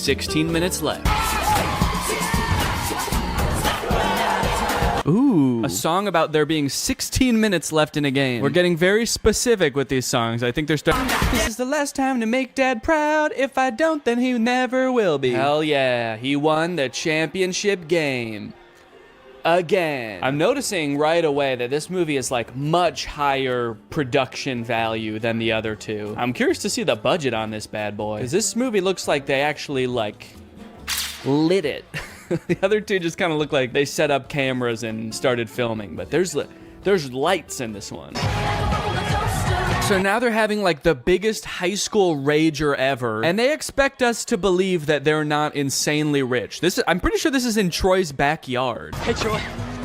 16 minutes left. Ooh, a song about there being 16 minutes left in a game. We're getting very specific with these songs. I think they're starting. This is the last time to make Dad proud. If I don't, then he never will be. Hell yeah, he won the championship game. Again. I'm noticing right away that this movie is like much higher production value than the other two. I'm curious to see the budget on this bad boy, because this movie looks like they actually like lit it. The other two just kind of look like they set up cameras and started filming, but there's lights in this one. So now they're having like the biggest high school rager ever, and they expect us to believe that they're not insanely rich. I'm pretty sure this is in Troy's backyard. Hey Troy,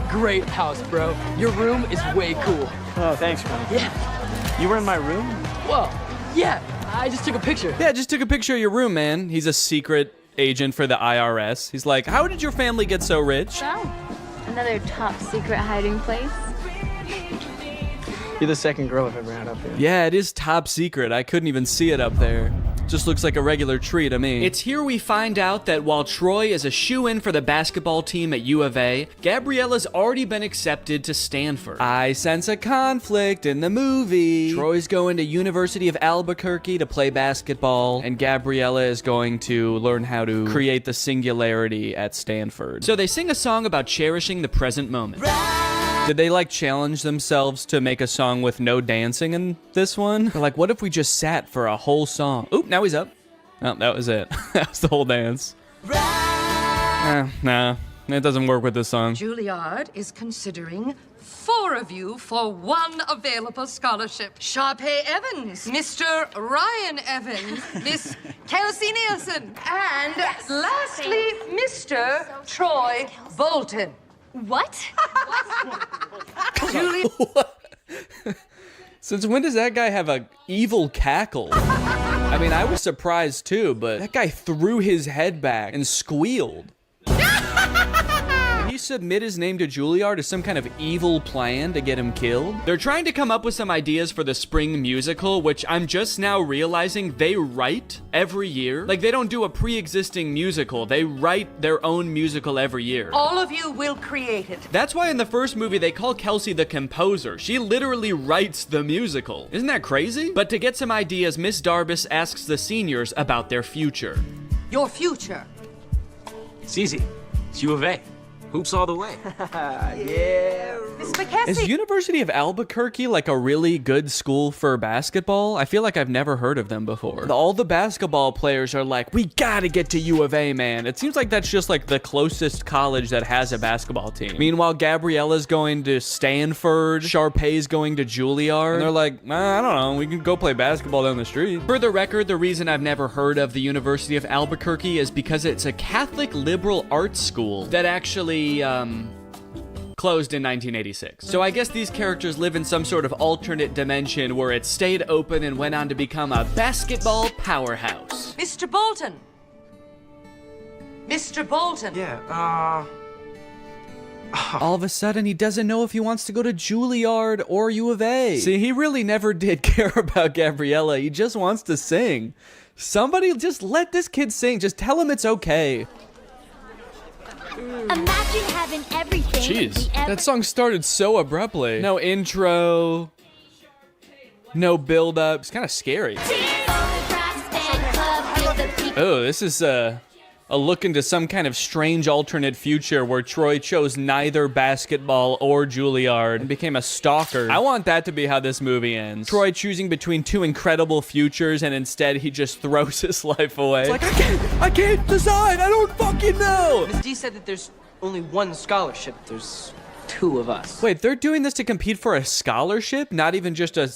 great house, bro. Your room is way cool. Oh, thanks, man. Yeah. You were in my room? Well, yeah, I just took a picture. Yeah, just took a picture of your room, man. He's a secret agent for the IRS. He's like, how did your family get so rich? Oh, another top secret hiding place. You're the second girl I've ever had up here. Yeah, it is top secret. I couldn't even see it up there. Just looks like a regular tree to me. It's here we find out that while Troy is a shoo-in for the basketball team at U of A, Gabriella's already been accepted to Stanford. I sense a conflict in the movie. Troy's going to University of Albuquerque to play basketball, and Gabriella is going to learn how to create the singularity at Stanford. So they sing a song about cherishing the present moment. Did they like challenge themselves to make a song with no dancing in this one? They're like, what if we just sat for a whole song? Oop, now he's up. Oh, that was it. That was the whole dance. Nah, it doesn't work with this song. Juilliard is considering 4 of you for 1 available scholarship. Sharpay Evans, Mr. Ryan Evans, Miss Kelsey Nielsen, and lastly, Mr. Troy Bolton. What? Julie. Since when does that guy have a evil cackle? I mean, I was surprised too, but that guy threw his head back and squealed. Did he submit his name to Juilliard as some kind of evil plan to get him killed? They're trying to come up with some ideas for the spring musical, which I'm just now realizing they write every year. Like, they don't do a pre-existing musical. They write their own musical every year. All of you will create it. That's why in the first movie they call Kelsey the composer. She literally writes the musical. Isn't that crazy? But to get some ideas, Miss Darbus asks the seniors about their future. Your future. It's easy. It's U of A. Hoops all the way. Yeah. Miss McKessie. Is University of Albuquerque like a really good school for basketball? I feel like I've never heard of them before. All the basketball players are like, we gotta get to U of A, man. It seems like that's just like the closest college that has a basketball team. Meanwhile, Gabriella's going to Stanford, Sharpay's going to Juilliard, and they're like, I don't know, we can go play basketball down the street. For the record, the reason I've never heard of the University of Albuquerque is because it's a Catholic liberal arts school that actually closed in 1986. So I guess these characters live in some sort of alternate dimension where it stayed open and went on to become a basketball powerhouse. Mr. Bolton. Mr. Bolton. Yeah, All of a sudden, he doesn't know if he wants to go to Juilliard or U of A. See, he really never did care about Gabriella. He just wants to sing. Somebody just let this kid sing. Just tell him it's okay. Imagine having everything. Jeez, that song started so abruptly. No intro, no build up. It's kind of scary. Oh, this is a look into some kind of strange alternate future where Troy chose neither basketball or Juilliard and became a stalker. I want that to be how this movie ends. Troy choosing between 2 incredible futures, and instead he just throws his life away. It's like, I can't decide. I don't fucking know. Miss D said that there's only 1 scholarship. There's 2 of us. Wait, they're doing this to compete for a scholarship? Not even just a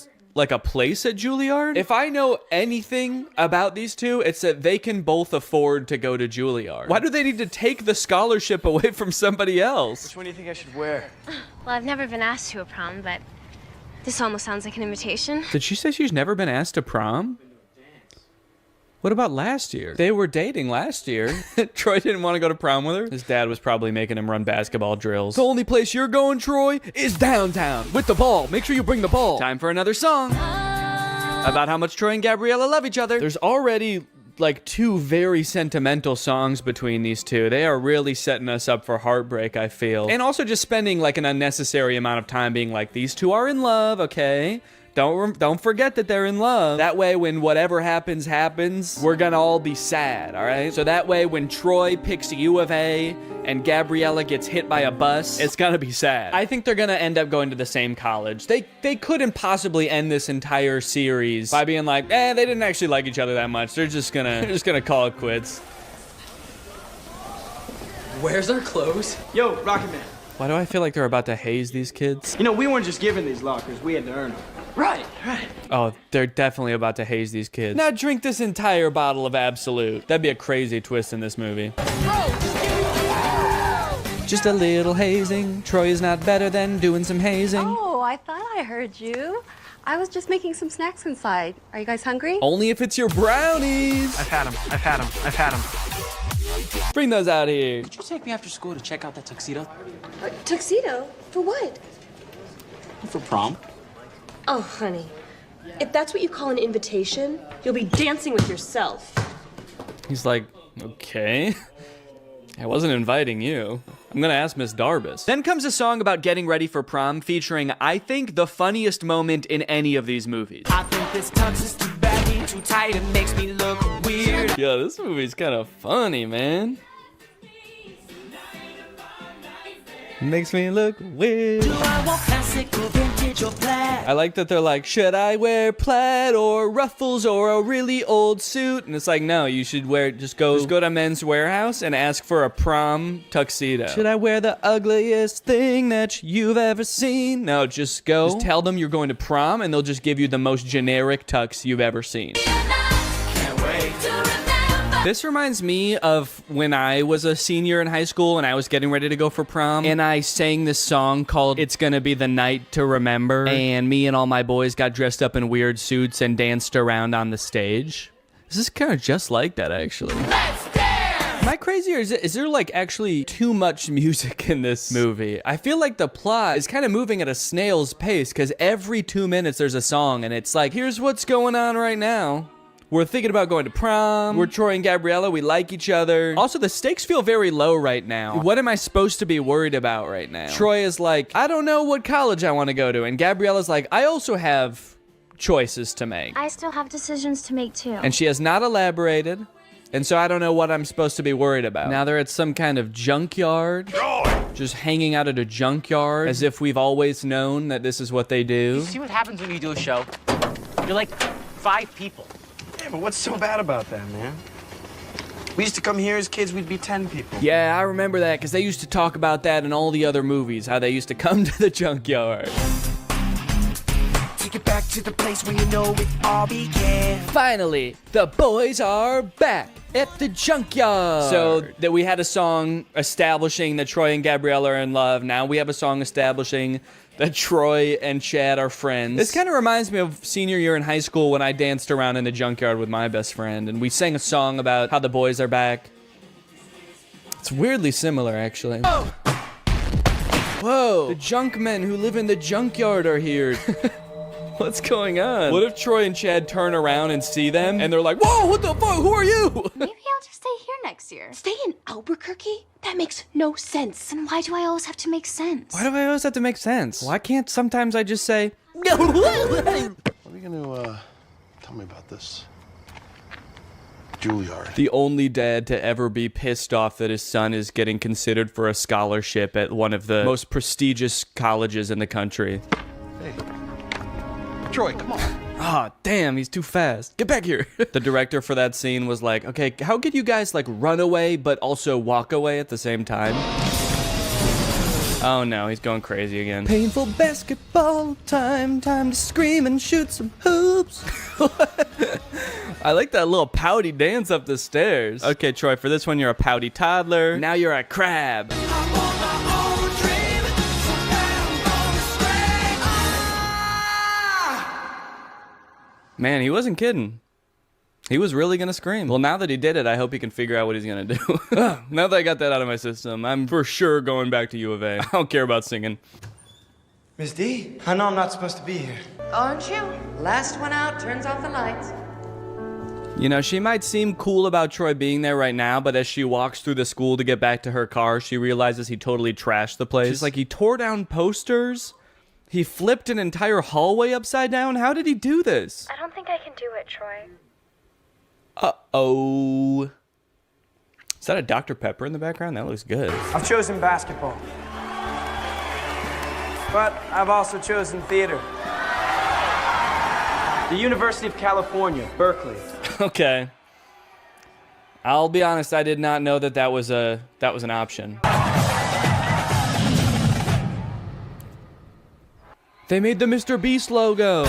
place at Juilliard? If I know anything about these two, it's that they can both afford to go to Juilliard. Why do they need to take the scholarship away from somebody else? Which one do you think I should wear? Well, I've never been asked to a prom, but this almost sounds like an invitation. Did she say she's never been asked to prom? What about last year? They were dating last year. Troy didn't want to go to prom with her. His dad was probably making him run basketball drills. The only place you're going, Troy, is downtown with the ball. Make sure you bring the ball. Time for another song about how much Troy and Gabriella love each other. There's already like two very sentimental songs between these two. They are really setting us up for heartbreak, I feel. And also just spending like an unnecessary amount of time being like, these two are in love, okay? Don't forget that they're in love. That way, when whatever happens, we're gonna all be sad, all right? So that way, when Troy picks U of A and Gabriella gets hit by a bus, it's gonna be sad. I think they're gonna end up going to the same college. They couldn't possibly end this entire series by being like, they didn't actually like each other that much. They're just gonna call it quits. Where's our clothes? Yo, Rocket Man. Why do I feel like they're about to haze these kids? You know, we weren't just given these lockers. We had to earn them. Right. Oh, they're definitely about to haze these kids. Now drink this entire bottle of Absolute. That'd be a crazy twist in this movie. Just a little hazing. Troy is not better than doing some hazing. Oh, I thought I heard you. I was just making some snacks inside. Are you guys hungry? Only if it's your brownies. I've had them. Bring those out here. Did you take me after school to check out that tuxedo? Tuxedo? For what? For prom. Oh, honey, if that's what you call an invitation, you'll be dancing with yourself. He's like, okay. I wasn't inviting you. I'm gonna ask Miss Darbus. Then comes a song about getting ready for prom featuring, I think, the funniest moment in any of these movies. I think this tux is too baggy, too tight, it makes me look weird. Yeah, this movie's kind of funny, man. Makes me look weird. Do I want classic or vintage or plaid? I like that they're like, should I wear plaid or ruffles or a really old suit? And it's like, no, you should wear, just go to Men's Warehouse and ask for a prom tuxedo. Should I wear the ugliest thing that you've ever seen? No, just go. Just tell them you're going to prom and they'll just give you the most generic tux you've ever seen. This reminds me of when I was a senior in high school and I was getting ready to go for prom, and I sang this song called It's Gonna Be the Night to Remember, and me and all my boys got dressed up in weird suits and danced around on the stage. This is kind of just like that, actually. Let's dance! Am I crazy, or is there like actually too much music in this movie? I feel like the plot is kind of moving at a snail's pace, because every 2 minutes there's a song, and it's like, here's what's going on right now. We're thinking about going to prom. We're Troy and Gabriella. We like each other. Also, the stakes feel very low right now. What am I supposed to be worried about right now? Troy is like, I don't know what college I want to go to. And Gabriella's like, I also have choices to make. I still have decisions to make too. And she has not elaborated. And so I don't know what I'm supposed to be worried about. Now they're at some kind of junkyard. Just hanging out at a junkyard as if we've always known that this is what they do. You see what happens when you do a show? You're like 5 people. Yeah, but what's so bad about that, man? We used to come here as kids, we'd be 10 people. Yeah, I remember that, because they used to talk about that in all the other movies, how they used to come to the junkyard. Take it back to the place where you know it all began. Finally, the boys are back at the junkyard. So that we had a song establishing that Troy and Gabriella are in love. Now we have a song establishing that Troy and Chad are friends. This kind of reminds me of senior year in high school when I danced around in the junkyard with my best friend, and we sang a song about how the boys are back. It's weirdly similar, actually. Oh. Whoa! The junkmen who live in the junkyard are here. What's going on? What if Troy and Chad turn around and see them, and they're like, whoa, what the fuck, who are you? Maybe I'll just stay here next year. Stay in Albuquerque? That makes no sense. And why do I always have to make sense? Why do I always have to make sense? Why can't sometimes I just say, What are you gonna tell me about this Juilliard? The only dad to ever be pissed off that his son is getting considered for a scholarship at one of the most prestigious colleges in the country. Hey, Troy, come on. Ah, damn, he's too fast. Get back here. The director for that scene was like, okay, how could you guys like run away but also walk away at the same time? Oh no, he's going crazy again. Painful basketball time to scream and shoot some hoops. I like that little pouty dance up the stairs. Okay, Troy, for this one you're a pouty toddler. Now you're a crab. Man, he wasn't kidding. He was really gonna scream. Well, now that he did it, I hope he can figure out what he's gonna do. Now that I got that out of my system, I'm for sure going back to U of A. I don't care about singing. Miss D, I know I'm not supposed to be here. Aren't you? Last one out turns off the lights. You know, she might seem cool about Troy being there right now, but as she walks through the school to get back to her car, she realizes he totally trashed the place. She's like, he tore down posters? He flipped an entire hallway upside down? How did he do this? I don't think I can do it, Troy. Uh-oh. Is that a Dr. Pepper in the background? That looks good. I've chosen basketball. But I've also chosen theater. The University of California, Berkeley. Okay. I'll be honest, I did not know that that was an option. They made the Mr. Beast logo.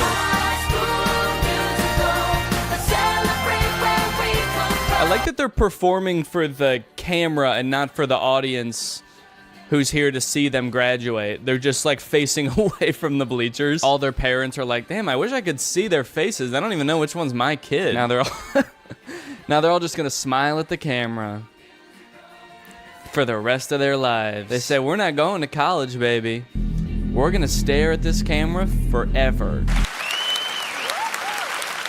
I like that they're performing for the camera and not for the audience who's here to see them graduate. They're just like facing away from the bleachers. All their parents are like, damn, I wish I could see their faces. I don't even know which one's my kid. Now they're all just gonna smile at the camera for the rest of their lives. They say, we're not going to college, baby. We're gonna stare at this camera forever.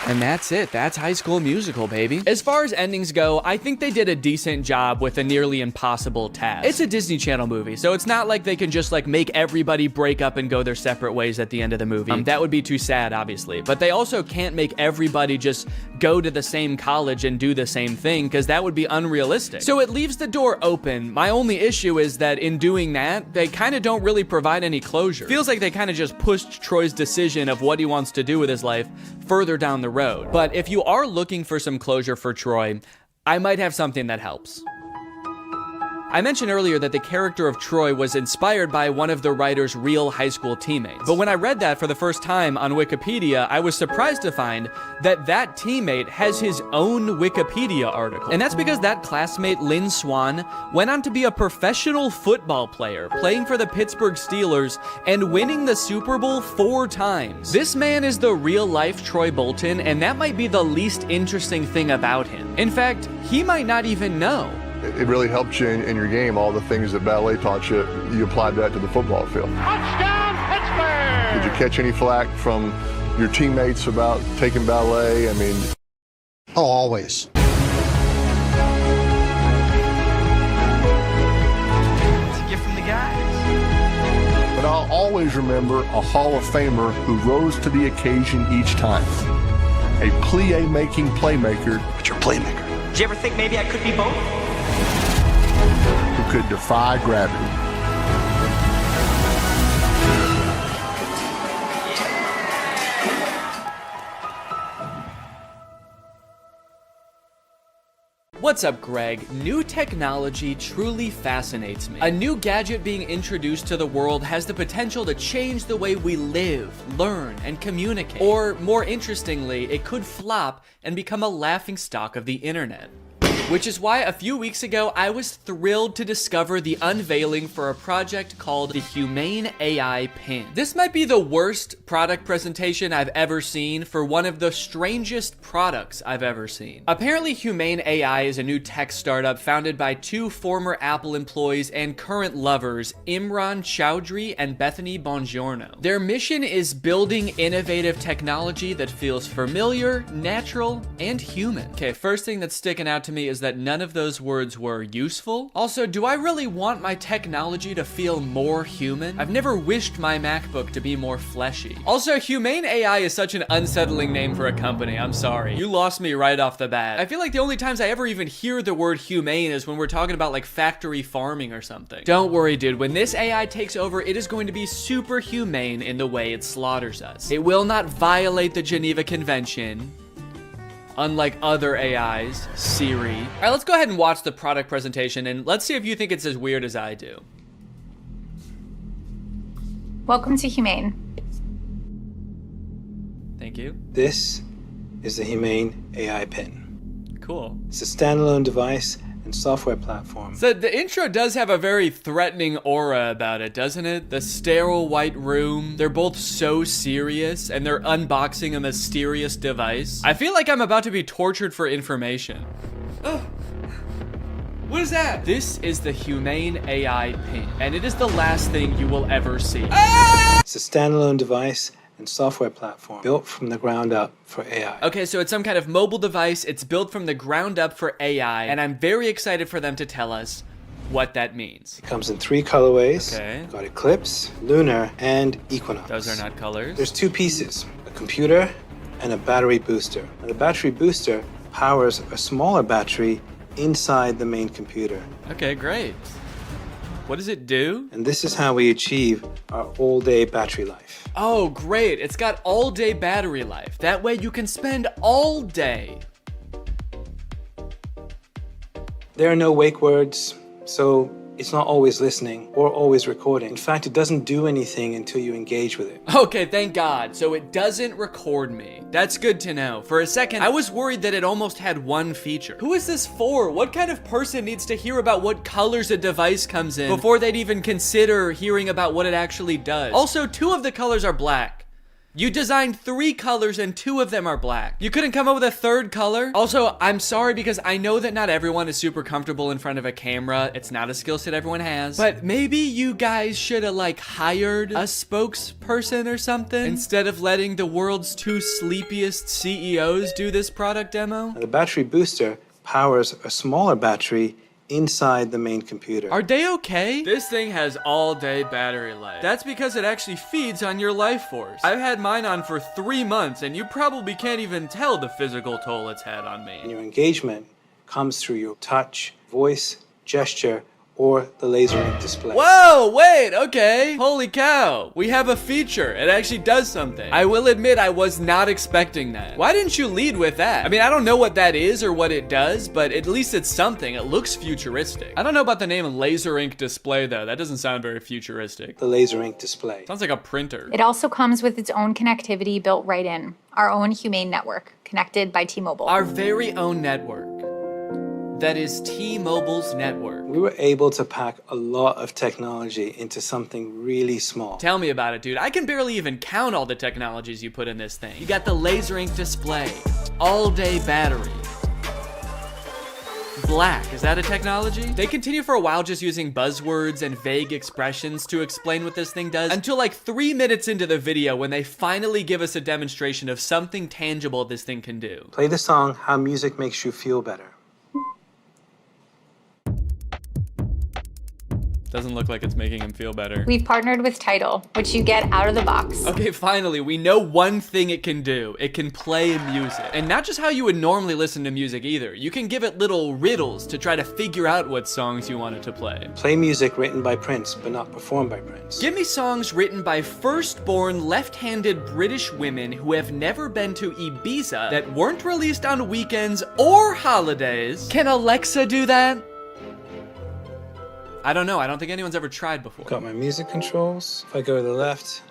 And that's it. That's High School Musical, baby. As far as endings go, I think they did a decent job with a nearly impossible task. It's a Disney Channel movie, so it's not like they can just like make everybody break up and go their separate ways at the end of the movie. That would be too sad, obviously. But they also can't make everybody just go to the same college and do the same thing, because that would be unrealistic. So it leaves the door open. My only issue is that in doing that, they kind of don't really provide any closure. Feels like they kind of just pushed Troy's decision of what he wants to do with his life further down the road. But if you are looking for some closure for Troy, I might have something that helps. I mentioned earlier that the character of Troy was inspired by one of the writer's real high school teammates. But when I read that for the first time on Wikipedia, I was surprised to find that that teammate has his own Wikipedia article. And that's because that classmate, Lynn Swan, went on to be a professional football player, playing for the Pittsburgh Steelers and winning the Super Bowl 4 times. This man is the real-life Troy Bolton, and that might be the least interesting thing about him. In fact, he might not even know. It really helped you in your game. All the things that ballet taught you, you applied that to the football field. Touchdown, Pittsburgh! Did you catch any flack from your teammates about taking ballet? I mean... Oh, always. It's a gift from the guys. But I'll always remember a Hall of Famer who rose to the occasion each time. A plie-making playmaker. But you're a playmaker. Did you ever think maybe I could be both? Who could defy gravity. What's up, Greg? New technology truly fascinates me. A new gadget being introduced to the world has the potential to change the way we live, learn, and communicate. Or, more interestingly, it could flop and become a laughingstock of the internet. Which is why a few weeks ago, I was thrilled to discover the unveiling for a project called the Humane AI Pin. This might be the worst product presentation I've ever seen for one of the strangest products I've ever seen. Apparently, Humane AI is a new tech startup founded by 2 former Apple employees and current lovers, Imran Chowdhury and Bethany Bongiorno. Their mission is building innovative technology that feels familiar, natural, and human. Okay, first thing that's sticking out to me is that none of those words were useful. Also, do I really want my technology to feel more human? I've never wished my MacBook to be more fleshy. Also, Humane AI is such an unsettling name for a company. I'm sorry. You lost me right off the bat. I feel like the only times I ever even hear the word humane is when we're talking about like factory farming or something. Don't worry, dude. When this AI takes over, it is going to be super humane in the way it slaughters us. It will not violate the Geneva Convention, unlike other AIs, Siri. All right, let's go ahead and watch the product presentation and let's see if you think it's as weird as I do. Welcome to Humane. Thank you. This is the Humane AI Pin. Cool. It's a standalone device and software platform. So the intro does have a very threatening aura about it, doesn't it? The sterile white room. They're both so serious and they're unboxing a mysterious device. I feel like I'm about to be tortured for information. Oh. What is that? This is the Humane AI Pin, and it is the last thing you will ever see. It's a standalone device and software platform built from the ground up for AI. Okay, so it's some kind of mobile device. It's built from the ground up for AI, and I'm very excited for them to tell us what that means. It comes in 3 colorways. Okay. Got Eclipse, Lunar, and Equinox. Those are not colors. There's 2 pieces, a computer and a battery booster. Now, the battery booster powers a smaller battery inside the main computer. Okay, great. What does it do? And this is how we achieve our all-day battery life. Oh, great. It's got all-day battery life. That way you can spend all day. There are no wake words, so it's not always listening or always recording. In fact, it doesn't do anything until you engage with it. Okay, thank God. So it doesn't record me. That's good to know. For a second, I was worried that it almost had one feature. Who is this for? What kind of person needs to hear about what colors a device comes in before they'd even consider hearing about what it actually does? Also, 2 of the colors are black. You designed 3 colors and 2 of them are black. You couldn't come up with a 3rd color? Also, I'm sorry because I know that not everyone is super comfortable in front of a camera. It's not a skill set everyone has. But maybe you guys should have like hired a spokesperson or something instead of letting the world's 2 sleepiest CEOs do this product demo. Now, the battery booster powers a smaller battery inside the main computer. Are they okay? This thing has all-day battery life. That's because it actually feeds on your life force. I've had mine on for 3 months, and you probably can't even tell the physical toll it's had on me. And your engagement comes through your touch, voice, gesture, or the laser ink display. Whoa, wait, okay. Holy cow. We have a feature. It actually does something. I will admit I was not expecting that. Why didn't you lead with that? I mean, I don't know what that is or what it does, but at least it's something. It looks futuristic. I don't know about the name laser ink display though. That doesn't sound very futuristic. The laser ink display. Sounds like a printer. It also comes with its own connectivity built right in. Our own Humane network, connected by T-Mobile. Our very own network. That is T-Mobile's network. We were able to pack a lot of technology into something really small. Tell me about it, dude. I can barely even count all the technologies you put in this thing. You got the laser ink display, all-day battery, black. Is that a technology? They continue for a while just using buzzwords and vague expressions to explain what this thing does until like 3 minutes into the video when they finally give us a demonstration of something tangible this thing can do. Play the song How Music Makes You Feel Better. Doesn't look like it's making him feel better. We've partnered with Tidal, which you get out of the box. Okay, finally, we know one thing it can do. It can play music. And not just how you would normally listen to music either. You can give it little riddles to try to figure out what songs you want it to play. Play music written by Prince, but not performed by Prince. Give me songs written by first-born left-handed British women who have never been to Ibiza that weren't released on weekends or holidays. Can Alexa do that? I don't know. I don't think anyone's ever tried before. Got my music controls. If I go to the left,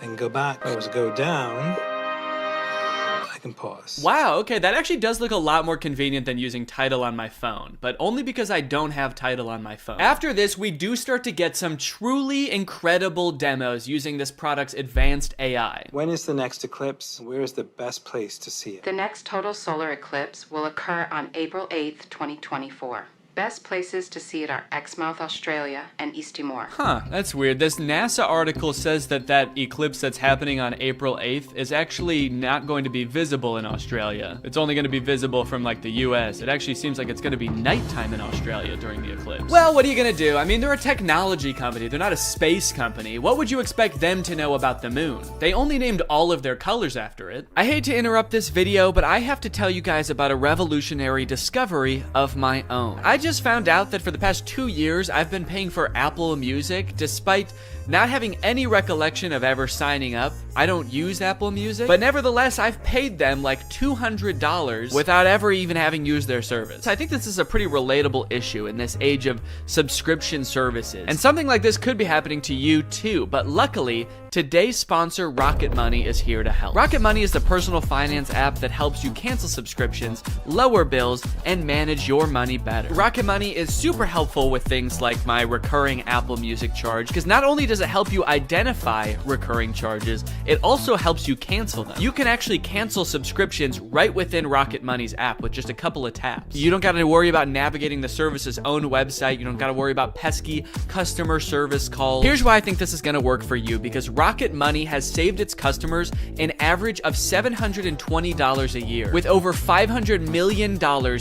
I can go back. If I was to go down, I can pause. Wow, okay, that actually does look a lot more convenient than using Tidal on my phone, but only because I don't have Tidal on my phone. After this, we do start to get some truly incredible demos using this product's advanced AI. When is the next eclipse? Where is the best place to see it? The next total solar eclipse will occur on April 8th, 2024. Best places to see it are Exmouth, Australia, and East Timor. Huh, that's weird. This NASA article says that that eclipse that's happening on April 8th is actually not going to be visible in Australia. It's only going to be visible from like the US. It actually seems like it's going to be nighttime in Australia during the eclipse. Well, what are you going to do? I mean, they're a technology company. They're not a space company. What would you expect them to know about the moon? They only named all of their colors after it. I hate to interrupt this video, but I have to tell you guys about a revolutionary discovery of my own. I just found out that for the past 2 years, I've been paying for Apple Music despite not having any recollection of ever signing up. I don't use Apple Music, but nevertheless, I've paid them like $200 without ever even having used their service. I think this is a pretty relatable issue in this age of subscription services. And something like this could be happening to you too, but luckily, today's sponsor, Rocket Money, is here to help. Rocket Money is the personal finance app that helps you cancel subscriptions, lower bills, and manage your money better. Rocket Money is super helpful with things like my recurring Apple Music charge, because not only does it help you identify recurring charges, it also helps you cancel them. You can actually cancel subscriptions right within Rocket Money's app with just a couple of taps. You don't gotta worry about navigating the service's own website. You don't gotta worry about pesky customer service calls. Here's why I think this is gonna work for you, because Rocket Money has saved its customers an average of $720 a year, with over $500 million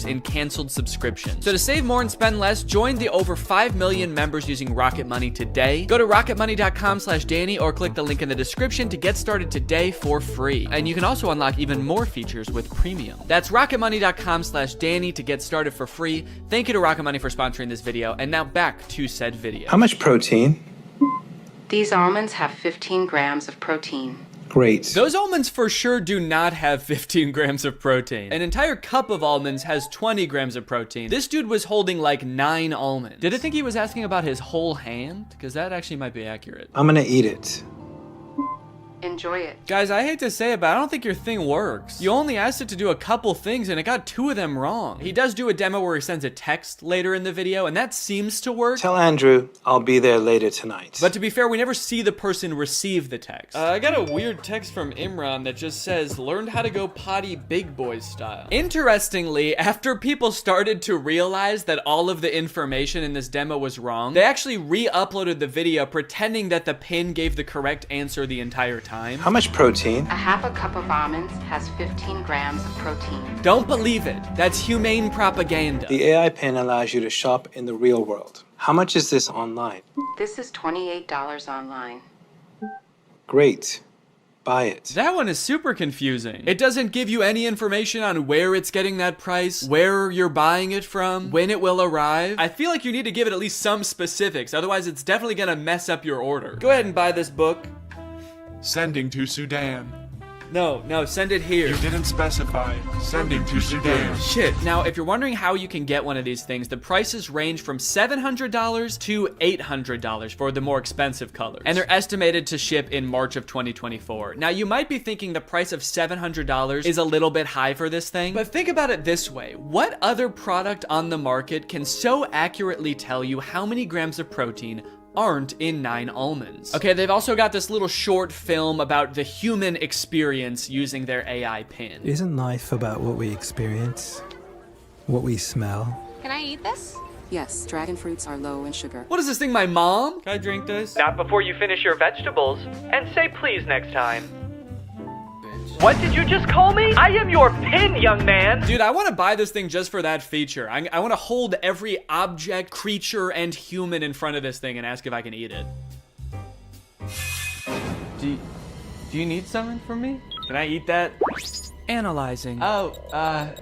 in canceled subscriptions. So to save more and spend less, join the over 5 million members using Rocket Money today. Go to rocketmoney.com/Danny or click the link in the description to get started today for free. And you can also unlock even more features with premium. That's rocketmoney.com/Danny to get started for free. Thank you to Rocket Money for sponsoring this video. And now back to said video. How much protein? These almonds have 15 grams of protein. Great. Those almonds for sure do not have 15 grams of protein. An entire cup of almonds has 20 grams of protein. This dude was holding like 9 almonds. Did I think he was asking about his whole hand? Because that actually might be accurate. I'm gonna eat it. Enjoy it. Guys, I hate to say it, but I don't think your thing works. You only asked it to do a couple things and it got 2 of them wrong. He does do a demo where he sends a text later in the video, and that seems to work. Tell Andrew I'll be there later tonight. But to be fair, we never see the person receive the text. I got a weird text from Imran that just says, learned how to go potty big boy style. Interestingly, after people started to realize that all of the information in this demo was wrong, they actually re-uploaded the video pretending that the pin gave the correct answer the entire time. How much protein? A half a cup of almonds has 15 grams of protein. Don't believe it. That's humane propaganda. The AI pin allows you to shop in the real world. How much is this online? This is $28 online. Great. Buy it. That one is super confusing. It doesn't give you any information on where it's getting that price, where you're buying it from, when it will arrive. I feel like you need to give it at least some specifics, otherwise it's definitely gonna mess up your order. Go ahead and buy this book. Sending to Sudan. No, send it here. You didn't specify. Sending to Sudan. Shit. Now, if you're wondering how you can get one of these things, the prices range from $700 to $800 for the more expensive colors. And they're estimated to ship in March of 2024. Now, you might be thinking the price of $700 is a little bit high for this thing, but think about it this way. What other product on the market can so accurately tell you how many grams of protein aren't in 9 almonds? Okay, they've also got this little short film about the human experience using their AI pin. Isn't life about what we experience? What we smell? Can I eat this? Yes, dragon fruits are low in sugar. What is this thing, my mom? Can I drink this? Not before you finish your vegetables. And say please next time. What did you just call me? I am your pin, young man. Dude, I want to buy this thing just for that feature. I want to hold every object, creature, and human in front of this thing and ask if I can eat it. Do you need something from me? Can I eat that? Analyzing. Oh,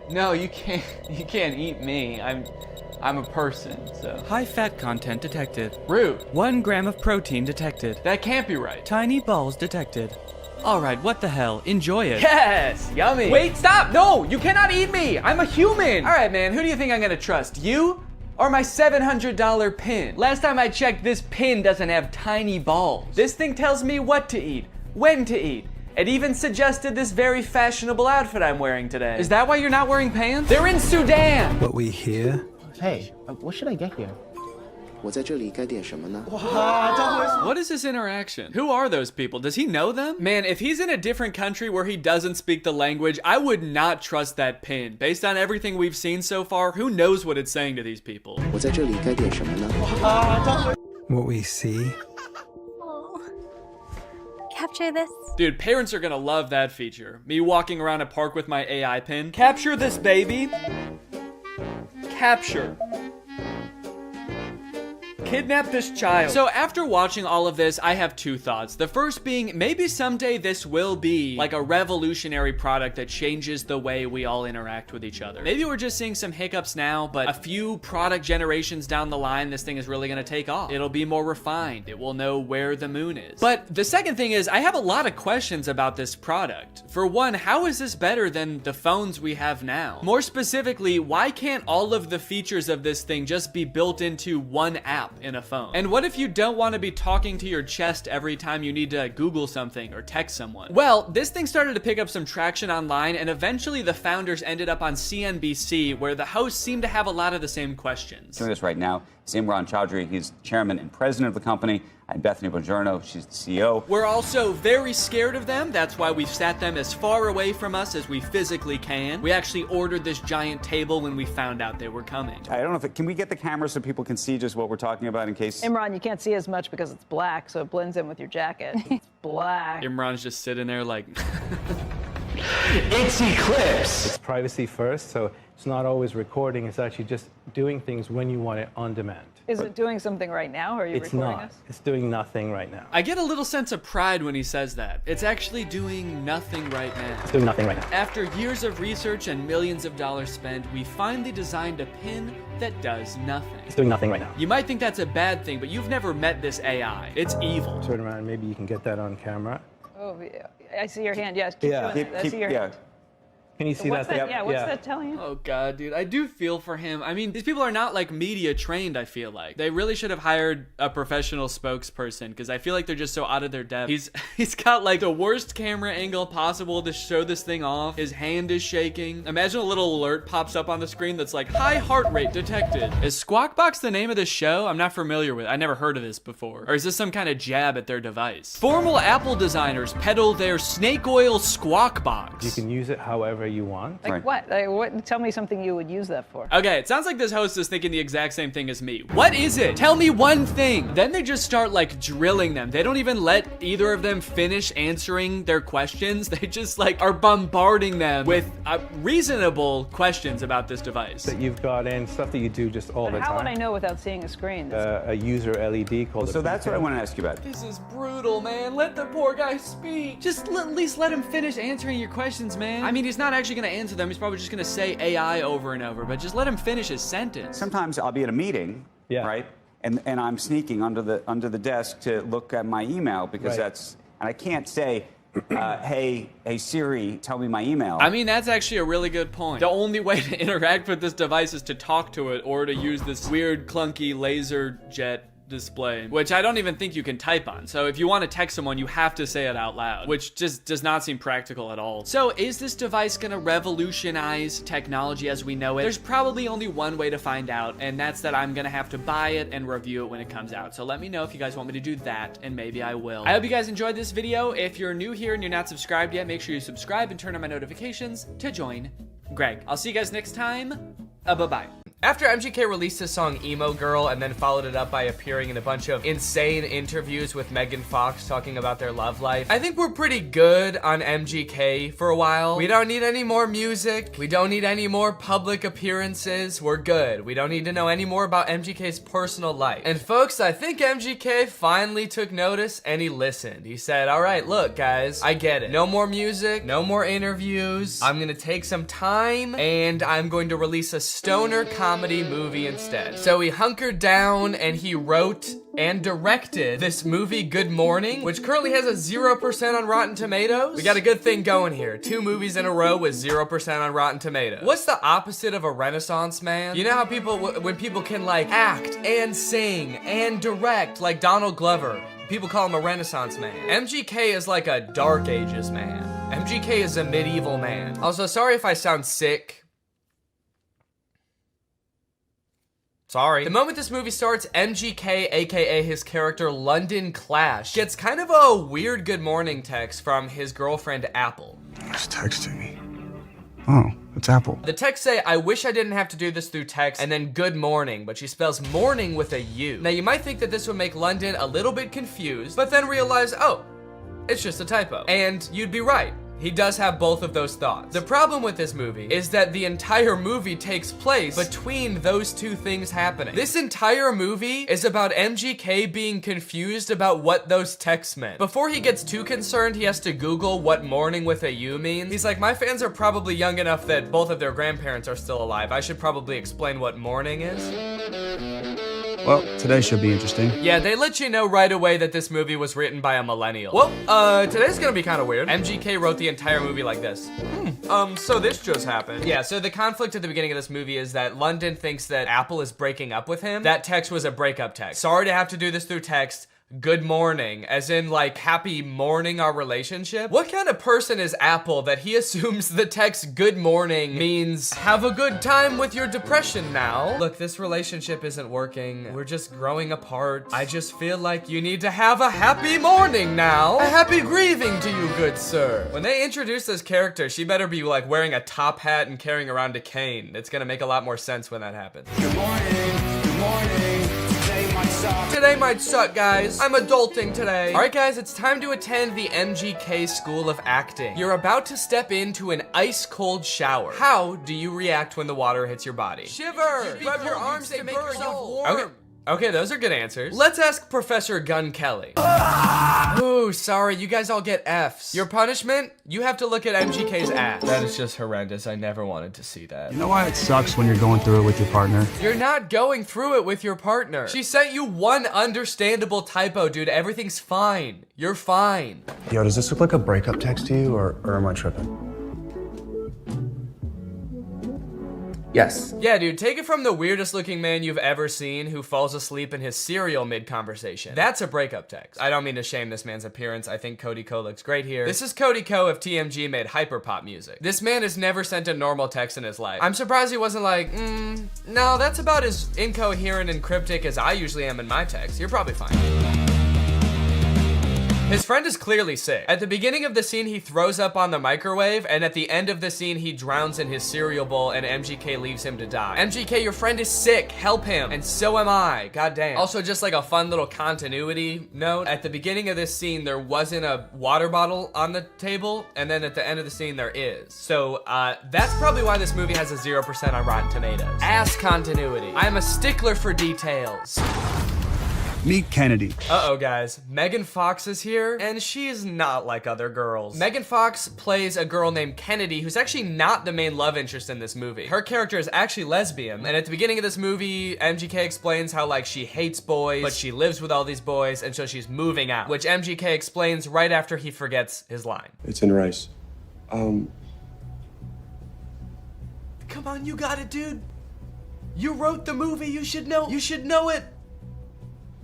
no, you can't eat me. I'm a person, so. High fat content detected. Rude. 1 gram of protein detected. That can't be right. Tiny balls detected. All right, what the hell? Enjoy it. Yes, yummy. Wait, stop. No, you cannot eat me. I'm a human. All right, man, who do you think I'm gonna trust? You or my $700 pin? Last time I checked, this pin doesn't have tiny balls. This thing tells me what to eat, when to eat. It even suggested this very fashionable outfit I'm wearing today. Is that why you're not wearing pants? They're in Sudan. What we hear? Hey, what should I get here? What is this interaction? Who are those people? Does he know them? Man, if he's in a different country where he doesn't speak the language, I would not trust that pin. Based on everything we've seen so far, who knows what it's saying to these people? What we see? Capture this. Dude, parents are gonna love that feature. Me walking around a park with my AI pin. Capture this baby. Capture. Kidnap this child. So after watching all of this, I have 2 thoughts. The first being, maybe someday this will be like a revolutionary product that changes the way we all interact with each other. Maybe we're just seeing some hiccups now, but a few product generations down the line, this thing is really gonna take off. It'll be more refined. It will know where the moon is. But the second thing is, I have a lot of questions about this product. For one, how is this better than the phones we have now? More specifically, why can't all of the features of this thing just be built into one app in a phone? And what if you don't want to be talking to your chest every time you need to Google something or text someone? Well, this thing started to pick up some traction online, and eventually the founders ended up on CNBC, where the hosts seemed to have a lot of the same questions. Doing this right now is Imran Chaudhry. He's chairman and president of the company. and Bethany Bongiorno, she's the CEO. We're also very scared of them. That's why we've sat them as far away from us as we physically can. We actually ordered this giant table when we found out they were coming. I don't know if can we get the camera so people can see just what we're talking about in case? Imran, you can't see as much because it's black, so it blends in with your jacket. It's black. Imran's just sitting there like... It's Eclipse. It's privacy first, so it's not always recording. It's actually just doing things when you want it on demand. Is it doing something right now, or are you It's recording not. us? It's doing nothing right now. I get a little sense of pride when he says that. It's actually doing nothing right now. It's doing nothing right now. After years of research and millions of dollars spent, we finally designed a pin that does nothing. It's doing nothing right now. You might think that's a bad thing, but you've never met this AI. It's evil. Turn around, maybe you can get that on camera. Oh, yeah. I see your hand. Yes, keep doing it. I see your hand. Can you see What's that? Yeah, what's that telling you? Oh God, dude, I do feel for him. I mean, these people are not like media trained, I feel like. They really should have hired a professional spokesperson, because I feel like they're just so out of their depth. He's got like the worst camera angle possible to show this thing off. His hand is shaking. Imagine a little alert pops up on the screen that's like, high heart rate detected. Is Squawk Box the name of this show? I'm not familiar with it. I never heard of this before. Or is this some kind of jab at their device? Formal Apple designers peddle their snake oil Squawk Box. You can use it however you want. Like what? Like what? Tell me something you would use that for. Okay, it sounds like this host is thinking the exact same thing as me. What is it? Tell me one thing. Then they just start like drilling them. They don't even let either of them finish answering their questions. They just like are bombarding them with reasonable questions about this device. That you've got in, stuff that you do just all the time. How would I know without seeing a screen? A user LED called. So that's what I want to ask you about. This is brutal, man. Let the poor guy speak. Just at least let him finish answering your questions, man. I mean, he's not actually gonna answer them. He's probably just gonna say AI over and over, but just let him finish his sentence. Sometimes I'll be at a meeting, right? And I'm sneaking under the desk to look at my email because and I can't say, hey Siri, tell me my email. I mean, that's actually a really good point. The only way to interact with this device is to talk to it or to use this weird, clunky laser jet display, which I don't even think you can type on. So if you want to text someone, you have to say it out loud, which just does not seem practical at all. So is this device gonna revolutionize technology as we know it? There's probably only one way to find out, and that's that I'm gonna have to buy it and review it when it comes out. So let me know if you guys want me to do that, and maybe I will. I hope you guys enjoyed this video. If you're new here and you're not subscribed yet, make sure you subscribe and turn on my notifications to join Greg. I'll see you guys next time. Bye-bye. After MGK released his song Emo Girl and then followed it up by appearing in a bunch of insane interviews with Megan Fox talking about their love life, I think we're pretty good on MGK for a while. We don't need any more music. We don't need any more public appearances. We're good. We don't need to know any more about MGK's personal life. And folks, I think MGK finally took notice and he listened. He said, all right, look guys, I get it. No more music, no more interviews. I'm gonna take some time and I'm going to release a stoner comedy movie instead. So he hunkered down and he wrote and directed this movie Good Morning, which currently has a 0% on Rotten Tomatoes. We got a good thing going here. 2 movies in a row with 0% on Rotten Tomatoes. What's the opposite of a Renaissance man? You know how people, when people can like act and sing and direct, like Donald Glover, people call him a Renaissance man. MGK is like a Dark Ages man. MGK is a medieval man. Also, sorry if I sound sick. Sorry. The moment this movie starts, MGK, aka his character London Clash, gets kind of a weird good morning text from his girlfriend Apple. Who's texting me? Oh, it's Apple. The text say, I wish I didn't have to do this through text, and then good morning, but she spells morning with a U. Now you might think that this would make London a little bit confused, but then realize, oh, it's just a typo. And you'd be right. He does have both of those thoughts. The problem with this movie is that the entire movie takes place between those two things happening. This entire movie is about MGK being confused about what those texts meant. Before he gets too concerned, he has to Google what morning with a U means. He's like, my fans are probably young enough that both of their grandparents are still alive. I should probably explain what morning is. Well, today should be interesting. Yeah, they let you know right away that this movie was written by a millennial. Well, today's gonna be kind of weird. MGK wrote the entire movie like this. So this just happened. Yeah, so the conflict at the beginning of this movie is that London thinks that Apple is breaking up with him. That text was a breakup text. Sorry to have to do this through text, good morning, as in like happy morning our relationship? What kind of person is Apple that he assumes the text good morning means have a good time with your depression now? Look, this relationship isn't working. We're just growing apart. I just feel like you need to have a happy morning now. A happy grieving to you, good sir. When they introduce this character, she better be like wearing a top hat and carrying around a cane. It's gonna make a lot more sense when that happens. Good morning, good morning. Today might suck, guys. I'm adulting today. All right, guys, it's time to attend the MGK School of Acting. You're about to step into an ice-cold shower. How do you react when the water hits your body? Shiver! Rub your arms to make yourself warm. Okay, those are good answers. Let's ask Professor Gun Kelly. Ooh, sorry, you guys all get Fs. Your punishment? You have to look at MGK's ass. That is just horrendous. I never wanted to see that. You know why it sucks when you're going through it with your partner? You're not going through it with your partner. She sent you one understandable typo, dude. Everything's fine. You're fine. Yo, does this look like a breakup text to you, or am I tripping? Yes. Yeah, dude, take it from the weirdest looking man you've ever seen who falls asleep in his cereal mid-conversation. That's a breakup text. I don't mean to shame this man's appearance. I think Cody Ko looks great here. This is Cody Ko if TMG made hyperpop music. This man has never sent a normal text in his life. I'm surprised he wasn't like, no, that's about as incoherent and cryptic as I usually am in my text. You're probably fine. His friend is clearly sick. At the beginning of the scene, he throws up on the microwave, and at the end of the scene, he drowns in his cereal bowl, and MGK leaves him to die. MGK, your friend is sick. Help him. And so am I. Goddamn. Also, just like a fun little continuity note, at the beginning of this scene, there wasn't a water bottle on the table, and then at the end of the scene, there is. So, that's probably why this movie has a 0% on Rotten Tomatoes. Ass continuity. I'm a stickler for details. Meet Kennedy. Uh-oh, guys. Megan Fox is here, and she is not like other girls. Megan Fox plays a girl named Kennedy, who's actually not the main love interest in this movie. Her character is actually lesbian, and at the beginning of this movie, MGK explains how, like, she hates boys, but she lives with all these boys, and so she's moving out, which MGK explains right after he forgets his line. It's in rice. Come on, you got it, dude. You wrote the movie, you should know it.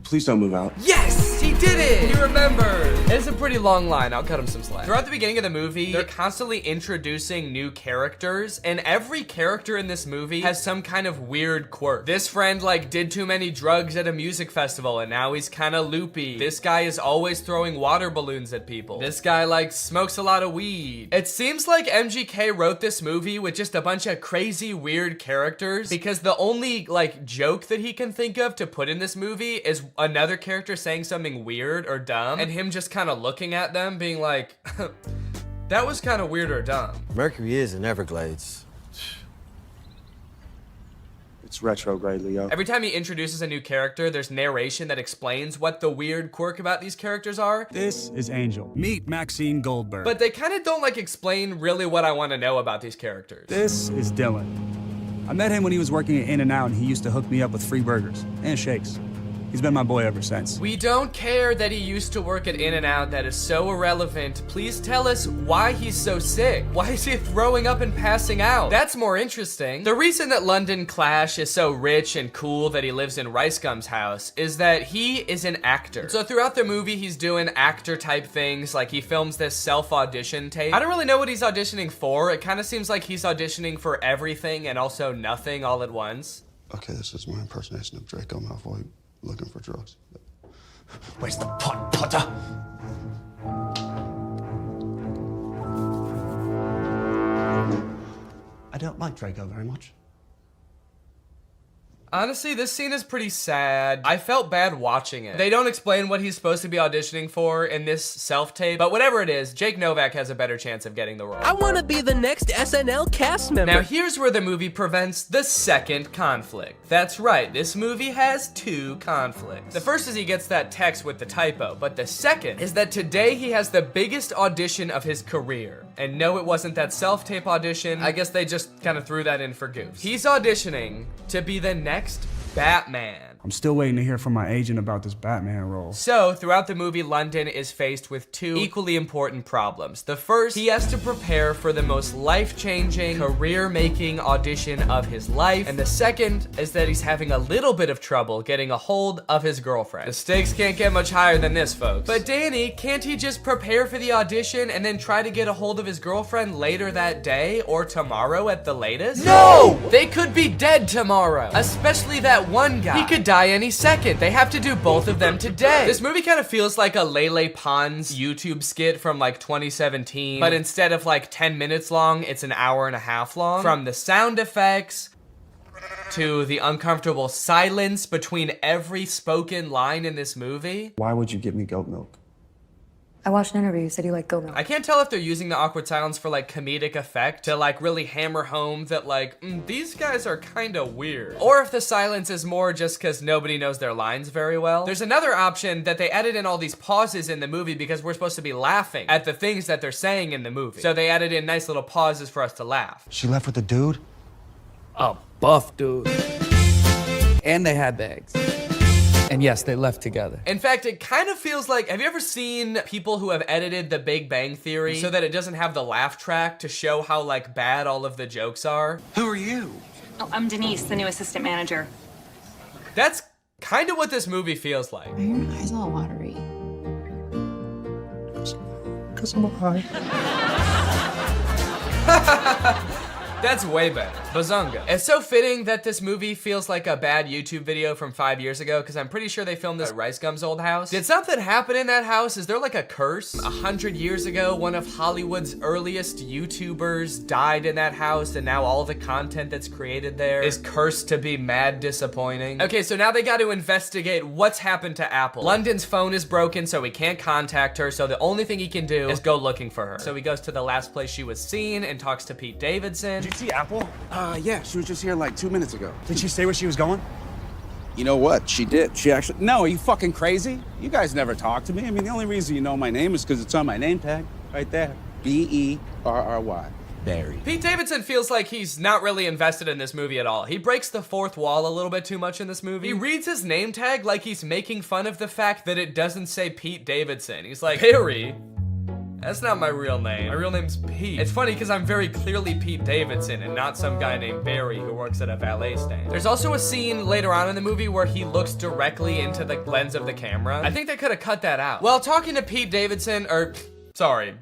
Please don't move out. Yes, he did it. He remembered. It's a pretty long line. I'll cut him some slack. Throughout the beginning of the movie, they're constantly introducing new characters, and every character in this movie has some kind of weird quirk. This friend, like, did too many drugs at a music festival, and now he's kind of loopy. This guy is always throwing water balloons at people. This guy, like, smokes a lot of weed. It seems like MGK wrote this movie with just a bunch of crazy, weird characters, because the only, like, joke that he can think of to put in this movie is another character saying something weird or dumb, and him just kind of looking at them being like, that was kind of weird or dumb. Mercury is in Everglades. It's retrograde, Leo. Every time he introduces a new character, there's narration that explains what the weird quirk about these characters are. This is Angel. Meet Maxine Goldberg. But they kind of don't, like, explain really what I want to know about these characters. This is Dylan. I met him when he was working at In-N-Out, and he used to hook me up with free burgers and shakes. He's been my boy ever since. We don't care that he used to work at In-N-Out. That is so irrelevant. Please tell us why he's so sick. Why is he throwing up and passing out? That's more interesting. The reason that London Clash is so rich and cool that he lives in Rice Gum's house is that he is an actor. So throughout the movie, he's doing actor type things. Like, he films this self-audition tape. I don't really know what he's auditioning for. It kind of seems like he's auditioning for everything and also nothing all at once. Okay, this is my impersonation of Draco Malfoy. Looking for drugs. Where's the pot, Potter? I don't like Draco very much. Honestly, this scene is pretty sad. I felt bad watching it. They don't explain what he's supposed to be auditioning for in this self-tape, but whatever it is, Jake Novak has a better chance of getting the role. I want to be the next SNL cast member. Now here's where the movie prevents the second conflict. That's right, this movie has two conflicts. The first is he gets that text with the typo, but the second is that today he has the biggest audition of his career. And no, it wasn't that self-tape audition. I guess they just kind of threw that in for goofs. He's auditioning to be the next Batman. I'm still waiting to hear from my agent about this Batman role. So, throughout the movie, London is faced with two equally important problems. The first, he has to prepare for the most life-changing, career-making audition of his life. And the second is that he's having a little bit of trouble getting a hold of his girlfriend. The stakes can't get much higher than this, folks. But Danny, can't he just prepare for the audition and then try to get a hold of his girlfriend later that day or tomorrow at the latest? No! They could be dead tomorrow. Especially that one guy. He could die any second. They have to do both of them today. This movie kind of feels like a Lele Pons YouTube skit from like 2017, but instead of like 10 minutes long, it's an hour and a half long. From the sound effects to the uncomfortable silence between every spoken line in this movie. Why would you give me goat milk? I watched an interview. You said you like goat milk. I can't tell if they're using the awkward silence for like comedic effect to like really hammer home that like, these guys are kind of weird. Or if the silence is more just because nobody knows their lines very well. There's another option that they added in all these pauses in the movie because we're supposed to be laughing at the things that they're saying in the movie. So they added in nice little pauses for us to laugh. She left with the dude? A buff dude. And they had bags. And yes, they left together. In fact, it kind of feels like, have you ever seen people who have edited The Big Bang Theory so that it doesn't have the laugh track to show how like bad all of the jokes are? Who are you? Oh, I'm Denise, the new assistant manager. That's kind of what this movie feels like. Are your eyes all watery? Because I'm high. That's way better. Bazunga. It's so fitting that this movie feels like a bad YouTube video from 5 years ago, because I'm pretty sure they filmed this at Rice Gum's old house. Did something happen in that house? Is there like a curse? 100 years ago, one of Hollywood's earliest YouTubers died in that house, and now all the content that's created there is cursed to be mad disappointing. Okay, so now they got to investigate what's happened to Apple. London's phone is broken, so he can't contact her, so the only thing he can do is go looking for her. So he goes to the last place she was seen and talks to Pete Davidson. Did you see Apple? Yeah, she was just here like 2 minutes ago. Did she say where she was going? You know what? She did. She actually... No, are you fucking crazy? You guys never talk to me. I mean, the only reason you know my name is because it's on my name tag. Right there. B-E-R-R-Y. Barry. Pete Davidson feels like he's not really invested in this movie at all. He breaks the fourth wall a little bit too much in this movie. He reads his name tag like he's making fun of the fact that it doesn't say Pete Davidson. He's like, Barry? That's not my real name. My real name's Pete. It's funny because I'm very clearly Pete Davidson and not some guy named Barry who works at a valet stand. There's also a scene later on in the movie where he looks directly into the lens of the camera. I think they could have cut that out. Well, talking to Pete Davidson, sorry,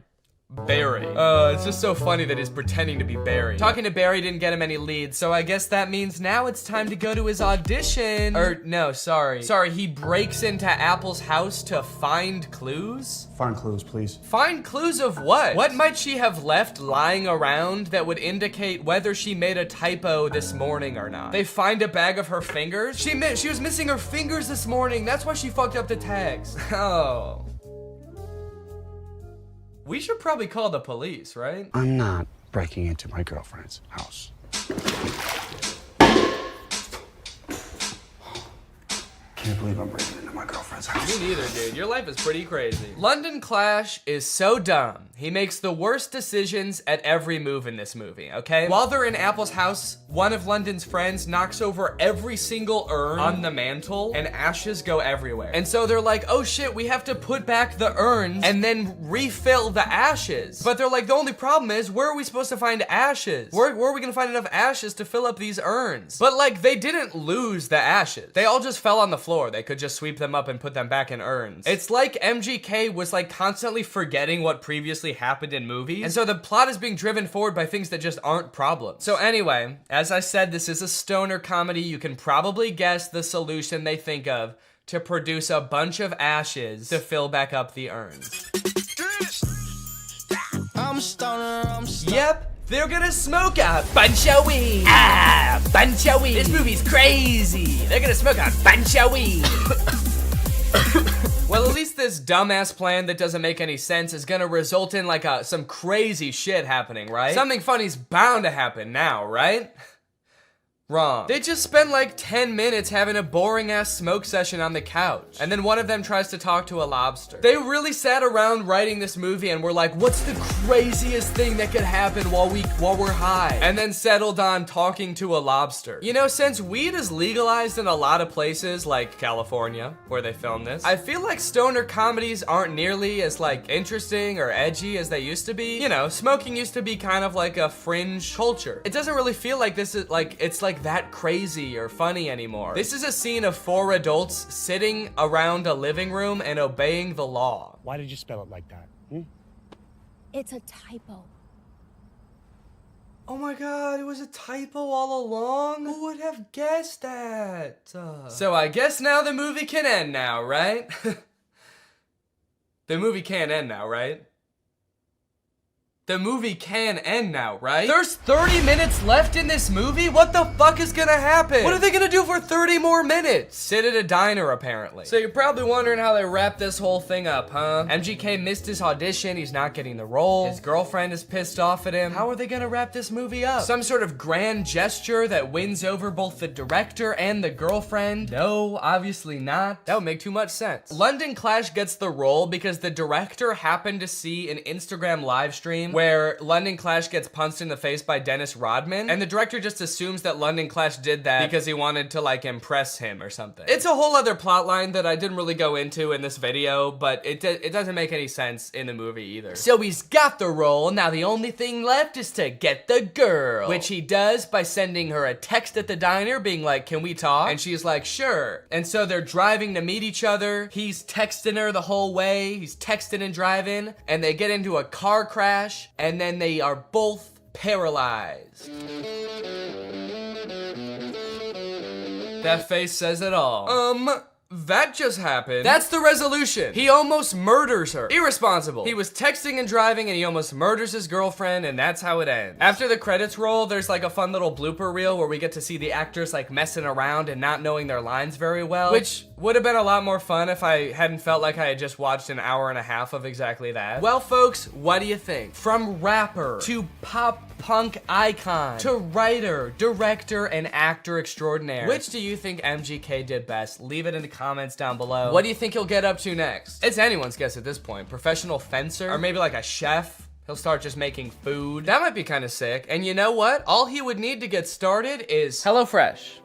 Barry. It's just so funny that he's pretending to be Barry. Talking to Barry didn't get him any leads, so I guess that means now it's time to go to his audition. No, sorry. Sorry, he breaks into Apple's house to find clues? Find clues, please. Find clues of what? What might she have left lying around that would indicate whether she made a typo this morning or not? They find a bag of her fingers? She was missing her fingers this morning. That's why she fucked up the tags. Oh. We should probably call the police, right? I'm not breaking into my girlfriend's house. Can't believe I'm breaking into my girlfriend's house. Me neither, dude. Your life is pretty crazy. London Clash is so dumb. He makes the worst decisions at every move in this movie, okay? While they're in Apple's house, one of London's friends knocks over every single urn on the mantle, and ashes go everywhere. And so they're like, oh shit, we have to put back the urns and then refill the ashes. But they're like, the only problem is, where are we supposed to find ashes? Where are we gonna find enough ashes to fill up these urns? But like, they didn't lose the ashes. They all just fell on the floor. They could just sweep them up and put them back in urns. It's like MGK was like constantly forgetting what previously happened in movies. And so the plot is being driven forward by things that just aren't problems. So anyway, as I said, this is a stoner comedy. You can probably guess the solution they think of to produce a bunch of ashes to fill back up the urns. I'm stoner. Yep. They're gonna smoke a bunch of weed. Ah, bunch of weed. This movie's crazy. They're gonna smoke a bunch of weed. Well, at least this dumbass plan that doesn't make any sense is gonna result in like some crazy shit happening, right? Something funny's bound to happen now, right? Wrong. They just spend like 10 minutes having a boring ass smoke session on the couch. And then one of them tries to talk to a lobster. They really sat around writing this movie and were like, what's the craziest thing that could happen while we're high? And then settled on talking to a lobster. You know, since weed is legalized in a lot of places like California, where they filmed this, I feel like stoner comedies aren't nearly as like interesting or edgy as they used to be. You know, smoking used to be kind of like a fringe culture. It doesn't really feel like this is like, it's like that crazy or funny anymore. This is a scene of 4 adults sitting around a living room and obeying the law. Why did you spell it like that? It's a typo. Oh my god, it was a typo all along? Who would have guessed that? So I guess now the movie can end now, right? The movie can't end now, right? The movie can end now, right? There's 30 minutes left in this movie? What the fuck is gonna happen? What are they gonna do for 30 more minutes? Sit at a diner, apparently. So you're probably wondering how they wrap this whole thing up, huh? MGK missed his audition, he's not getting the role. His girlfriend is pissed off at him. How are they gonna wrap this movie up? Some sort of grand gesture that wins over both the director and the girlfriend? No, obviously not. That would make too much sense. London Clash gets the role because the director happened to see an Instagram live stream where London Clash gets punched in the face by Dennis Rodman, and the director just assumes that London Clash did that because he wanted to like impress him or something. It's a whole other plot line that I didn't really go into in this video, but it doesn't make any sense in the movie either. So he's got the role, now the only thing left is to get the girl, which he does by sending her a text at the diner being like, can we talk? And she's like, sure. And so they're driving to meet each other. He's texting her the whole way. He's texting and driving, and they get into a car crash, and then they are both paralyzed. That face says it all. That just happened. That's the resolution. He almost murders her. Irresponsible. He was texting and driving and he almost murders his girlfriend, and that's how it ends. After the credits roll, there's like a fun little blooper reel where we get to see the actors like messing around and not knowing their lines very well, which would have been a lot more fun if I hadn't felt like I had just watched an hour and a half of exactly that. Well, folks, what do you think? From rapper to pop punk icon to writer, director, and actor extraordinaire, which do you think MGK did best? Leave it in the comments down below. What do you think he'll get up to next? It's anyone's guess at this point. Professional fencer? Or maybe like a chef? He'll start just making food. That might be kind of sick. And you know what? All he would need to get started is HelloFresh,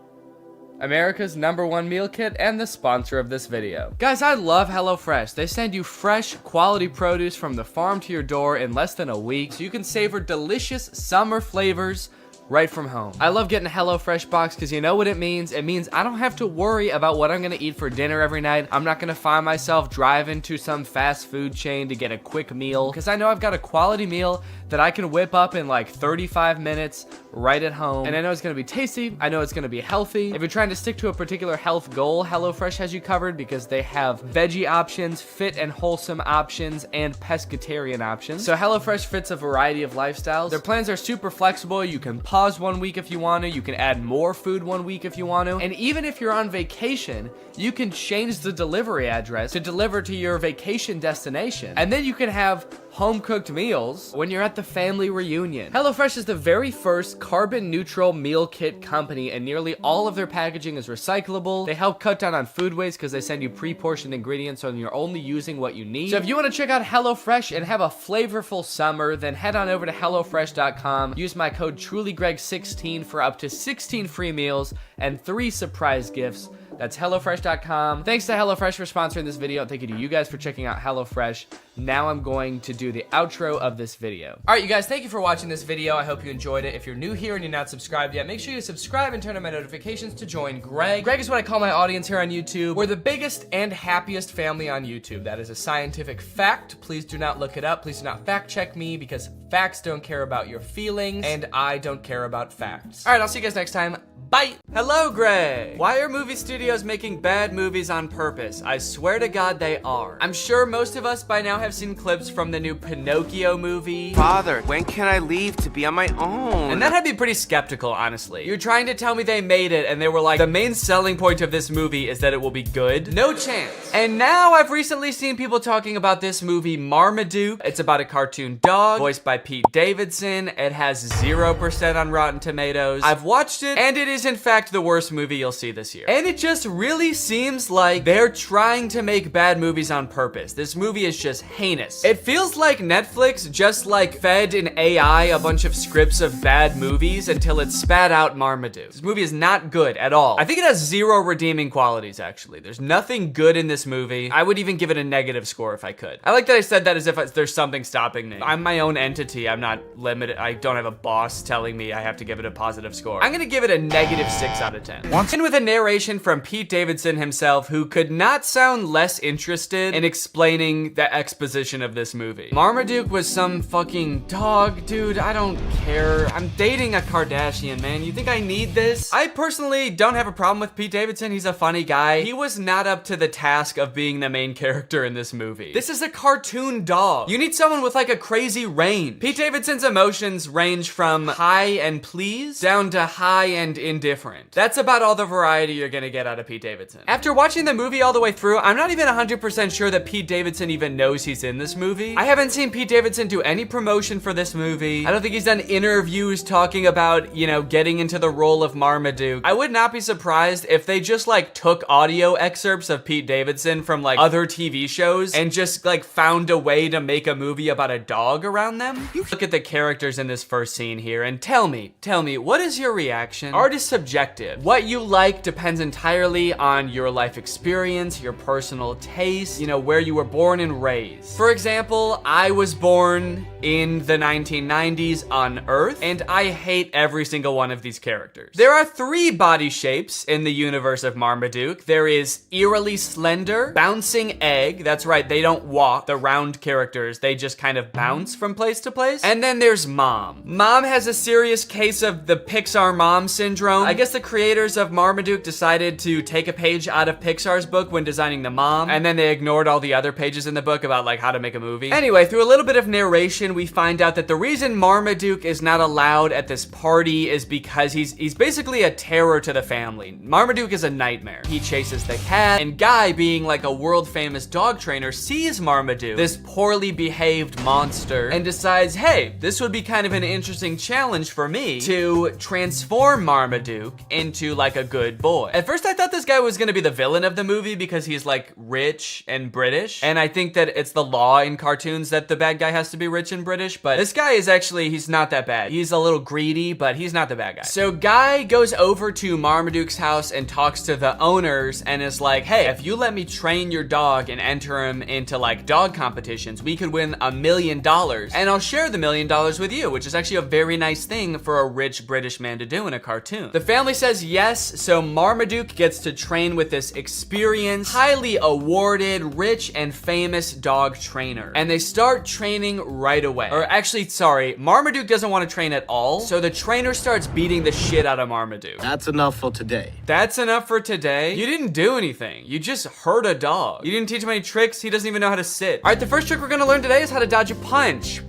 America's #1 meal kit and the sponsor of this video. Guys, I love HelloFresh. They send you fresh, quality produce from the farm to your door in less than a week, so you can savor delicious summer flavors right from home. I love getting a HelloFresh box because you know what it means? It means I don't have to worry about what I'm gonna eat for dinner every night. I'm not gonna find myself driving to some fast food chain to get a quick meal, because I know I've got a quality meal that I can whip up in like 35 minutes right at home. And I know it's gonna be tasty. I know it's gonna be healthy. If you're trying to stick to a particular health goal, HelloFresh has you covered because they have veggie options, fit and wholesome options, and pescatarian options. So HelloFresh fits a variety of lifestyles. Their plans are super flexible. You can pause 1 week if you want to. You can add more food 1 week if you want to. And even if you're on vacation, you can change the delivery address to deliver to your vacation destination. And then you can have home-cooked meals when you're at the family reunion. HelloFresh is the very first carbon-neutral meal kit company, and nearly all of their packaging is recyclable. They help cut down on food waste because they send you pre-portioned ingredients so you're only using what you need. So if you want to check out HelloFresh and have a flavorful summer, then head on over to HelloFresh.com. Use my code TrulyGreg16 for up to 16 free meals and 3 surprise gifts. That's HelloFresh.com. Thanks to HelloFresh for sponsoring this video. Thank you to you guys for checking out HelloFresh. Now I'm going to do the outro of this video. All right, you guys, thank you for watching this video. I hope you enjoyed it. If you're new here and you're not subscribed yet, make sure you subscribe and turn on my notifications to join Greg. Greg is what I call my audience here on YouTube. We're the biggest and happiest family on YouTube. That is a scientific fact. Please do not look it up. Please do not fact check me, because facts don't care about your feelings and I don't care about facts. All right, I'll see you guys next time. Bye. Hello, Greg. Why are movie studios making bad movies on purpose? I swear to God they are. I'm sure most of us by now have seen clips from the new Pinocchio movie. Father, when can I leave to be on my own? And that had me pretty skeptical, honestly. You're trying to tell me they made it and they were like, the main selling point of this movie is that it will be good? No chance. And now I've recently seen people talking about this movie Marmaduke. It's about a cartoon dog voiced by Pete Davidson. It has 0% on Rotten Tomatoes. I've watched it and it is is in fact the worst movie you'll see this year. And it just really seems like they're trying to make bad movies on purpose. This movie is just heinous. It feels like Netflix just like fed an AI a bunch of scripts of bad movies until it spat out Marmaduke. This movie is not good at all. I think it has zero redeeming qualities, actually. There's nothing good in this movie. I would even give it a negative score if I could. I like that I said that as if there's something stopping me. I'm my own entity. I'm not limited. I don't have a boss telling me I have to give it a positive score. I'm gonna give it a negative 6 out of 10. And with a narration from Pete Davidson himself, who could not sound less interested in explaining the exposition of this movie. Marmaduke was some fucking dog, dude. I don't care. I'm dating a Kardashian, man. You think I need this? I personally don't have a problem with Pete Davidson. He's a funny guy. He was not up to the task of being the main character in this movie. This is a cartoon dog. You need someone with like a crazy range. Pete Davidson's emotions range from high and pleased down to high and indifferent. That's about all the variety you're gonna get out of Pete Davidson. After watching the movie all the way through, I'm not even 100% sure that Pete Davidson even knows he's in this movie. I haven't seen Pete Davidson do any promotion for this movie. I don't think he's done interviews talking about, you know, getting into the role of Marmaduke. I would not be surprised if they just like took audio excerpts of Pete Davidson from like other TV shows and just like found a way to make a movie about a dog around them. You look at the characters in this first scene here and tell me, what is your reaction? Art is subjective. What you like depends entirely on your life experience, your personal taste, you know, where you were born and raised. For example, I was born in the 1990s on Earth, and I hate every single one of these characters. There are 3 body shapes in the universe of Marmaduke. There is eerily slender, bouncing egg. That's right, they don't walk, the round characters. They just kind of bounce from place to place. And then there's Mom. Mom has a serious case of the Pixar mom syndrome. I guess the creators of Marmaduke decided to take a page out of Pixar's book when designing the mom, and then they ignored all the other pages in the book about like how to make a movie. Anyway, through a little bit of narration, we find out that the reason Marmaduke is not allowed at this party is because he's basically a terror to the family. Marmaduke is a nightmare. He chases the cat, and Guy, being like a world famous dog trainer, sees Marmaduke, this poorly behaved monster, and decides, hey, this would be kind of an interesting challenge for me to transform Marmaduke into like a good boy. At first I thought this guy was gonna be the villain of the movie because he's like rich and British, and I think that it's the law in cartoons that the bad guy has to be rich and British, but this guy is actually, he's not that bad. He's a little greedy, but he's not the bad guy. So Guy goes over to Marmaduke's house and talks to the owners and is like, hey, if you let me train your dog and enter him into like dog competitions, we could win $1 million, and I'll share the $1 million with you, which is actually a very nice thing for a rich British man to do in a cartoon. The family says yes, so Marmaduke gets to train with this experienced, highly awarded, rich and famous dog trainer. And they start training right away. Or actually, sorry, Marmaduke doesn't want to train at all, so the trainer starts beating the shit out of Marmaduke. That's enough for today. That's enough for today? You didn't do anything. You just hurt a dog. You didn't teach him any tricks. He doesn't even know how to sit. All right, the first trick we're gonna learn today is how to dodge a punch.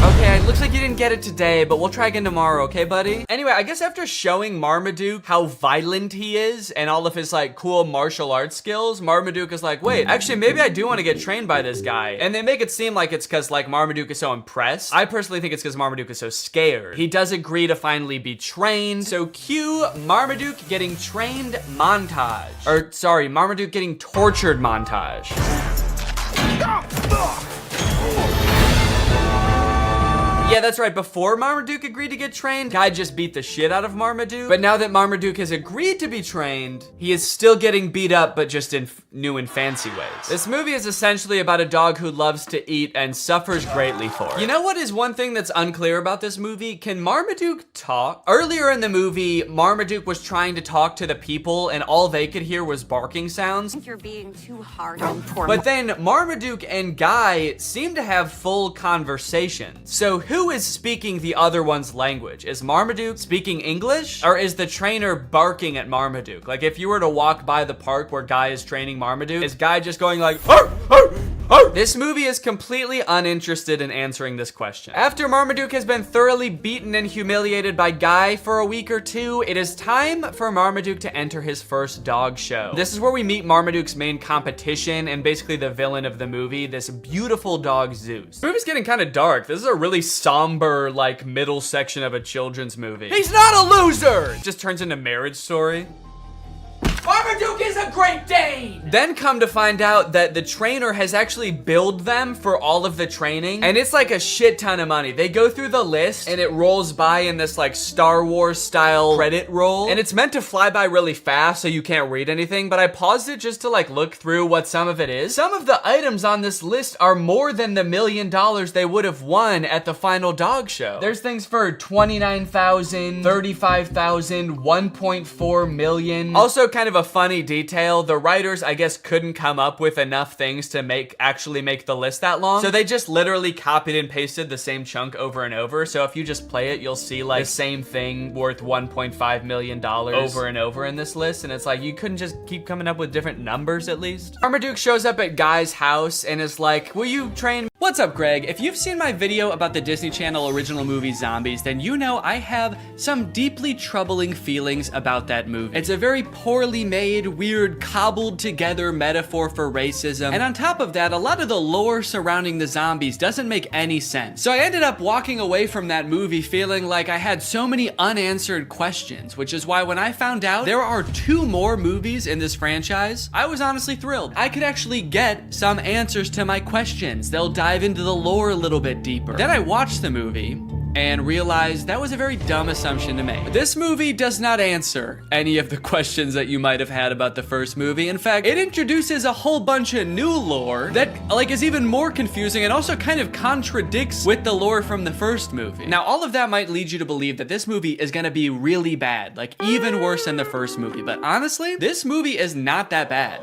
Okay, it looks like you didn't get it today, but we'll try again tomorrow, okay, buddy? Anyway, I guess after showing Marmaduke how violent he is and all of his like cool martial arts skills, Marmaduke is like, wait, actually maybe I do want to get trained by this guy. And they make it seem like it's because like Marmaduke is so impressed. I personally think it's because Marmaduke is so scared. He does agree to finally be trained. So cue Marmaduke getting trained montage. Or sorry, Marmaduke getting tortured montage. Yeah, that's right. Before Marmaduke agreed to get trained, Guy just beat the shit out of Marmaduke. But now that Marmaduke has agreed to be trained, he is still getting beat up, but just in new and fancy ways. This movie is essentially about a dog who loves to eat and suffers greatly for it. You know what is one thing that's unclear about this movie? Can Marmaduke talk? Earlier in the movie, Marmaduke was trying to talk to the people and all they could hear was barking sounds. I think you're being too hard on poor But then Marmaduke and Guy seem to have full conversations. So who is speaking the other one's language? Is Marmaduke speaking English? Or is the trainer barking at Marmaduke? Like if you were to walk by the park where Guy is training Marmaduke, is Guy just going like, "Arr, arr," This movie is completely uninterested in answering this question. After Marmaduke has been thoroughly beaten and humiliated by Guy for a week or two, it is time for Marmaduke to enter his first dog show. This is where we meet Marmaduke's main competition and basically the villain of the movie, this beautiful dog Zeus. The movie's getting kind of dark. This is a really somber, like, middle section of a children's movie. He's not a loser! It just turns into Marriage Story. Marmaduke is a Great Dane! Then come to find out that the trainer has actually billed them for all of the training, and it's like a shit ton of money. They go through the list, and it rolls by in this like Star Wars style credit roll, and it's meant to fly by really fast so you can't read anything, but I paused it just to like look through what some of it is. Some of the items on this list are more than the $1 million they would have won at the final dog show. There's things for $29,000, $35,000, $1.4 million. Also kind of a funny detail, the writers I guess couldn't come up with enough things to actually make the list that long, so they just literally copied and pasted the same chunk over and over. So if you just play it, you'll see like the same thing worth $1.5 million over and over in this list, and it's like you couldn't just keep coming up with different numbers at least. Marmaduke shows up at Guy's house and is like, will you train? What's up, Greg? If you've seen my video about the Disney Channel original movie Zombies, then you know I have some deeply troubling feelings about that movie. It's a very poorly made, weird, cobbled together metaphor for racism, and on top of that, a lot of the lore surrounding the zombies doesn't make any sense. So I ended up walking away from that movie feeling like I had so many unanswered questions, which is why when I found out there are 2 more movies in this franchise, I was honestly thrilled. I could actually get some answers to my questions. They'll dive into the lore a little bit deeper. Then I watched the movie and realized that was a very dumb assumption to make. This movie does not answer any of the questions that you might have had about the first movie. In fact, it introduces a whole bunch of new lore that like is even more confusing and also kind of contradicts with the lore from the first movie. Now, all of that might lead you to believe that this movie is gonna be really bad, like even worse than the first movie. But honestly, this movie is not that bad.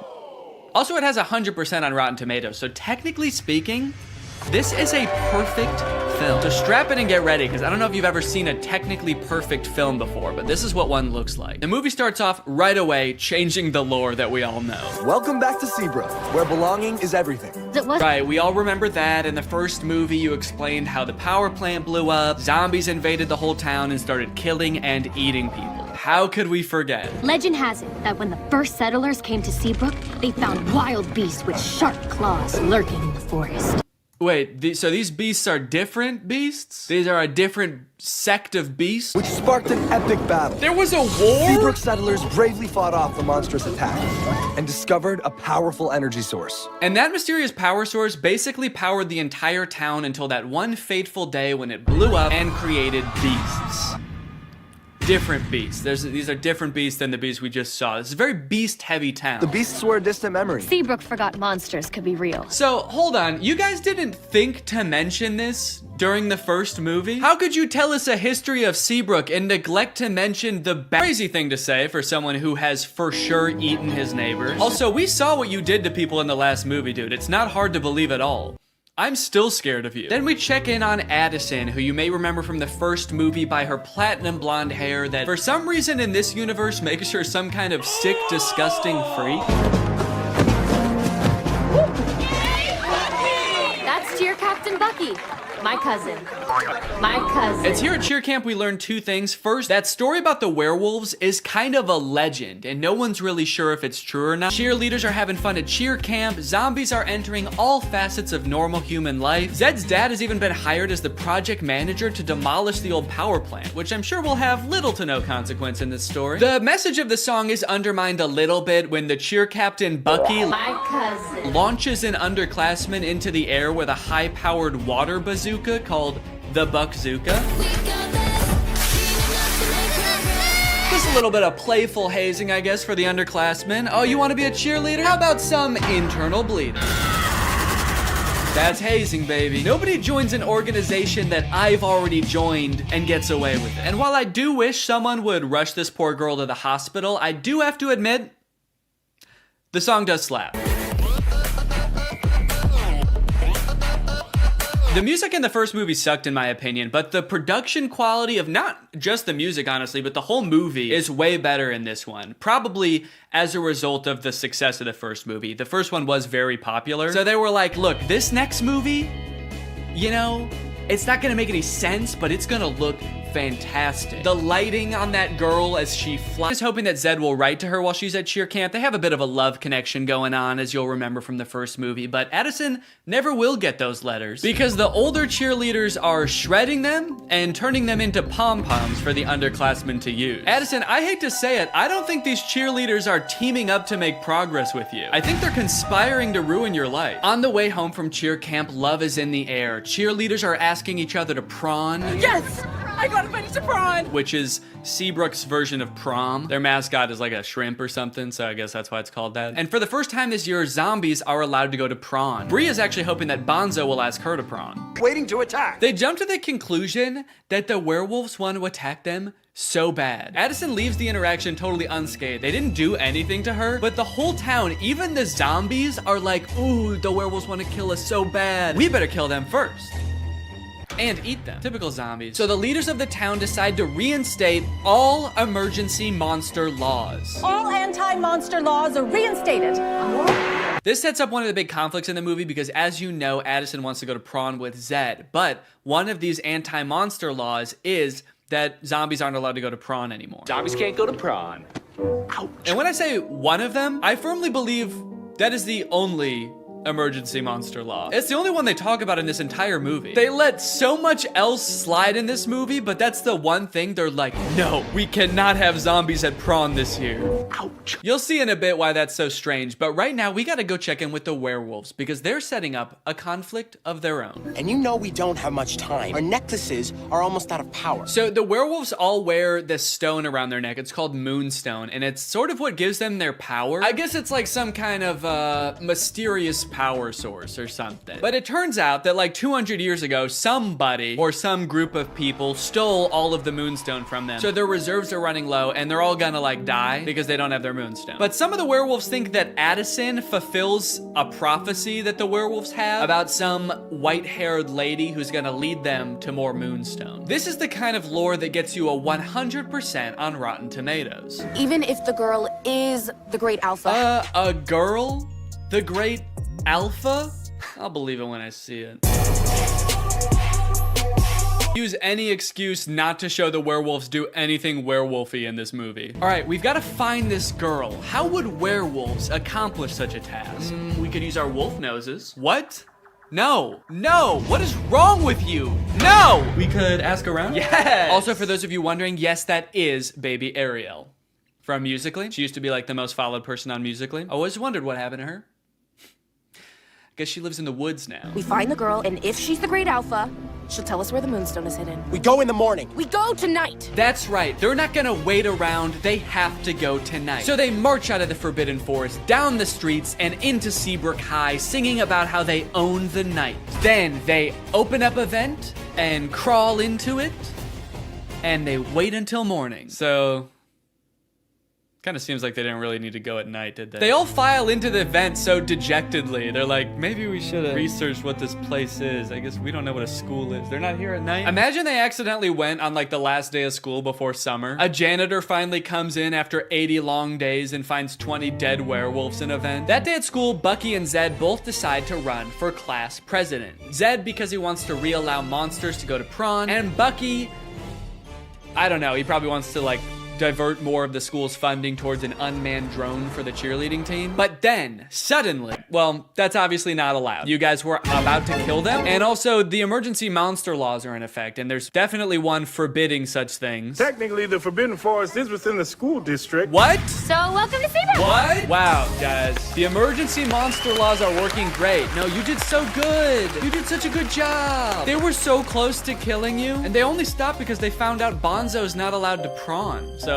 Also, it has 100% on Rotten Tomatoes, so technically speaking, this is a perfect film. So strap in and get ready, because I don't know if you've ever seen a technically perfect film before, but this is what one looks like. The movie starts off right away, changing the lore that we all know. Welcome back to Seabrook, where belonging is everything. Right, we all remember that. In the first movie, you explained how the power plant blew up, zombies invaded the whole town and started killing and eating people. How could we forget? Legend has it that when the first settlers came to Seabrook, they found wild beasts with sharp claws lurking in the forest. Wait, so these beasts are different beasts? These are a different sect of beasts? Which sparked an epic battle. There was a war? Seabrook settlers bravely fought off the monstrous attack and discovered a powerful energy source. And that mysterious power source basically powered the entire town until that one fateful day when it blew up and created beasts. Different beasts. These are different beasts than the beasts we just saw. This is a very beast-heavy town. The beasts were a distant memory. Seabrook forgot monsters could be real. So, hold on. You guys didn't think to mention this during the first movie? How could you tell us a history of Seabrook and neglect to mention the crazy thing to say for someone who has for sure eaten his neighbors? Also, we saw what you did to people in the last movie, dude. It's not hard to believe at all. I'm still scared of you. Then we check in on Addison, who you may remember from the first movie by her platinum blonde hair that for some reason in this universe makes her some kind of sick, disgusting freak. That's Cheer Captain Bucky. My cousin. My cousin. It's here at Cheer Camp we learned 2 things. First, that story about the werewolves is kind of a legend, and no one's really sure if it's true or not. Cheerleaders are having fun at Cheer Camp. Zombies are entering all facets of normal human life. Zed's dad has even been hired as the project manager to demolish the old power plant, which I'm sure will have little to no consequence in this story. The message of the song is undermined a little bit when the Cheer Captain Bucky launches an underclassman into the air with a high-powered water bazooka called the Buckzooka. Just a little bit of playful hazing, I guess, for the underclassmen. Oh, you want to be a cheerleader? How about some internal bleeding? That's hazing, baby. Nobody joins an organization that I've already joined and gets away with it. And while I do wish someone would rush this poor girl to the hospital, I do have to admit, the song does slap. The music in the first movie sucked in my opinion, but the production quality of not just the music, honestly, but the whole movie is way better in this one. Probably as a result of the success of the first movie. The first one was very popular. So they were like, look, this next movie, you know, it's not gonna make any sense, but it's gonna look fantastic. The lighting on that girl as she flies. Just hoping that Zed will write to her while she's at cheer camp. They have a bit of a love connection going on, as you'll remember from the first movie, but Addison never will get those letters because the older cheerleaders are shredding them and turning them into pom-poms for the underclassmen to use. Addison, I hate to say it, I don't think these cheerleaders are teaming up to make progress with you. I think they're conspiring to ruin your life. On the way home from cheer camp, love is in the air. Cheerleaders are asking each other to prawn. Yes! I got invited to prawn! Which is Seabrook's version of prom. Their mascot is like a shrimp or something, so I guess that's why it's called that. And for the first time this year, zombies are allowed to go to prawn. Bree is actually hoping that Bonzo will ask her to prawn. Waiting to attack. They jump to the conclusion that the werewolves want to attack them so bad. Addison leaves the interaction totally unscathed. They didn't do anything to her, but the whole town, even the zombies, are like, ooh, the werewolves want to kill us so bad. We better kill them first. And eat them. Typical zombies. So the leaders of the town decide to reinstate all emergency monster laws. All anti-monster laws are reinstated. This sets up one of the big conflicts in the movie because, as you know, Addison wants to go to prawn with Zed, but one of these anti-monster laws is that zombies aren't allowed to go to prawn anymore. Zombies can't go to prawn. Ouch. And when I say one of them, I firmly believe that is the only emergency monster law. It's the only one they talk about in this entire movie. They let so much else slide in this movie, but that's the one thing they're like, no, we cannot have zombies at prawn this year. Ouch. You'll see in a bit why that's so strange, but right now we gotta go check in with the werewolves because they're setting up a conflict of their own. And you know we don't have much time. Our necklaces are almost out of power. So the werewolves all wear this stone around their neck. It's called Moonstone, and it's sort of what gives them their power. I guess it's like some kind of mysterious power source or something. But it turns out that like 200 years ago, somebody or some group of people stole all of the Moonstone from them. So their reserves are running low and they're all gonna like die because they don't have their Moonstone. But some of the werewolves think that Addison fulfills a prophecy that the werewolves have about some white-haired lady who's gonna lead them to more Moonstone. This is the kind of lore that gets you a 100% on Rotten Tomatoes. Even if the girl is the great alpha. A girl? The great alpha? I'll believe it when I see it. Use any excuse not to show the werewolves do anything werewolfy in this movie. All right, we've got to find this girl. How would werewolves accomplish such a task? We could use our wolf noses. What? No, no, what is wrong with you? No! We could ask around? Yes! Also, for those of you wondering, yes, that is baby Ariel from Musical.ly. She used to be like the most followed person on Musical.ly. I always wondered what happened to her. Guess she lives in the woods now. We find the girl, and if she's the great alpha, she'll tell us where the Moonstone is hidden. We go in the morning. We go tonight. That's right. They're not gonna wait around. They have to go tonight. So they march out of the Forbidden Forest, down the streets, and into Seabrook High, singing about how they own the night. Then they open up a vent and crawl into it, and they wait until morning. So kind of seems like they didn't really need to go at night, did they? They all file into the vent so dejectedly. They're like, maybe we should have researched what this place is. I guess we don't know what a school is. They're not here at night. Imagine they accidentally went on like the last day of school before summer. A janitor finally comes in after 80 long days and finds 20 dead werewolves in a vent. That day at school, Bucky and Zed both decide to run for class president. Zed because he wants to reallow monsters to go to prawn, and Bucky, I don't know, he probably wants to like divert more of the school's funding towards an unmanned drone for the cheerleading team. But then, suddenly, well, that's obviously not allowed. You guys were about to kill them. And also, the emergency monster laws are in effect, and there's definitely one forbidding such things. Technically, the Forbidden Forest is within the school district. What? So, welcome to Seabrook. What? Wow, guys. The emergency monster laws are working great. No, you did so good. You did such a good job. They were so close to killing you, and they only stopped because they found out Bonzo's not allowed to prawn. So,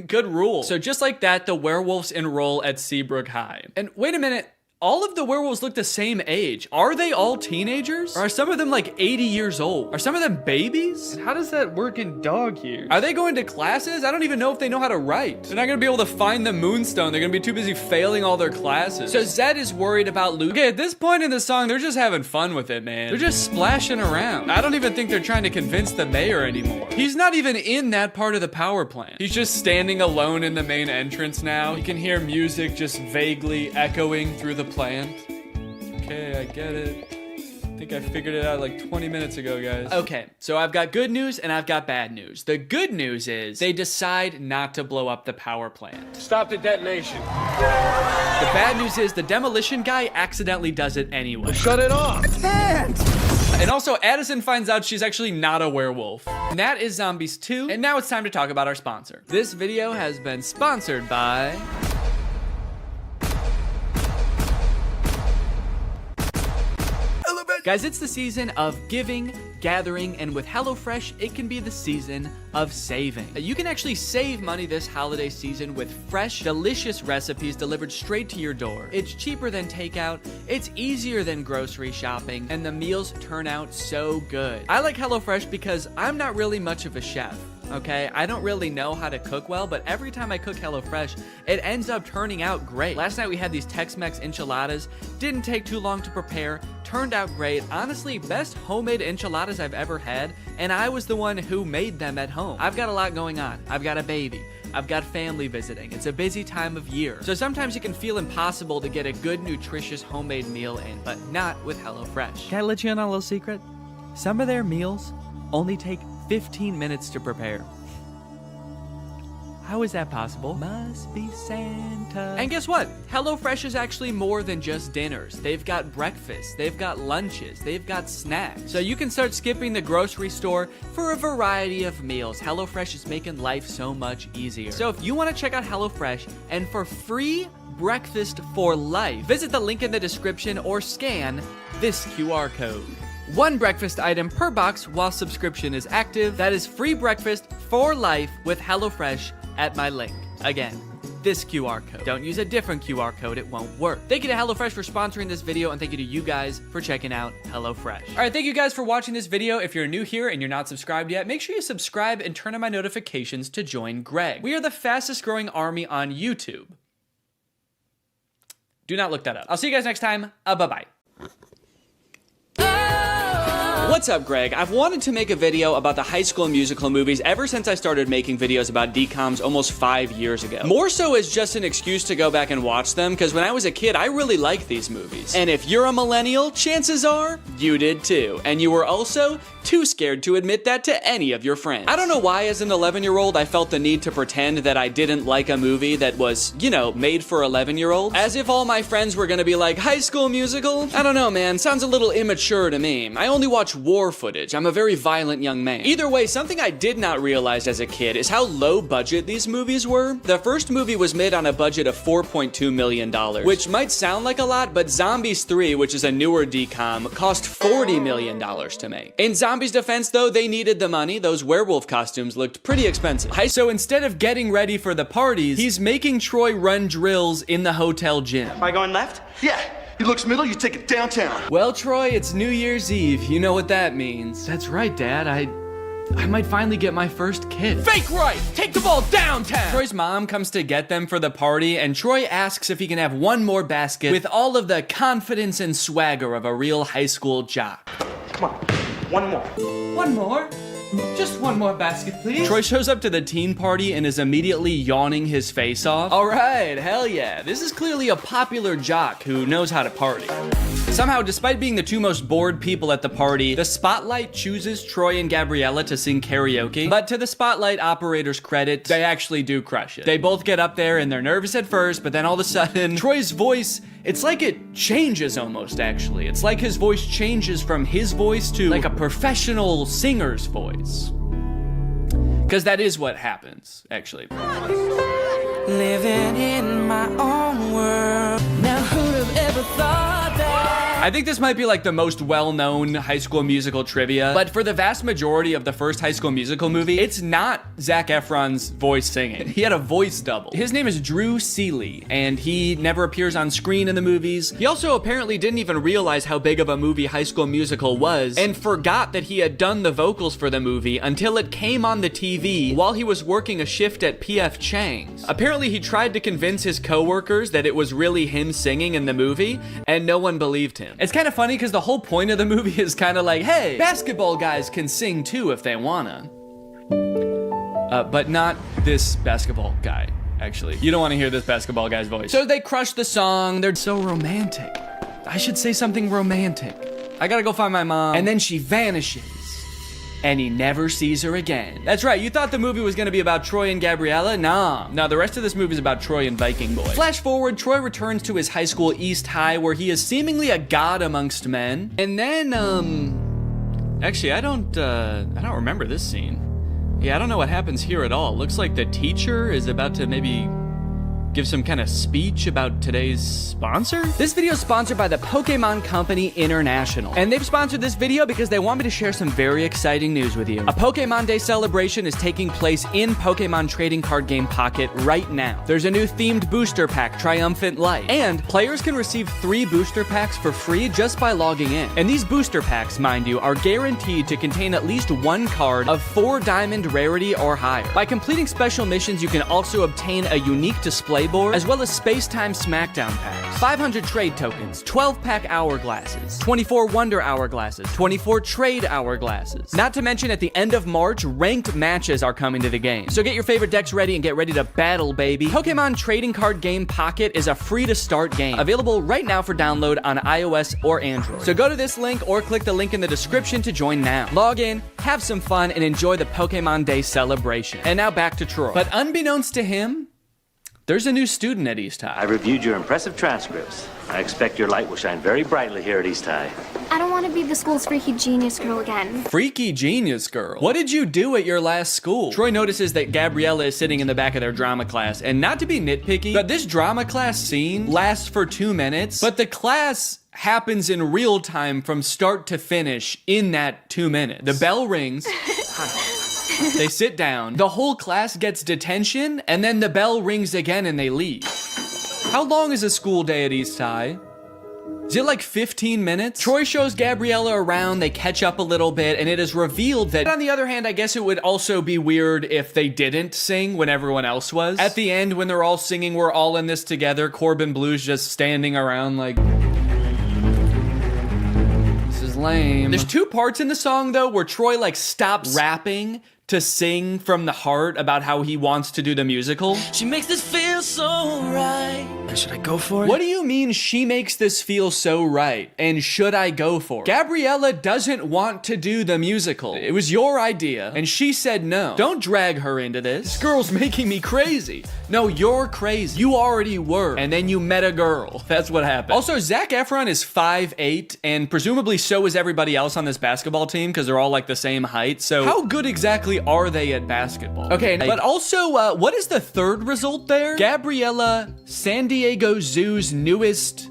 good rule. So just like that, the werewolves enroll at Seabrook High. And wait a minute, All of the werewolves look the same age. Are they all teenagers? Or are some of them like 80 years old? Are some of them babies? And how does that work in dog years? Are they going to classes? I don't even know if they know how to write. They're not gonna be able to find the moonstone. They're gonna be too busy failing all their classes. So Zed is worried about Luke. Okay, at this point in the song, they're just having fun with it, man. They're just splashing around. I don't even think they're trying to convince the mayor anymore. He's not even in that part of the power plant. He's just standing alone in the main entrance now. You can hear music just vaguely echoing through the plant. Okay, I get it. I think I figured it out like 20 minutes ago, guys. Okay, so I've got good news and I've got bad news. The good news is they decide not to blow up the power plant. Stop the detonation. The bad news is the demolition guy accidentally does it anyway. Well, shut it off. I can't. And also, Addison finds out she's actually not a werewolf. And that is Zombies 2. And now it's time to talk about our sponsor. This video has been sponsored by... Guys, it's the season of giving, gathering, and with HelloFresh, it can be the season of saving. You can actually save money this holiday season with fresh, delicious recipes delivered straight to your door. It's cheaper than takeout, it's easier than grocery shopping, and the meals turn out so good. I like HelloFresh because I'm not really much of a chef. Okay, I don't really know how to cook well, but every time I cook HelloFresh, it ends up turning out great. Last night we had these Tex-Mex enchiladas. Didn't take too long to prepare. Turned out great. Honestly, best homemade enchiladas I've ever had, and I was the one who made them at home. I've got a lot going on. I've got a baby. I've got family visiting. It's a busy time of year. So sometimes it can feel impossible to get a good, nutritious homemade meal in, but not with HelloFresh. Can I let you in on a little secret? Some of their meals only take 15 minutes to prepare. How is that possible? Must be Santa. And guess what? HelloFresh is actually more than just dinners. They've got breakfast, they've got lunches, they've got snacks. So you can start skipping the grocery store for a variety of meals. HelloFresh is making life so much easier. So if you want to check out HelloFresh and for free breakfast for life, visit the link in the description or scan this QR code. One breakfast item per box while subscription is active. That is free breakfast for life with HelloFresh at my link. Again, this QR code. Don't use a different QR code, it won't work. Thank you to HelloFresh for sponsoring this video, and thank you to you guys for checking out HelloFresh. All right, thank you guys for watching this video. If you're new here and you're not subscribed yet, make sure you subscribe and turn on my notifications to join Greg. We are the fastest growing army on YouTube. Do not look that up. I'll see you guys next time. Bye-bye. What's up, Greg? I've wanted to make a video about the High School Musical movies ever since I started making videos about DCOMs almost 5 years ago. More so as just an excuse to go back and watch them, because when I was a kid, I really liked these movies. And if you're a millennial, chances are you did too. And you were also too scared to admit that to any of your friends. I don't know why as an 11-year-old I felt the need to pretend that I didn't like a movie that was, you know, made for 11-year-olds. As if all my friends were gonna be like, High School Musical? I don't know, man. Sounds a little immature to me. I only watch war footage. I'm a very violent young man. Either way, something I did not realize as a kid is how low budget these movies were. The first movie was made on a budget of $4.2 million, which might sound like a lot, but Zombies 3, which is a newer DCOM, cost $40 million to make. In Zombies' defense, though, they needed the money. Those werewolf costumes looked pretty expensive. So instead of getting ready for the parties, he's making Troy run drills in the hotel gym. Am I going left? Yeah. He looks middle, you take it downtown. Well, Troy, it's New Year's Eve. You know what that means. That's right, Dad. I might finally get my first kid. Fake right! Take the ball downtown! Troy's mom comes to get them for the party, and Troy asks if he can have one more basket with all of the confidence and swagger of a real high school jock. Come on, one more. One more? Just one more basket, please. Troy shows up to the teen party and is immediately yawning his face off. All right, hell yeah. This is clearly a popular jock who knows how to party. Somehow, despite being the two most bored people at the party, the Spotlight chooses Troy and Gabriella to sing karaoke. But to the Spotlight operator's credit, they actually do crush it. They both get up there and they're nervous at first, but then all of a sudden, Troy's voice, it's like it changes almost, actually. It's like his voice changes from his voice to like a professional singer's voice. Because that is what happens, actually. Living in my own world. Now who'd have ever thought that I think this might be like the most well-known High School Musical trivia, but for the vast majority of the first High School Musical movie, it's not Zac Efron's voice singing. He had a voice double. His name is Drew Seeley, and he never appears on screen in the movies. He also apparently didn't even realize how big of a movie High School Musical was, and forgot that he had done the vocals for the movie until it came on the TV while he was working a shift at P.F. Chang's. Apparently he tried to convince his coworkers that it was really him singing in the movie, and no one believed him. It's kind of funny because the whole point of the movie is kind of like, hey, basketball guys can sing too if they wanna. But not this basketball guy, actually. You don't want to hear this basketball guy's voice. So they crush the song. They're so romantic. I should say something romantic. I gotta go find my mom. And then she vanishes. And he never sees her again. That's right, you thought the movie was gonna be about Troy and Gabriella? Nah. No, the rest of this movie is about Troy and Viking Boy. Flash forward, Troy returns to his high school, East High, where he is seemingly a god amongst men. And then, actually, I don't remember this scene. Yeah, I don't know what happens here at all. Looks like the teacher is about to maybe give some kind of speech about today's sponsor? This video is sponsored by the Pokemon Company International. And they've sponsored this video because they want me to share some very exciting news with you. A Pokemon Day celebration is taking place in Pokemon Trading Card Game Pocket right now. There's a new themed booster pack, Triumphant Light. And players can receive 3 booster packs for free just by logging in. And these booster packs, mind you, are guaranteed to contain at least 1 card of 4 diamond rarity or higher. By completing special missions, you can also obtain a unique display board, as well as Space-Time Smackdown packs, 500 trade tokens, 12-pack hourglasses, 24 Wonder Hourglasses, 24 Trade Hourglasses. Not to mention, at the end of March, ranked matches are coming to the game. So get your favorite decks ready and get ready to battle, baby. Pokemon Trading Card Game Pocket is a free-to-start game, available right now for download on iOS or Android. So go to this link or click the link in the description to join now. Log in, have some fun, and enjoy the Pokemon Day celebration. And now back to Troy. But unbeknownst to him, there's a new student at East High. I reviewed your impressive transcripts. I expect your light will shine very brightly here at East High. I don't want to be the school's freaky genius girl again. Freaky genius girl? What did you do at your last school? Troy notices that Gabriella is sitting in the back of their drama class, and not to be nitpicky, but this drama class scene lasts for 2 minutes, but the class happens in real time from start to finish in that 2 minutes. The bell rings. They sit down, the whole class gets detention, and then the bell rings again and they leave. How long is a school day at East High? Is it like 15 minutes? Troy shows Gabriella around, they catch up a little bit, and it is revealed that, on the other hand, I guess it would also be weird if they didn't sing when everyone else was. At the end, when they're all singing, we're all in this together, Corbin Blue's just standing around like, this is lame. There's 2 parts in the song, though, where Troy like stops rapping to sing from the heart about how he wants to do the musical. She makes this feel so right. Should I go for it? What do you mean she makes this feel so right? And should I go for it? Gabriella doesn't want to do the musical. It was your idea, and she said no. Don't drag her into this. This girl's making me crazy. No, you're crazy. You already were, and then you met a girl. That's what happened. Also, Zac Efron is 5'8", and presumably so is everybody else on this basketball team, because they're all like the same height. So how good exactly are they at basketball? Okay, but also, what is the third result there? Gabriella, San Diego Zoo's newest...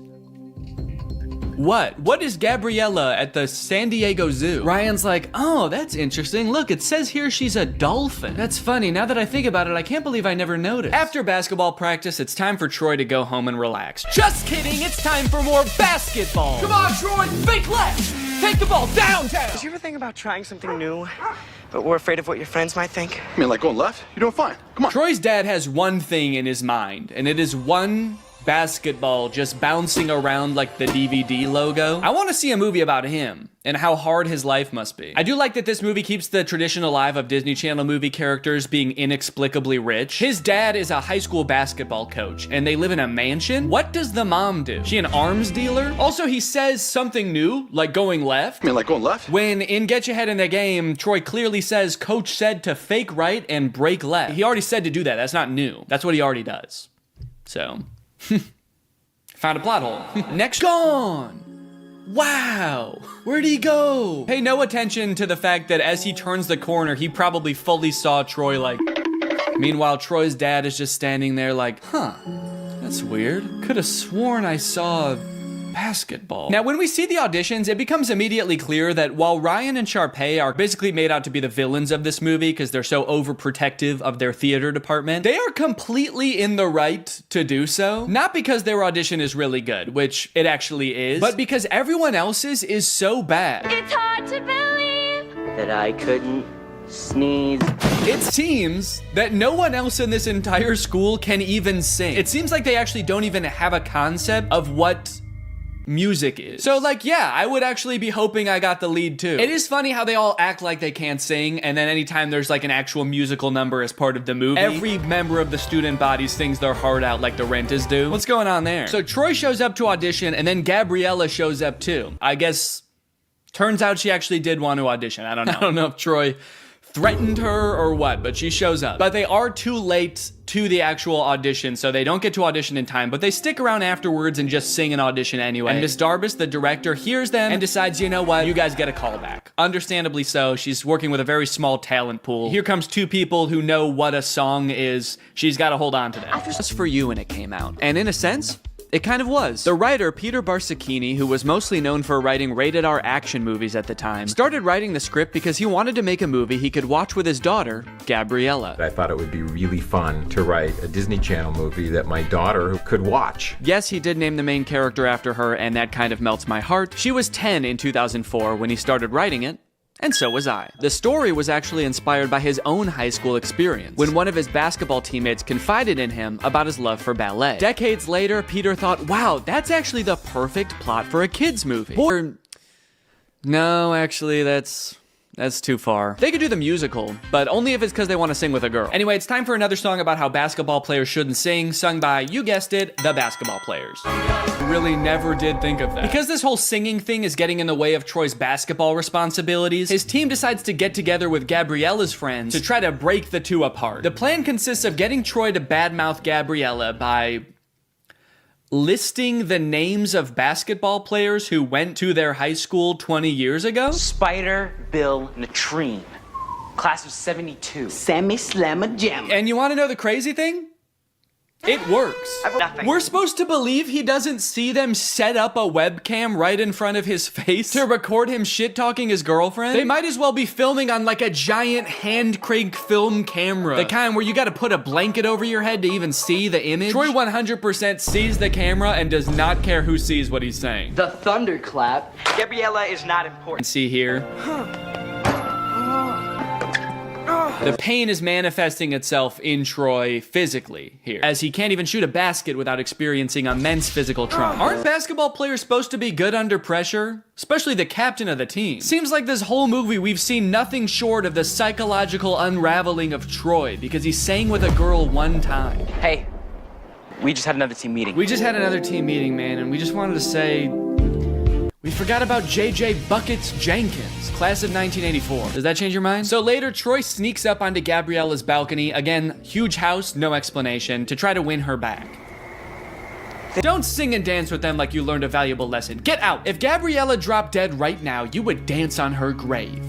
What is Gabriella at the San Diego Zoo? Ryan's like, oh, that's interesting. Look, it says here she's a dolphin. That's funny. Now that I think about it, I can't believe I never noticed. After basketball practice, it's time for Troy to go home and relax. Just kidding, it's time for more basketball. Come on, Troy, fake left. Take the ball downtown. Did you ever think about trying something new, but we're afraid of what your friends might think? I mean, like going left? You're doing fine. Come on. Troy's dad has one thing in his mind, and it is one basketball just bouncing around like the DVD logo. I want to see a movie about him and how hard his life must be. I do like that this movie keeps the tradition alive of Disney Channel movie characters being inexplicably rich. His dad is a high school basketball coach, and they live in a mansion. What does the mom do? She an arms dealer? Also, he says something new, like going left. I mean, like going left? When in Get Your Head in the Game, Troy clearly says coach said to fake right and break left. He already said to do that. That's not new. That's what he already does. So... found a plot hole. Next, gone. Wow, where'd he go? Pay no attention to the fact that as he turns the corner, he probably fully saw Troy like... Meanwhile, Troy's dad is just standing there like, huh, that's weird. Could have sworn I saw basketball. Now, when we see the auditions, it becomes immediately clear that while Ryan and Sharpay are basically made out to be the villains of this movie because they're so overprotective of their theater department, they are completely in the right to do so. Not because their audition is really good, which it actually is, but because everyone else's is so bad. It's hard to believe that I couldn't sneeze. It seems that no one else in this entire school can even sing. It seems like they actually don't even have a concept of what music is. So like, yeah, I would actually be hoping I got the lead too. It is funny how they all act like they can't sing, and then anytime there's like an actual musical number as part of the movie, every member of the student body sings their heart out like the Renters do. What's going on there? So Troy shows up to audition, and then Gabriella shows up too. I guess, turns out she actually did want to audition. I don't know. I don't know if Troy threatened her or what, but she shows up. But they are too late to the actual audition, so they don't get to audition in time, but they stick around afterwards and just sing an audition anyway. And Miss Darbus, the director, hears them and decides, you know what, you guys get a call back. Understandably so. She's working with a very small talent pool. Here comes two people who know what a song is. She's got to hold on to that. Just for you when it came out. And in a sense, it kind of was. The writer, Peter Barsacchini, who was mostly known for writing rated R action movies at the time, started writing the script because he wanted to make a movie he could watch with his daughter, Gabriella. I thought it would be really fun to write a Disney Channel movie that my daughter could watch. Yes, he did name the main character after her, and that kind of melts my heart. She was 10 in 2004 when he started writing it. And so was I. The story was actually inspired by his own high school experience, when one of his basketball teammates confided in him about his love for ballet. Decades later, Peter thought, wow, that's actually the perfect plot for a kid's movie. Or, no, actually, that's too far. They could do the musical, but only if it's because they want to sing with a girl. Anyway, it's time for another song about how basketball players shouldn't sing, sung by, you guessed it, the basketball players. Really never did think of that. Because this whole singing thing is getting in the way of Troy's basketball responsibilities, his team decides to get together with Gabriella's friends to try to break the two apart. The plan consists of getting Troy to badmouth Gabriella by listing the names of basketball players who went to their high school 20 years ago? Spider Bill Natrine, class of 72. Sammy Slamma Jam. And you want to know the crazy thing? It works. We're supposed to believe he doesn't see them set up a webcam right in front of his face to record him shit-talking his girlfriend? They might as well be filming on like a giant hand-crank film camera. The kind where you gotta put a blanket over your head to even see the image. Troy 100% sees the camera and does not care who sees what he's saying. The thunderclap. Gabriella is not important. See here. The pain is manifesting itself in Troy physically here, as he can't even shoot a basket without experiencing immense physical trauma. Aren't basketball players supposed to be good under pressure? Especially the captain of the team. Seems like this whole movie we've seen nothing short of the psychological unraveling of Troy because he sang with a girl one time. Hey, we just had another team meeting. We just had another team meeting, man, and we just wanted to say, we forgot about JJ Buckets Jenkins, class of 1984. Does that change your mind? So later, Troy sneaks up onto Gabriella's balcony, again, huge house, no explanation, to try to win her back. Don't sing and dance with them like you learned a valuable lesson. Get out. If Gabriella dropped dead right now, you would dance on her grave.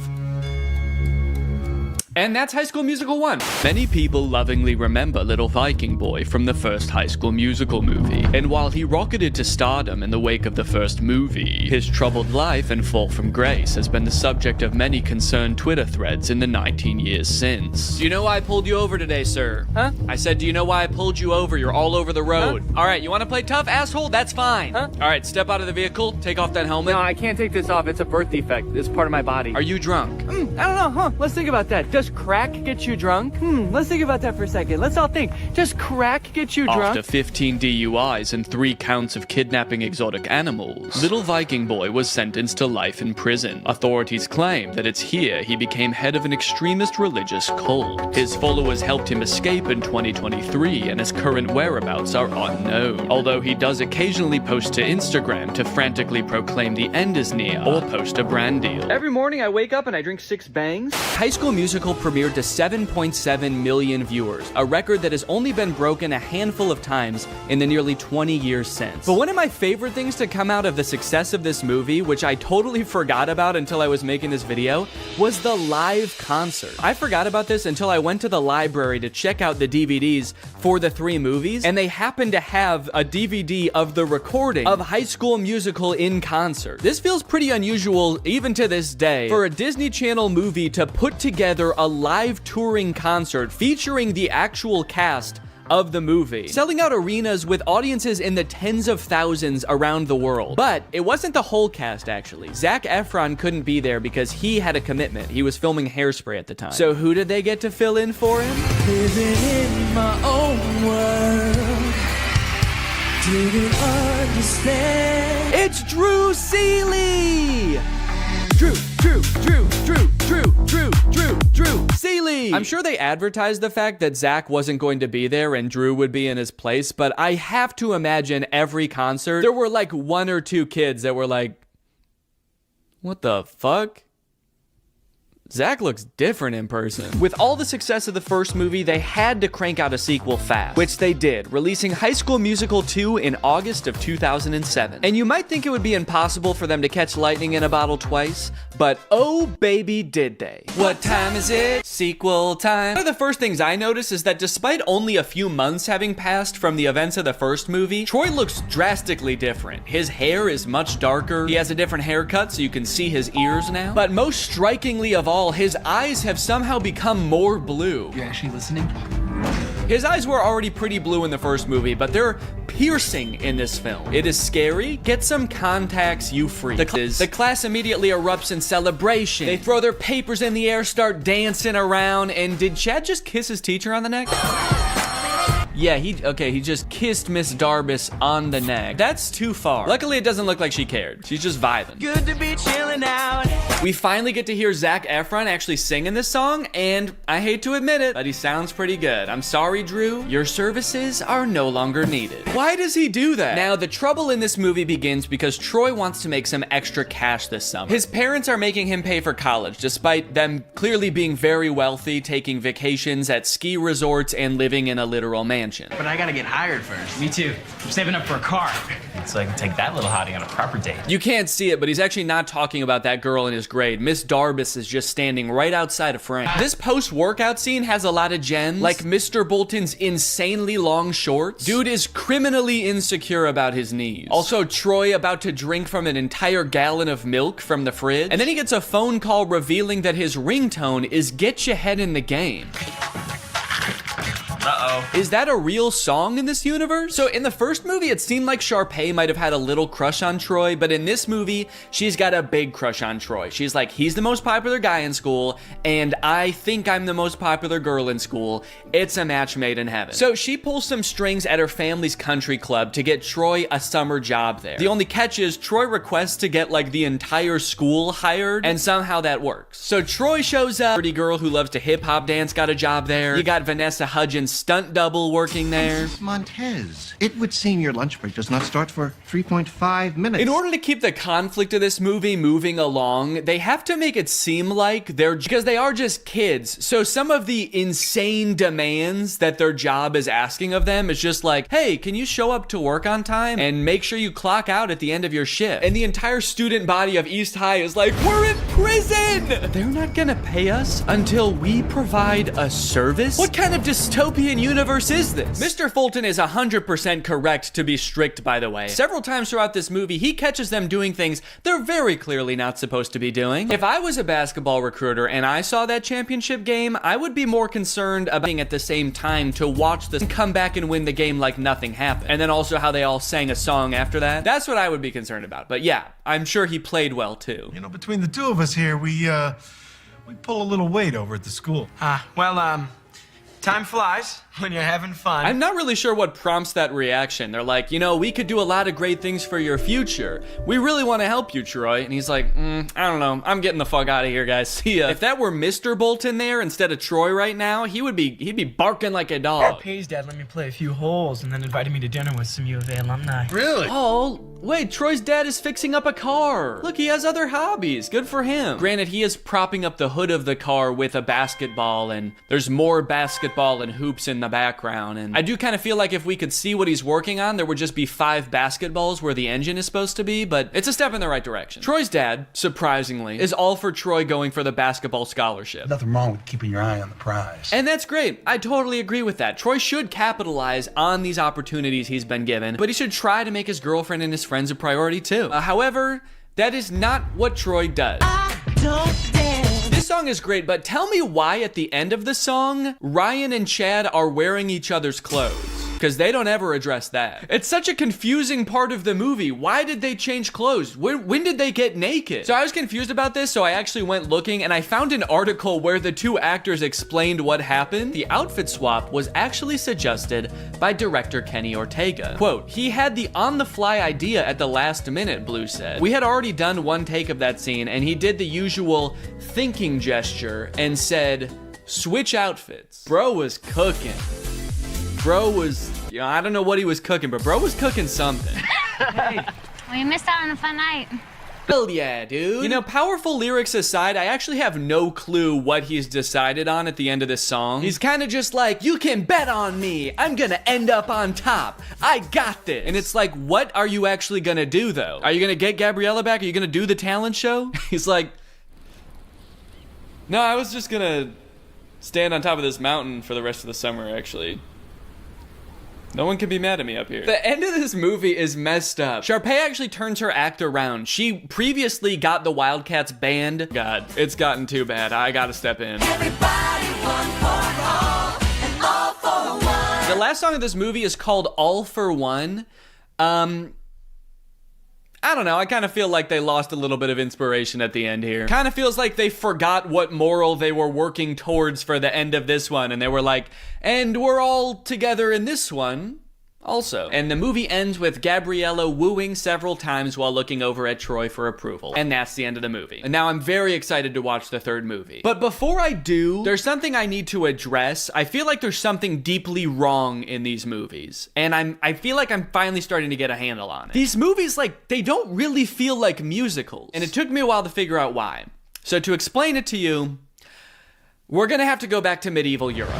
And that's High School Musical 1. Many people lovingly remember Little Viking Boy from the first High School Musical movie. And while he rocketed to stardom in the wake of the first movie, his troubled life and fall from grace has been the subject of many concerned Twitter threads in the 19 years since. Do you know why I pulled you over today, sir? Huh? I said, do you know why I pulled you over? You're all over the road. Huh? All right, you want to play tough, asshole? That's fine. Huh? All right, step out of the vehicle, take off that helmet. No, I can't take this off. It's a birth defect. It's part of my body. Are you drunk? I don't know, huh? Let's think about that. Does crack get you drunk? Let's think about that for a second. Let's all think. Does crack get you drunk? After 15 DUIs and 3 counts of kidnapping exotic animals, Little Viking Boy was sentenced to life in prison. Authorities claim that it's here he became head of an extremist religious cult. His followers helped him escape in 2023, and his current whereabouts are unknown. Although he does occasionally post to Instagram to frantically proclaim the end is near or post a brand deal. Every morning I wake up and I drink 6 bangs. High School Musical Musical premiered to 7.7 million viewers, a record that has only been broken a handful of times in the nearly 20 years since. But one of my favorite things to come out of the success of this movie, which I totally forgot about until I was making this video, was the live concert. I forgot about this until I went to the library to check out the DVDs for the 3 movies, and they happened to have a DVD of the recording of High School Musical in concert. This feels pretty unusual even to this day for a Disney Channel movie to put together a live touring concert featuring the actual cast of the movie, selling out arenas with audiences in the tens of thousands around the world. But it wasn't the whole cast, actually. Zac Efron couldn't be there because he had a commitment. He was filming Hairspray at the time. So who did they get to fill in for him? Living in my own world, didn't understand. It's Drew Seeley! Drew Seeley! I'm sure they advertised the fact that Zach wasn't going to be there and Drew would be in his place, but I have to imagine every concert, there were like 1 or 2 kids that were like, what the fuck? Zach looks different in person. With all the success of the first movie, they had to crank out a sequel fast, which they did, releasing High School Musical 2 in August of 2007. And you might think it would be impossible for them to catch lightning in a bottle twice, but oh baby did they. What time is it? Sequel time. One of the first things I noticed is that despite only a few months having passed from the events of the first movie, Troy looks drastically different. His hair is much darker, he has a different haircut so you can see his ears now, but most strikingly of all, his eyes have somehow become more blue. You actually listening? His eyes were already pretty blue in the first movie, but they're piercing in this film. It is scary. Get some contacts, you freak. The class immediately erupts in celebration. They throw their papers in the air, start dancing around, and did Chad just kiss his teacher on the neck? Yeah, he just kissed Miss Darbus on the neck. That's too far. Luckily, it doesn't look like she cared. She's just vibing. Good to be chilling out. We finally get to hear Zac Efron actually sing in this song, and I hate to admit it, but he sounds pretty good. I'm sorry, Drew. Your services are no longer needed. Why does he do that? Now, the trouble in this movie begins because Troy wants to make some extra cash this summer. His parents are making him pay for college, despite them clearly being very wealthy, taking vacations at ski resorts and living in a literal mansion. But I gotta get hired first. Me too. I'm saving up for a car, so I can take that little hottie on a proper date. You can't see it, but he's actually not talking about that girl in his grade. Miss Darbus is just standing right outside of frame. This post-workout scene has a lot of gems, like Mr. Bolton's insanely long shorts. Dude is criminally insecure about his knees. Also, Troy about to drink from an entire gallon of milk from the fridge. And then he gets a phone call revealing that his ringtone is "Get Your Head in the Game." Uh-oh. Is that a real song in this universe? So in the first movie, it seemed like Sharpay might have had a little crush on Troy, but in this movie, she's got a big crush on Troy. She's like, he's the most popular guy in school, and I think I'm the most popular girl in school. It's a match made in heaven. So she pulls some strings at her family's country club to get Troy a summer job there. The only catch is Troy requests to get like the entire school hired, and somehow that works. So Troy shows up, pretty girl who loves to hip hop dance got a job there. You got Vanessa Hudgens stunt double working there. Mrs. Montez, it would seem your lunch break does not start for 3.5 minutes. In order to keep the conflict of this movie moving along, they have to make it seem like because they are just kids. So some of the insane demands that their job is asking of them is just like, hey, can you show up to work on time and make sure you clock out at the end of your shift? And the entire student body of East High is like, we're in prison! They're not gonna pay us until we provide a service? What kind of dystopian universe is this? Mr. Fulton is 100% correct to be strict, by the way. Several times throughout this movie, he catches them doing things they're very clearly not supposed to be doing. If I was a basketball recruiter and I saw that championship game, I would be more concerned about being at the same time to watch this and come back and win the game like nothing happened. And then also how they all sang a song after that. That's what I would be concerned about. But yeah, I'm sure he played well too. You know, between the two of us here, we pull a little weight over at the school. Time flies when you're having fun. I'm not really sure what prompts that reaction. They're like, you know, we could do a lot of great things for your future. We really want to help you, Troy. And he's like, I don't know. I'm getting the fuck out of here, guys. See ya. If that were Mr. Bolton there instead of Troy right now, he'd be barking like a dog. Pay's dad let me play a few holes and then invited me to dinner with some U of A alumni. Really? Oh, wait, Troy's dad is fixing up a car. Look, he has other hobbies. Good for him. Granted, he is propping up the hood of the car with a basketball, and there's more basketball and hoops in the background. And I do kind of feel like if we could see what he's working on, there would just be 5 basketballs where the engine is supposed to be, but it's a step in the right direction. Troy's dad, surprisingly, is all for Troy going for the basketball scholarship. Nothing wrong with keeping your eye on the prize. And that's great. I totally agree with that. Troy should capitalize on these opportunities he's been given, but he should try to make his girlfriend and his friends a priority too. However, that is not what Troy does. This song is great, but tell me why at the end of the song, Ryan and Chad are wearing each other's clothes. Because they don't ever address that. It's such a confusing part of the movie. Why did they change clothes? When did they get naked? So I was confused about this, so I actually went looking and I found an article where the 2 actors explained what happened. The outfit swap was actually suggested by director Kenny Ortega. Quote, he had the on-the-fly idea at the last minute, Blue said. We had already done 1 take of that scene and he did the usual thinking gesture and said, switch outfits. Bro was cooking. Bro was, I don't know what he was cooking, but bro was cooking something. Well, you missed out on a fun night. Hell yeah, dude. You know, powerful lyrics aside, I actually have no clue what he's decided on at the end of this song. He's kind of just like, you can bet on me. I'm gonna end up on top. I got this. And it's like, what are you actually gonna do though? Are you gonna get Gabriella back? Are you gonna do the talent show? He's like, no, I was just gonna stand on top of this mountain for the rest of the summer, actually. No one can be mad at me up here. The end of this movie is messed up. Sharpay actually turns her act around. She previously got the Wildcats banned. God, it's gotten too bad. I gotta step in. Everybody, one for all, and all for one. The last song of this movie is called All for One. I don't know, I kind of feel like they lost a little bit of inspiration at the end here. Kind of feels like they forgot what moral they were working towards for the end of this one, and they were like, and we're all together in this one also. And the movie ends with Gabriella wooing several times while looking over at Troy for approval. And that's the end of the movie. And now I'm very excited to watch the 3rd movie. But before I do, there's something I need to address. I feel like there's something deeply wrong in these movies. And I feel like I'm finally starting to get a handle on it. These movies, like, they don't really feel like musicals. And it took me a while to figure out why. So to explain it to you, we're gonna have to go back to medieval Europe.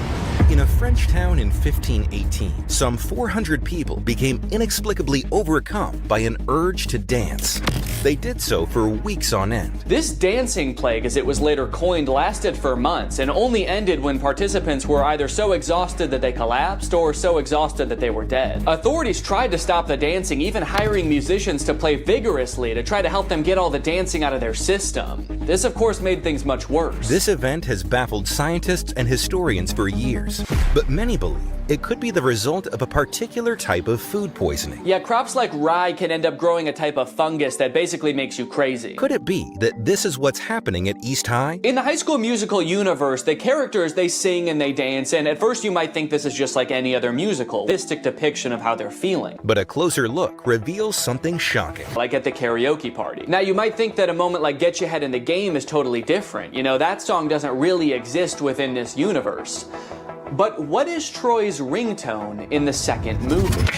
In a French town in 1518, some 400 people became inexplicably overcome by an urge to dance. They did so for weeks on end. This dancing plague, as it was later coined, lasted for months and only ended when participants were either so exhausted that they collapsed or so exhausted that they were dead. Authorities tried to stop the dancing, even hiring musicians to play vigorously to try to help them get all the dancing out of their system. This, of course, made things much worse. This event has baffled scientists and historians for years, but many believe it could be the result of a particular type of food poisoning. Yeah, crops like rye can end up growing a type of fungus that basically makes you crazy. Could it be that this is what's happening at East High? In the High School Musical universe, the characters, they sing and they dance, and at first you might think this is just like any other musical. Realistic depiction of how they're feeling. But a closer look reveals something shocking. Like at the karaoke party. Now you might think that a moment like Get You Head in the Game is totally different. You know, that song doesn't really exist within this universe. But what is Troy's ringtone in the 2nd movie?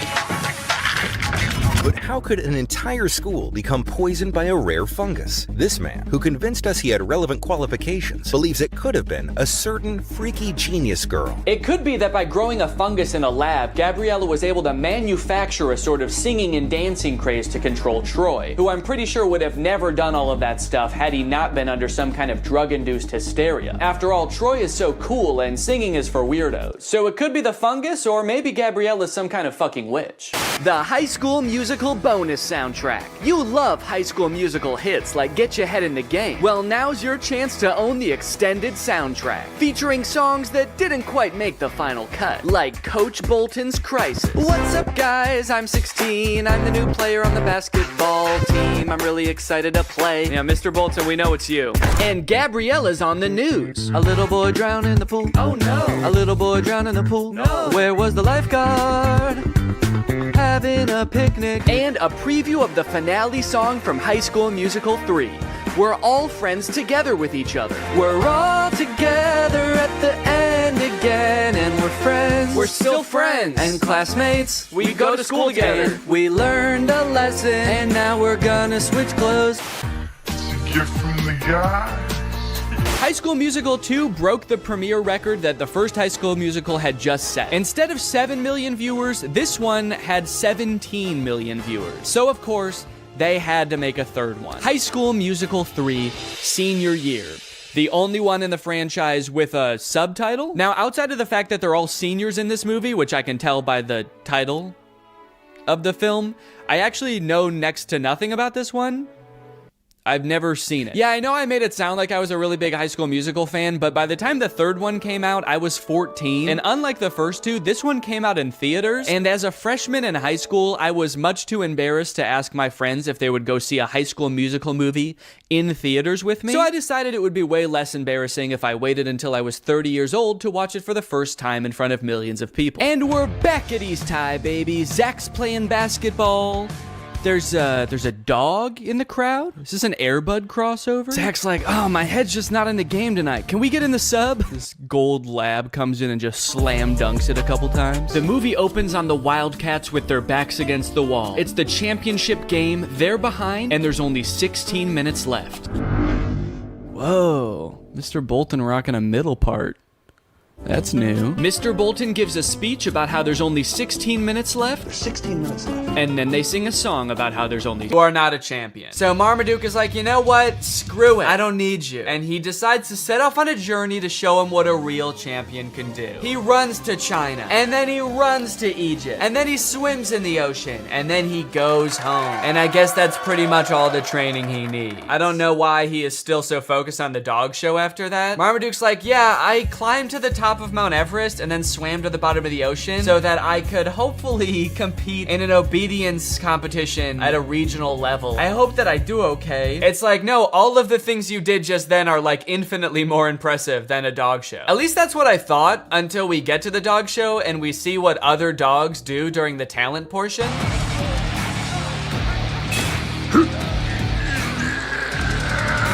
But how could an entire school become poisoned by a rare fungus? This man, who convinced us he had relevant qualifications, believes it could have been a certain freaky genius girl. It could be that by growing a fungus in a lab, Gabriella was able to manufacture a sort of singing and dancing craze to control Troy, who I'm pretty sure would have never done all of that stuff had he not been under some kind of drug-induced hysteria. After all, Troy is so cool and singing is for weirdos. So it could be the fungus, or maybe Gabriella's some kind of fucking witch. The High School Musical Musical bonus soundtrack. You love High School Musical hits like Get Your Head in the Game. Well, now's your chance to own the extended soundtrack, featuring songs that didn't quite make the final cut, like Coach Bolton's Crisis. What's up, guys? I'm 16. I'm the new player on the basketball team. I'm really excited to play. Yeah, Mr. Bolton, we know it's you. And Gabriella's on the news. A little boy drowned in the pool. Oh no. A little boy drowned in the pool. No. Where was the lifeguard? Having a picnic. And a preview of the finale song from High School Musical 3. We're all friends together with each other. We're all together at the end again, and we're friends. We're still friends. And classmates, we go to school together. We learned a lesson, and now we're gonna switch clothes. Gift from the guy. High School Musical 2 broke the premiere record that the first High School Musical had just set. Instead of 7 million viewers, this one had 17 million viewers. So of course, they had to make a third one. High School Musical 3, Senior Year. The only one in the franchise with a subtitle. Now, outside of the fact that they're all seniors in this movie, which I can tell by the title of the film, I actually know next to nothing about this one. I've never seen it. Yeah, I know I made it sound like I was a really big High School Musical fan, but by the time the third one came out, I was 14. And unlike the first two, this one came out in theaters. And as a freshman in high school, I was much too embarrassed to ask my friends if they would go see a High School Musical movie in theaters with me. So I decided it would be way less embarrassing if I waited until I was 30 years old to watch it for the first time in front of millions of people. And we're back at East High, baby. Zach's playing basketball. There's a dog in the crowd. Is this an Air Bud crossover? Zach's like, oh, my head's just not in the game tonight. Can we get in the sub? This gold lab comes in and just slam dunks it a couple times. The movie opens on the Wildcats with their backs against the wall. It's the championship game. They're behind, and there's only 16 minutes left. Whoa, Mr. Bolton rocking a middle part. That's new. Mr. Bolton gives a speech about how there's only 16 minutes left. There's 16 minutes left. And then they sing a song about how there's only... You are not a champion. So Marmaduke is like, you know what? Screw it. I don't need you. And he decides to set off on a journey to show him what a real champion can do. He runs to China. And then he runs to Egypt. And then he swims in the ocean. And then he goes home. And I guess that's pretty much all the training he needs. I don't know why he is still so focused on the dog show after that. Marmaduke's like, yeah, I climbed to the top of Mount Everest and then swam to the bottom of the ocean so that I could hopefully compete in an obedience competition at a regional level. I hope that I do okay. It's like, no, all of the things you did just then are like infinitely more impressive than a dog show. At least that's what I thought until we get to the dog show and we see what other dogs do during the talent portion.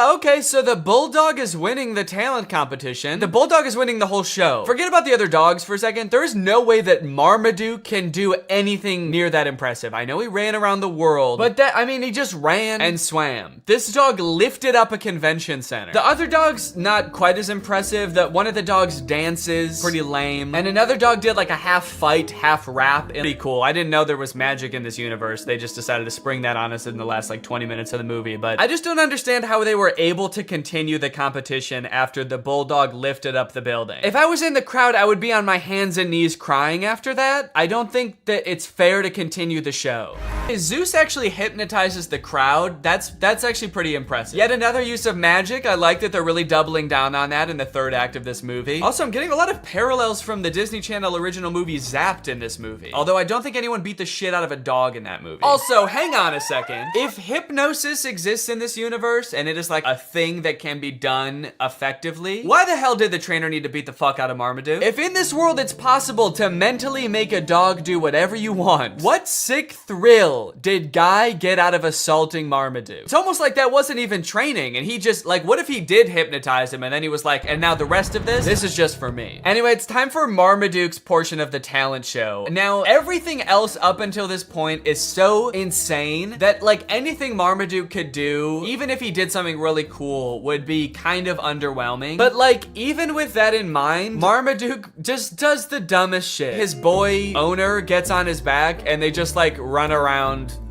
Okay, so the bulldog is winning the talent competition. The bulldog is winning the whole show. Forget about the other dogs for a second. There's no way that Marmaduke can do anything near that impressive. I know he ran around the world, but he just ran and swam. This dog lifted up a convention center. The other dog's not quite as impressive. One of the dogs dances, pretty lame. And another dog did like a half fight, half rap. Pretty cool. I didn't know there was magic in this universe. They just decided to spring that on us in the last like 20 minutes of the movie. But I just don't understand how they were able to continue the competition after the bulldog lifted up the building. If I was in the crowd, I would be on my hands and knees crying after that. I don't think that it's fair to continue the show. Zeus actually hypnotizes the crowd. That's actually pretty impressive. Yet another use of magic. I like that they're really doubling down on that in the third act of this movie. Also, I'm getting a lot of parallels from the Disney Channel original movie Zapped in this movie. Although I don't think anyone beat the shit out of a dog in that movie. Also, hang on a second. If hypnosis exists in this universe and it is like a thing that can be done effectively, why the hell did the trainer need to beat the fuck out of Marmaduke? If in this world it's possible to mentally make a dog do whatever you want, what sick thrill did Guy get out of assaulting Marmaduke? It's almost like that wasn't even training and he just, like, what if he did hypnotize him and then he was like, and now the rest of this is just for me. Anyway, it's time for Marmaduke's portion of the talent show. Now, everything else up until this point is so insane that, like, anything Marmaduke could do, even if he did something really cool, would be kind of underwhelming. But, like, even with that in mind, Marmaduke just does the dumbest shit. His boy owner gets on his back and they just, like, run around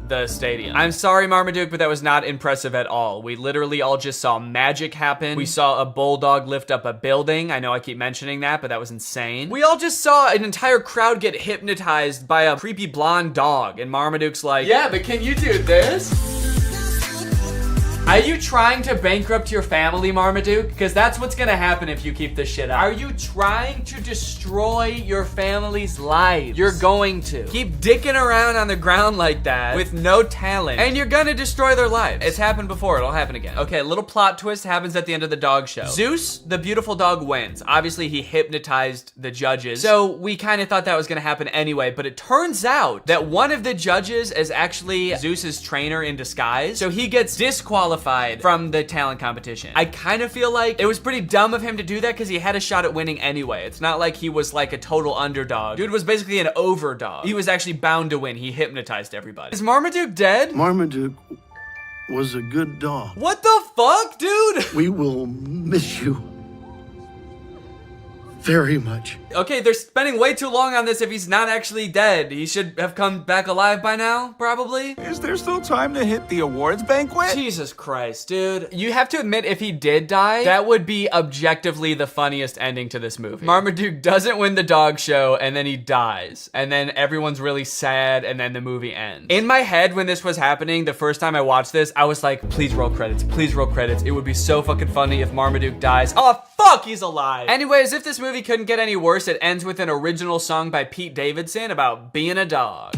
the stadium. I'm sorry, Marmaduke, but that was not impressive at all. We literally all just saw magic happen. We saw a bulldog lift up a building. I know I keep mentioning that, but that was insane. We all just saw an entire crowd get hypnotized by a creepy blonde dog, and Marmaduke's like, yeah, but can you do this? Are you trying to bankrupt your family, Marmaduke? Because that's what's gonna happen if you keep this shit up. Are you trying to destroy your family's lives? You're going to. Keep dicking around on the ground like that with no talent, and you're gonna destroy their lives. It's happened before, it'll happen again. Okay, little plot twist happens at the end of the dog show. Zeus, the beautiful dog, wins. Obviously, he hypnotized the judges, so we kind of thought that was gonna happen anyway, but it turns out that one of the judges is actually Zeus's trainer in disguise, so he gets disqualified from the talent competition. I kind of feel like it was pretty dumb of him to do that because he had a shot at winning anyway. It's not like he was like a total underdog. Dude was basically an overdog. He was actually bound to win. He hypnotized everybody. Is Marmaduke dead? Marmaduke was a good dog. What the fuck, dude? We will miss you very much. Okay, they're spending way too long on this if he's not actually dead. He should have come back alive by now, probably. Is there still time to hit the awards banquet? Jesus Christ, dude. You have to admit, if he did die, that would be objectively the funniest ending to this movie. Marmaduke doesn't win the dog show, and then he dies. And then everyone's really sad, and then the movie ends. In my head, when this was happening, the first time I watched this, I was like, please roll credits, please roll credits. It would be so fucking funny if Marmaduke dies. Oh, fuck, he's alive. Anyways, if this movie couldn't get any worse, it ends with an original song by Pete Davidson about being a dog.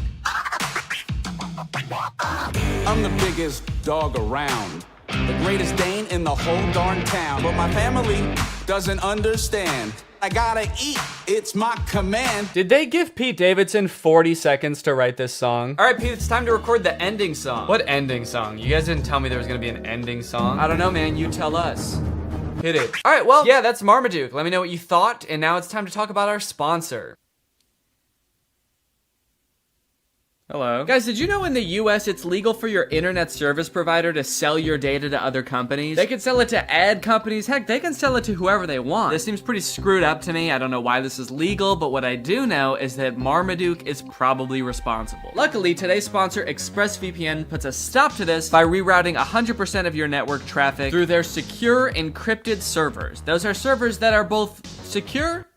I'm the biggest dog around, the greatest Dane in the whole darn town, but my family doesn't understand. I gotta eat, it's my command. Did they give Pete Davidson 40 seconds to write this song? All right, Pete, it's time to record the ending song. What ending song? You guys didn't tell me there was gonna be an ending song. I don't know, man, you tell us. Hit it. All right, well, yeah, that's Marmaduke. Let me know what you thought, and now it's time to talk about our sponsor. Hello. Guys, did you know in the US it's legal for your internet service provider to sell your data to other companies? They can sell it to ad companies. Heck, they can sell it to whoever they want. This seems pretty screwed up to me. I don't know why this is legal, but what I do know is that Marmaduke is probably responsible. Luckily, today's sponsor, ExpressVPN, puts a stop to this by rerouting 100% of your network traffic through their secure encrypted servers. Those are servers that are both secure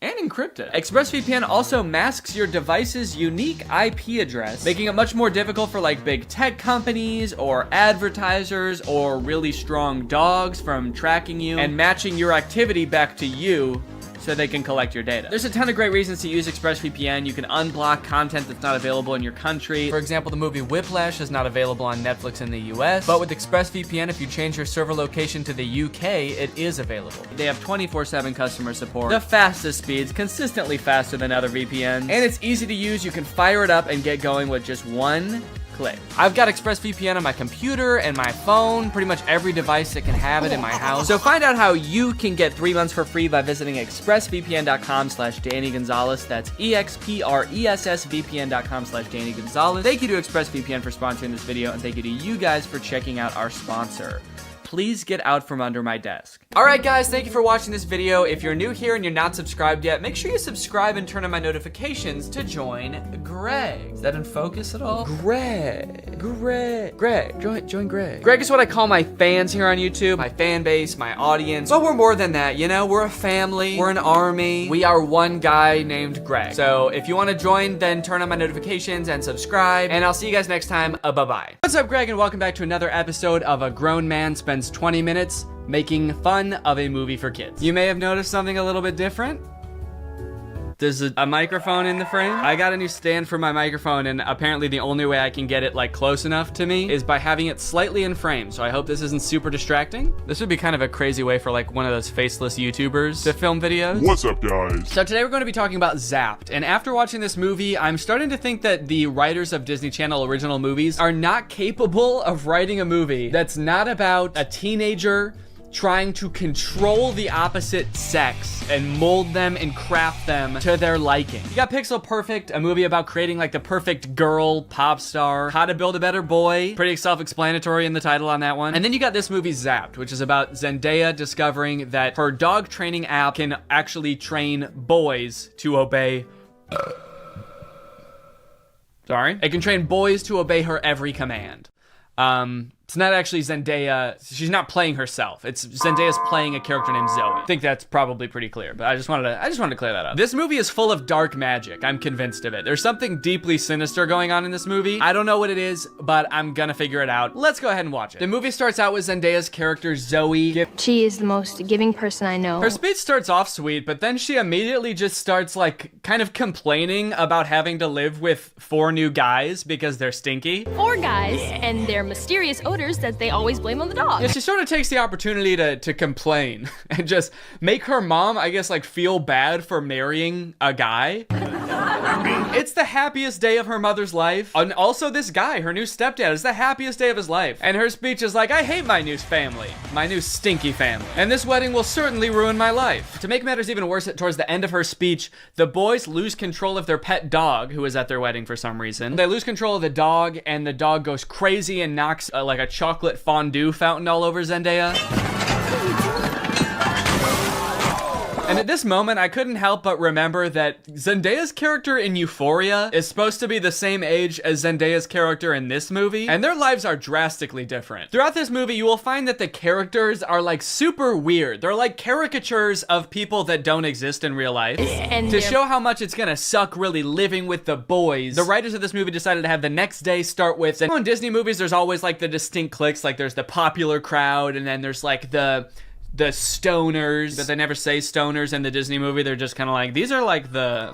and encrypted. ExpressVPN also masks your device's unique IP address, making it much more difficult for like big tech companies or advertisers or really strong dogs from tracking you and matching your activity back to you so they can collect your data. There's a ton of great reasons to use ExpressVPN. You can unblock content that's not available in your country. For example, the movie Whiplash is not available on Netflix in the US, but with ExpressVPN, if you change your server location to the UK, it is available. They have 24/7 customer support, the fastest speeds, consistently faster than other VPNs, and it's easy to use. You can fire it up and get going with just one click. I've got ExpressVPN on my computer and my phone, pretty much every device that can have it in my house. So find out how you can get 3 months for free by visiting expressvpn.com/Danny Gonzalez. That's expressvpn.com/Danny Gonzalez. Thank you to ExpressVPN for sponsoring this video, and thank you to you guys for checking out our sponsor. Please get out from under my desk. All right, guys, thank you for watching this video. If you're new here and you're not subscribed yet, make sure you subscribe and turn on my notifications to join Greg. Is that in focus at all? Greg, join Greg. Greg is what I call my fans here on YouTube, my fan base, my audience. But we're more than that, you know? We're a family, we're an army. We are one guy named Greg. So if you want to join, then turn on my notifications and subscribe, and I'll see you guys next time. Bye-bye. What's up, Greg, and welcome back to another episode of A Grown Man Spends 20 minutes making fun of a movie for kids. You may have noticed something a little bit different. There's a microphone in the frame. I got a new stand for my microphone, and apparently the only way I can get it like close enough to me is by having it slightly in frame. So I hope this isn't super distracting. This would be kind of a crazy way for like one of those faceless YouTubers to film videos. What's up, guys? So today we're going to be talking about Zapped. And after watching this movie, I'm starting to think that the writers of Disney Channel original movies are not capable of writing a movie that's not about a teenager trying to control the opposite sex and mold them and craft them to their liking. You got Pixel Perfect, a movie about creating like the perfect girl pop star, How to Build a Better Boy, pretty self-explanatory in the title on that one. And then you got this movie Zapped, which is about Zendaya discovering that her dog training app can actually train boys to obey Sorry. It can train boys to obey her every command. It's not actually Zendaya. She's not playing herself. It's Zendaya's playing a character named Zoe. I think that's probably pretty clear, but I just wanted to clear that up. This movie is full of dark magic. I'm convinced of it. There's something deeply sinister going on in this movie. I don't know what it is, but I'm gonna figure it out. Let's go ahead and watch it. The movie starts out with Zendaya's character, Zoe. She is the most giving person I know. Her speech starts off sweet, but then she immediately just starts like kind of complaining about having to live with 4 new guys because they're stinky. 4 guys, and their mysterious odors that they always blame on the dog. Yeah, she sort of takes the opportunity to complain and just make her mom, I guess, like feel bad for marrying a guy. It's the happiest day of her mother's life. And also this guy, her new stepdad, is the happiest day of his life. And her speech is like, I hate my new family, my new stinky family. And this wedding will certainly ruin my life. To make matters even worse, towards the end of her speech, the boys lose control of their pet dog, who is at their wedding for some reason. They lose control of the dog, and the dog goes crazy and knocks like a chocolate fondue fountain all over Zendaya. And at this moment, I couldn't help but remember that Zendaya's character in Euphoria is supposed to be the same age as Zendaya's character in this movie, and their lives are drastically different. Throughout this movie, you will find that the characters are like super weird. They're like caricatures of people that don't exist in real life. And to show how much it's gonna suck really living with the boys, the writers of this movie decided to have the next day start with, in Disney movies, there's always like the distinct cliques, like there's the popular crowd, and then there's like the stoners, but they never say stoners in the Disney movie. They're just kind of like, these are like the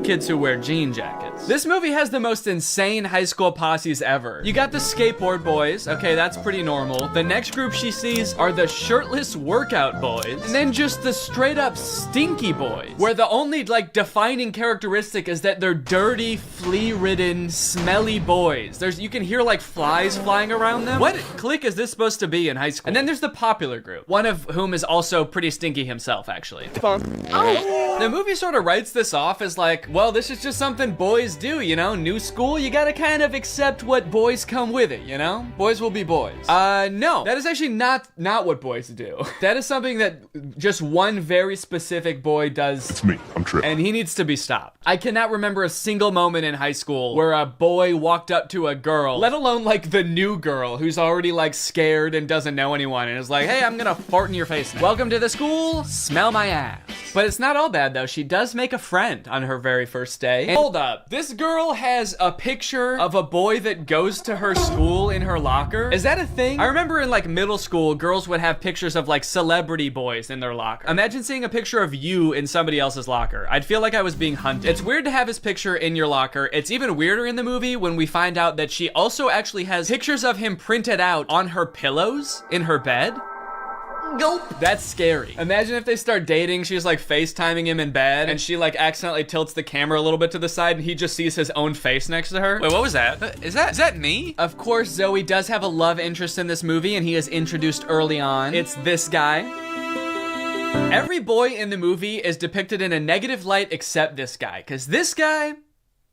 kids who wear jean jackets. This movie has the most insane high school posses ever. You got the skateboard boys. Okay, that's pretty normal. The next group she sees are the shirtless workout boys. And then just the straight up stinky boys, where the only like defining characteristic is that they're dirty, flea-ridden, smelly boys. You can hear like flies flying around them. What clique is this supposed to be in high school? And then there's the popular group, one of whom is also pretty stinky himself, actually. Oh. The movie sort of writes this off as like, well, this is just something boys do, you know? New school, you gotta kind of accept what boys come with it, you know? Boys will be boys. No, that is actually not what boys do. That is something that just one very specific boy does. It's me, I'm Trip. And he needs to be stopped. I cannot remember a single moment in high school where a boy walked up to a girl, let alone like the new girl who's already like scared and doesn't know anyone and is like, hey, I'm gonna fart in your face now. Welcome to the school, smell my ass. But it's not all bad though. She does make a friend on her very first day. And hold up, this girl has a picture of a boy that goes to her school in her locker. Is that a thing? I remember in like middle school, girls would have pictures of like celebrity boys in their locker. Imagine seeing a picture of you in somebody else's locker. I'd feel like I was being hunted. It's weird to have his picture in your locker. It's even weirder in the movie when we find out that she also actually has pictures of him printed out on her pillows in her bed. Nope. That's scary. Imagine if they start dating, she's like FaceTiming him in bed, and she like accidentally tilts the camera a little bit to the side, and he just sees his own face next to her. Wait, what was that? Is that me? Of course, Zoe does have a love interest in this movie, and he is introduced early on. It's this guy. Every boy in the movie is depicted in a negative light except this guy, because this guy,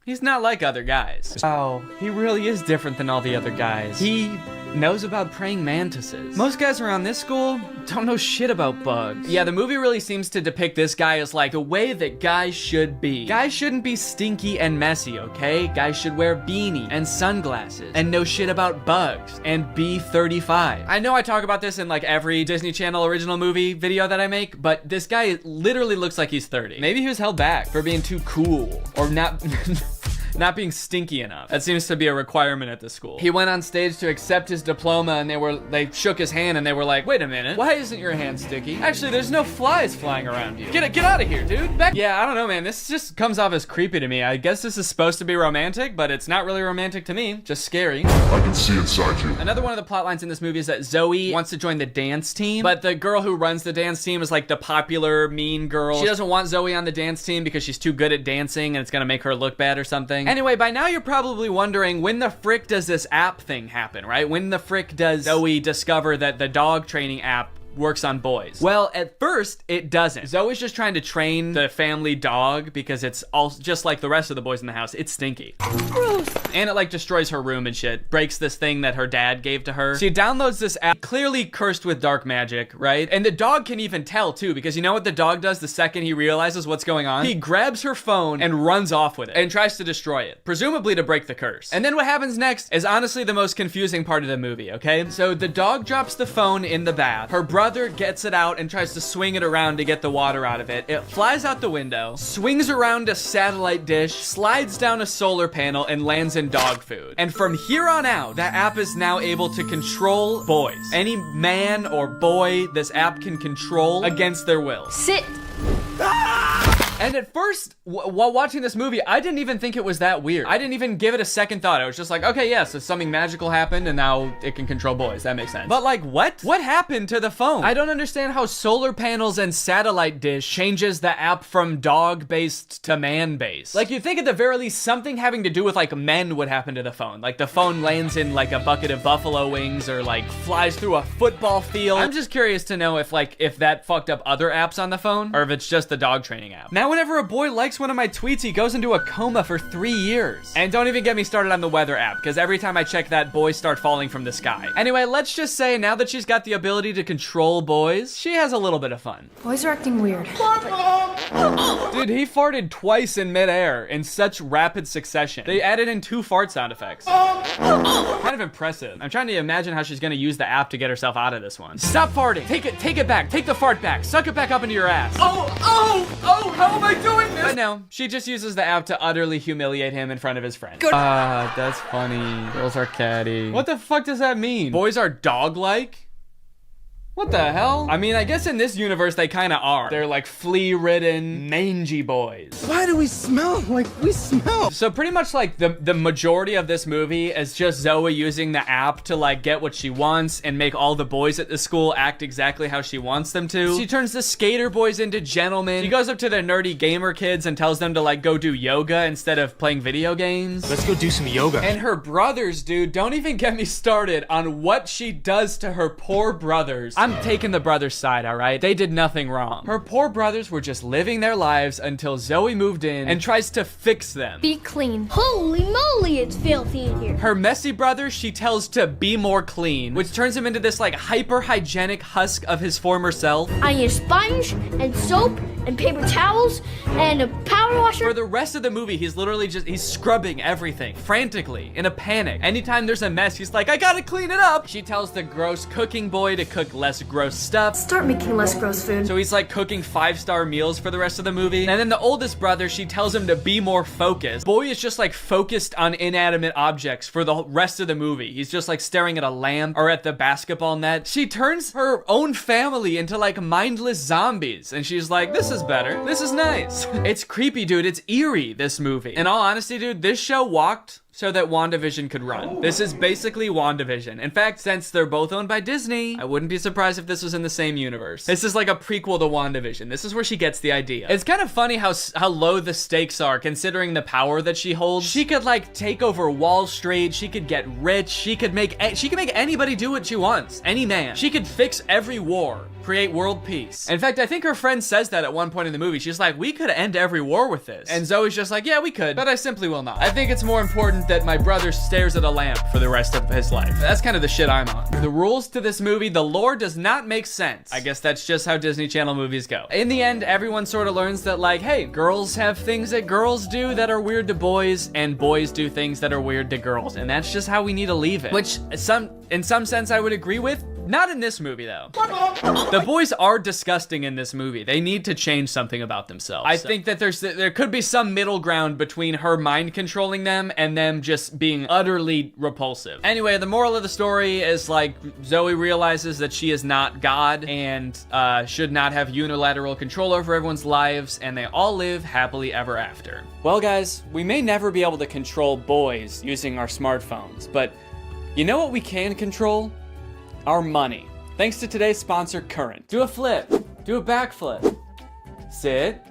he's not like other guys. Oh, he really is different than all the other guys. He knows about praying mantises. Most guys around this school don't know shit about bugs. Yeah, the movie really seems to depict this guy as like the way that guys should be. Guys shouldn't be stinky and messy, okay? Guys should wear beanie and sunglasses and know shit about bugs and be 35. I know I talk about this in like every Disney Channel original movie video that I make, but this guy literally looks like he's 30. Maybe he was held back for being too cool or not not being stinky enough. That seems to be a requirement at the school. He went on stage to accept his diploma, and they shook his hand and they were like, wait a minute, why isn't your hand sticky? Actually, there's no flies flying around you. Get out of here, dude. Yeah, I don't know, man. This just comes off as creepy to me. I guess this is supposed to be romantic, but it's not really romantic to me. Just scary. I can see inside you. Another one of the plot lines in this movie is that Zoe wants to join the dance team, but the girl who runs the dance team is like the popular mean girl. She doesn't want Zoe on the dance team because she's too good at dancing and it's gonna make her look bad or something. Anyway, by now you're probably wondering, when the frick does this app thing happen, right? When the frick does Zoe discover that the dog training app works on boys. Well, at first, it doesn't. Zoe's just trying to train the family dog because it's all just like the rest of the boys in the house. It's stinky. Gross. And it like destroys her room and shit. Breaks this thing that her dad gave to her. She downloads this app, clearly cursed with dark magic, right? And the dog can even tell too, because you know what the dog does the second he realizes what's going on? He grabs her phone and runs off with it and tries to destroy it, presumably to break the curse. And then what happens next is honestly the most confusing part of the movie, okay? So the dog drops the phone in the bath. Her brother gets it out and tries to swing it around to get the water out of it. It flies out the window, swings around a satellite dish, slides down a solar panel, and lands in dog food. And from here on out, that app is now able to control boys. Any man or boy this app can control against their will. Sit. And at first, while watching this movie, I didn't even think it was that weird. I didn't even give it a second thought. I was just like, okay, yeah, so something magical happened and now it can control boys. That makes sense. But like, what? What happened to the phone? I don't understand how solar panels and satellite dish changes the app from dog-based to man-based. Like, you'd think at the very least something having to do with like men would happen to the phone. Like the phone lands in like a bucket of buffalo wings or like flies through a football field. I'm just curious to know if that fucked up other apps on the phone or if it's just the dog training app. Now, whenever a boy likes one of my tweets, he goes into a coma for 3 years. And don't even get me started on the weather app, because every time I check that, boys start falling from the sky. Anyway, let's just say now that she's got the ability to control boys, she has a little bit of fun. Boys are acting weird. Dude, he farted twice in midair in such rapid succession. They added in 2 fart sound effects. Kind of impressive. I'm trying to imagine how she's gonna use the app to get herself out of this one. Stop farting. Take it back. Take the fart back. Suck it back up into your ass. Oh, how am I doing this? But no, she just uses the app to utterly humiliate him in front of his friends. That's funny. Girls are catty. What the fuck does that mean? Boys are dog-like? What the hell? I mean, I guess in this universe they kind of are. They're like flea-ridden, mangy boys. Why do we smell like we smell? So pretty much like the majority of this movie is just Zoe using the app to like get what she wants and make all the boys at the school act exactly how she wants them to. She turns the skater boys into gentlemen. She goes up to the nerdy gamer kids and tells them to like go do yoga instead of playing video games. Let's go do some yoga. And her brothers, dude, don't even get me started on what she does to her poor brothers. I'm taking the brothers' side, all right? They did nothing wrong. Her poor brothers were just living their lives until Zoe moved in and tries to fix them. Be clean. Holy moly, it's filthy in here. Her messy brother, she tells to be more clean, which turns him into this like hyper-hygienic husk of his former self. I need a sponge and soap and paper towels and a power washer. For the rest of the movie, he's literally he's scrubbing everything frantically in a panic. Anytime there's a mess, he's like, I gotta clean it up. She tells the gross cooking boy to cook less gross stuff. Start making less gross food. So he's like cooking 5-star meals for the rest of the movie. And then the oldest brother, she tells him to be more focused. Boy is just like focused on inanimate objects for the rest of the movie. He's just like staring at a lamp or at the basketball net. She turns her own family into like mindless zombies. And she's like, this is better. This is nice. It's creepy, dude. It's eerie, this movie. In all honesty, dude, this show walked so that WandaVision could run. This is basically WandaVision. In fact, since they're both owned by Disney, I wouldn't be surprised if this was in the same universe. This is like a prequel to WandaVision. This is where she gets the idea. It's kind of funny how low the stakes are considering the power that she holds. She could like take over Wall Street. She could get rich. She could make anybody do what she wants. Any man. She could fix every war. Create world peace. In fact, I think her friend says that at one point in the movie. She's like, we could end every war with this. And Zoe's just like, yeah, we could, but I simply will not. I think it's more important that my brother stares at a lamp for the rest of his life. That's kind of the shit I'm on. The rules to this movie, the lore does not make sense. I guess that's just how Disney Channel movies go. In the end, everyone sort of learns that like, hey, girls have things that girls do that are weird to boys, and boys do things that are weird to girls. And that's just how we need to leave it. Which in some sense I would agree with. Not in this movie, though. The boys are disgusting in this movie. They need to change something about themselves. I think that there could be some middle ground between her mind controlling them and them just being utterly repulsive. Anyway, the moral of the story is like Zoe realizes that she is not God and should not have unilateral control over everyone's lives, and they all live happily ever after. Well, guys, we may never be able to control boys using our smartphones, but you know what we can control? Our money. Thanks to today's sponsor, Current. Do a flip. Do a backflip. Sit.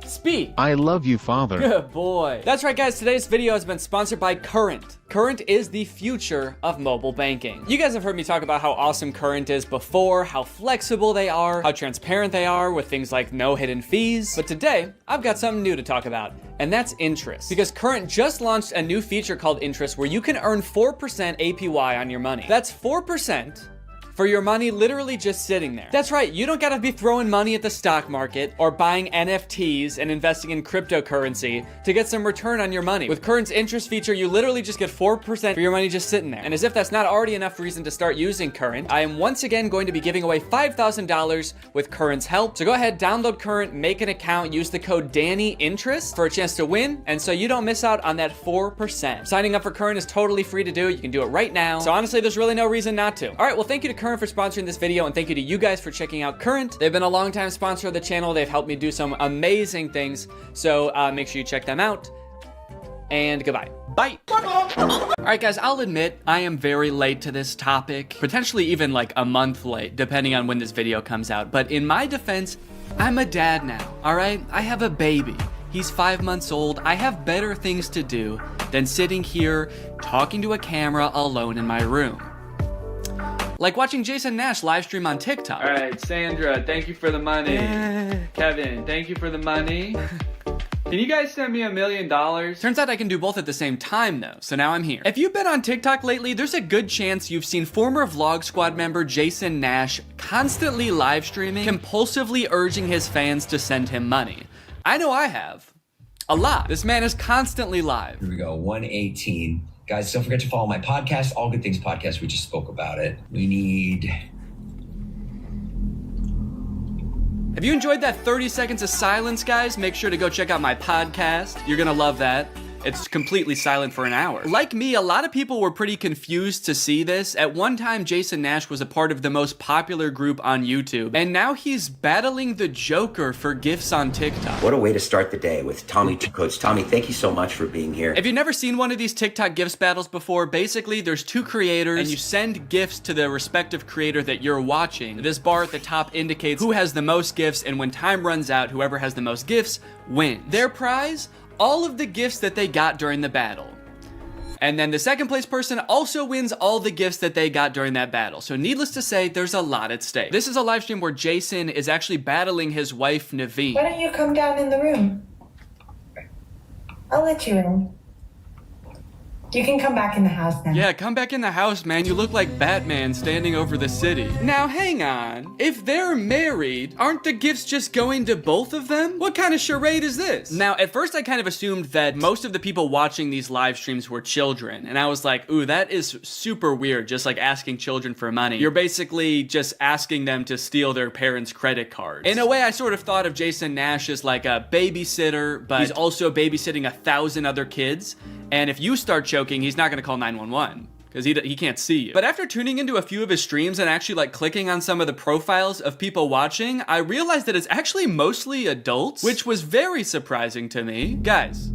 Speed. I love you, Father. Good boy. That's right, guys. Today's video has been sponsored by Current. Current is the future of mobile banking. You guys have heard me talk about how awesome Current is before, how flexible they are, how transparent they are with things like no hidden fees. But today, I've got something new to talk about, and that's interest. Because Current just launched a new feature called interest where you can earn 4% APY on your money. That's 4% for your money literally just sitting there. That's right, you don't gotta be throwing money at the stock market or buying NFTs and investing in cryptocurrency to get some return on your money. With Current's interest feature, you literally just get 4% for your money just sitting there. And as if that's not already enough reason to start using Current, I am once again going to be giving away $5,000 with Current's help. So go ahead, download Current, make an account, use the code DANNYINTEREST for a chance to win, and so you don't miss out on that 4%. Signing up for Current is totally free to do. You can do it right now. So honestly, there's really no reason not to. All right, well, thank you to Current for sponsoring this video, and thank you to you guys for checking out Current. They've been a long-time sponsor of the channel. They've helped me do some amazing things, so make sure you check them out, and goodbye. Bye. All right, guys, I'll admit I am very late to this topic, potentially even like a month late, depending on when this video comes out, but in my defense, I'm a dad now, all right? I have a baby. He's 5 months old. I have better things to do than sitting here talking to a camera alone in my room. Like watching Jason Nash live stream on TikTok. All right, Sandra, thank you for the money. Kevin, thank you for the money. Can you guys send me $1 million? Turns out I can do both at the same time though, so now I'm here. If you've been on TikTok lately, there's a good chance you've seen former Vlog Squad member Jason Nash constantly live streaming, compulsively urging his fans to send him money. I know I have. A lot. This man is constantly live. Here we go, 118. Guys, don't forget to follow my podcast, All Good Things Podcast. We just spoke about it. We need... If you enjoyed that 30 seconds of silence, guys, make sure to go check out my podcast. You're gonna love that. It's completely silent for an hour. Like me, a lot of people were pretty confused to see this. At one time, Jason Nash was a part of the most popular group on YouTube, and now he's battling the Joker for gifts on TikTok. What a way to start the day with Tommy Two Coats. Tommy, thank you so much for being here. If you've never seen one of these TikTok gifts battles before, basically there's two creators, and you send gifts to the respective creator that you're watching. This bar at the top indicates who has the most gifts, and when time runs out, whoever has the most gifts wins. Their prize? All of the gifts that they got during the battle. And then the second place person also wins all the gifts that they got during that battle. So needless to say, there's a lot at stake. This is a live stream where Jason is actually battling his wife, Naveen. Why don't you come down in the room? I'll let you in. You can come back in the house now. Yeah, come back in the house, man. You look like Batman standing over the city. Now, hang on. If they're married, aren't the gifts just going to both of them? What kind of charade is this? Now, at first, I kind of assumed that most of the people watching these live streams were children. And I was like, ooh, that is super weird, just like asking children for money. You're basically just asking them to steal their parents' credit cards. In a way, I sort of thought of Jason Nash as like a babysitter, but he's also babysitting 1,000 other kids. And if you start choking, he's not gonna call 911 because he can't see you. But after tuning into a few of his streams and actually like clicking on some of the profiles of people watching, I realized that it's actually mostly adults, which was very surprising to me. Guys,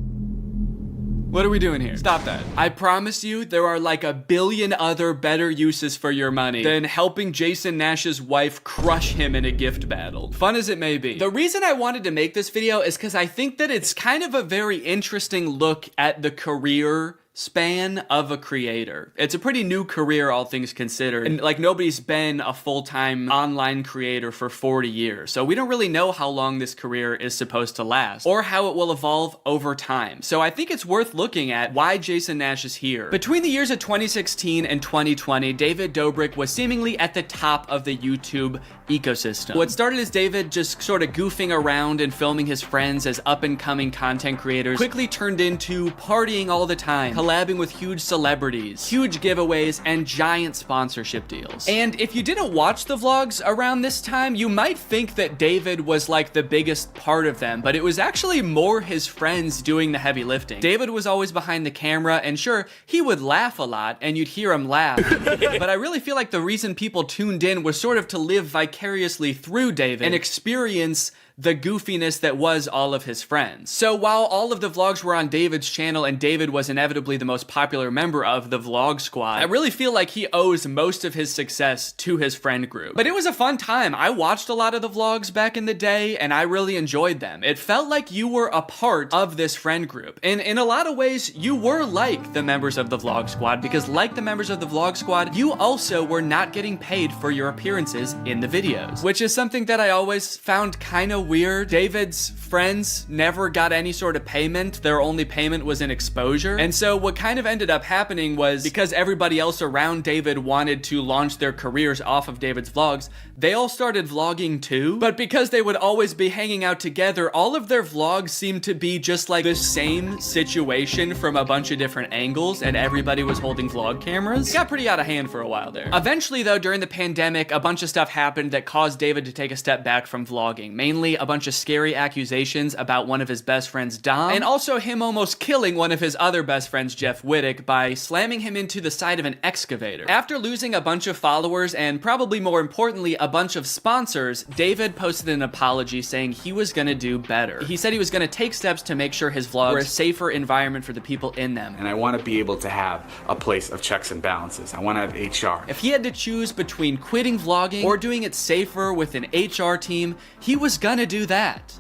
what are we doing here? Stop that. I promise you there are like 1 billion other better uses for your money than helping Jason Nash's wife crush him in a gift battle. Fun as it may be. The reason I wanted to make this video is because I think that it's kind of a very interesting look at the career span of a creator. It's a pretty new career, all things considered. And like nobody's been a full-time online creator for 40 years. So we don't really know how long this career is supposed to last or how it will evolve over time. So I think it's worth looking at why Jason Nash is here. Between the years of 2016 and 2020, David Dobrik was seemingly at the top of the YouTube ecosystem. What started as David just sort of goofing around and filming his friends as up-and-coming content creators quickly turned into partying all the time, collabing with huge celebrities, huge giveaways, and giant sponsorship deals. And if you didn't watch the vlogs around this time, you might think that David was like the biggest part of them, but it was actually more his friends doing the heavy lifting. David was always behind the camera, and sure, he would laugh a lot, and you'd hear him laugh. But I really feel like the reason people tuned in was sort of to live vicariously through David and experience the goofiness that was all of his friends. So while all of the vlogs were on David's channel and David was inevitably the most popular member of the vlog squad, I really feel like he owes most of his success to his friend group. But it was a fun time. I watched a lot of the vlogs back in the day and I really enjoyed them. It felt like you were a part of this friend group. And in a lot of ways, you were like the members of the vlog squad, because like the members of the vlog squad, you also were not getting paid for your appearances in the videos, which is something that I always found kind of weird. David's friends never got any sort of payment. Their only payment was in exposure. And so what kind of ended up happening was, because everybody else around David wanted to launch their careers off of David's vlogs, they all started vlogging too. But because they would always be hanging out together, all of their vlogs seemed to be just like the same situation from a bunch of different angles, and everybody was holding vlog cameras. It got pretty out of hand for a while there. Eventually though, during the pandemic, a bunch of stuff happened that caused David to take a step back from vlogging. Mainly a bunch of scary accusations about one of his best friends, Dom, and also him almost killing one of his other best friends, Jeff Wittick, by slamming him into the side of an excavator. After losing a bunch of followers and probably more importantly, a bunch of sponsors, David posted an apology saying he was gonna do better. He said he was gonna take steps to make sure his vlogs were a safer environment for the people in them. And I want to be able to have a place of checks and balances. I want to have HR. If he had to choose between quitting vlogging or doing it safer with an HR team, he was gonna do that.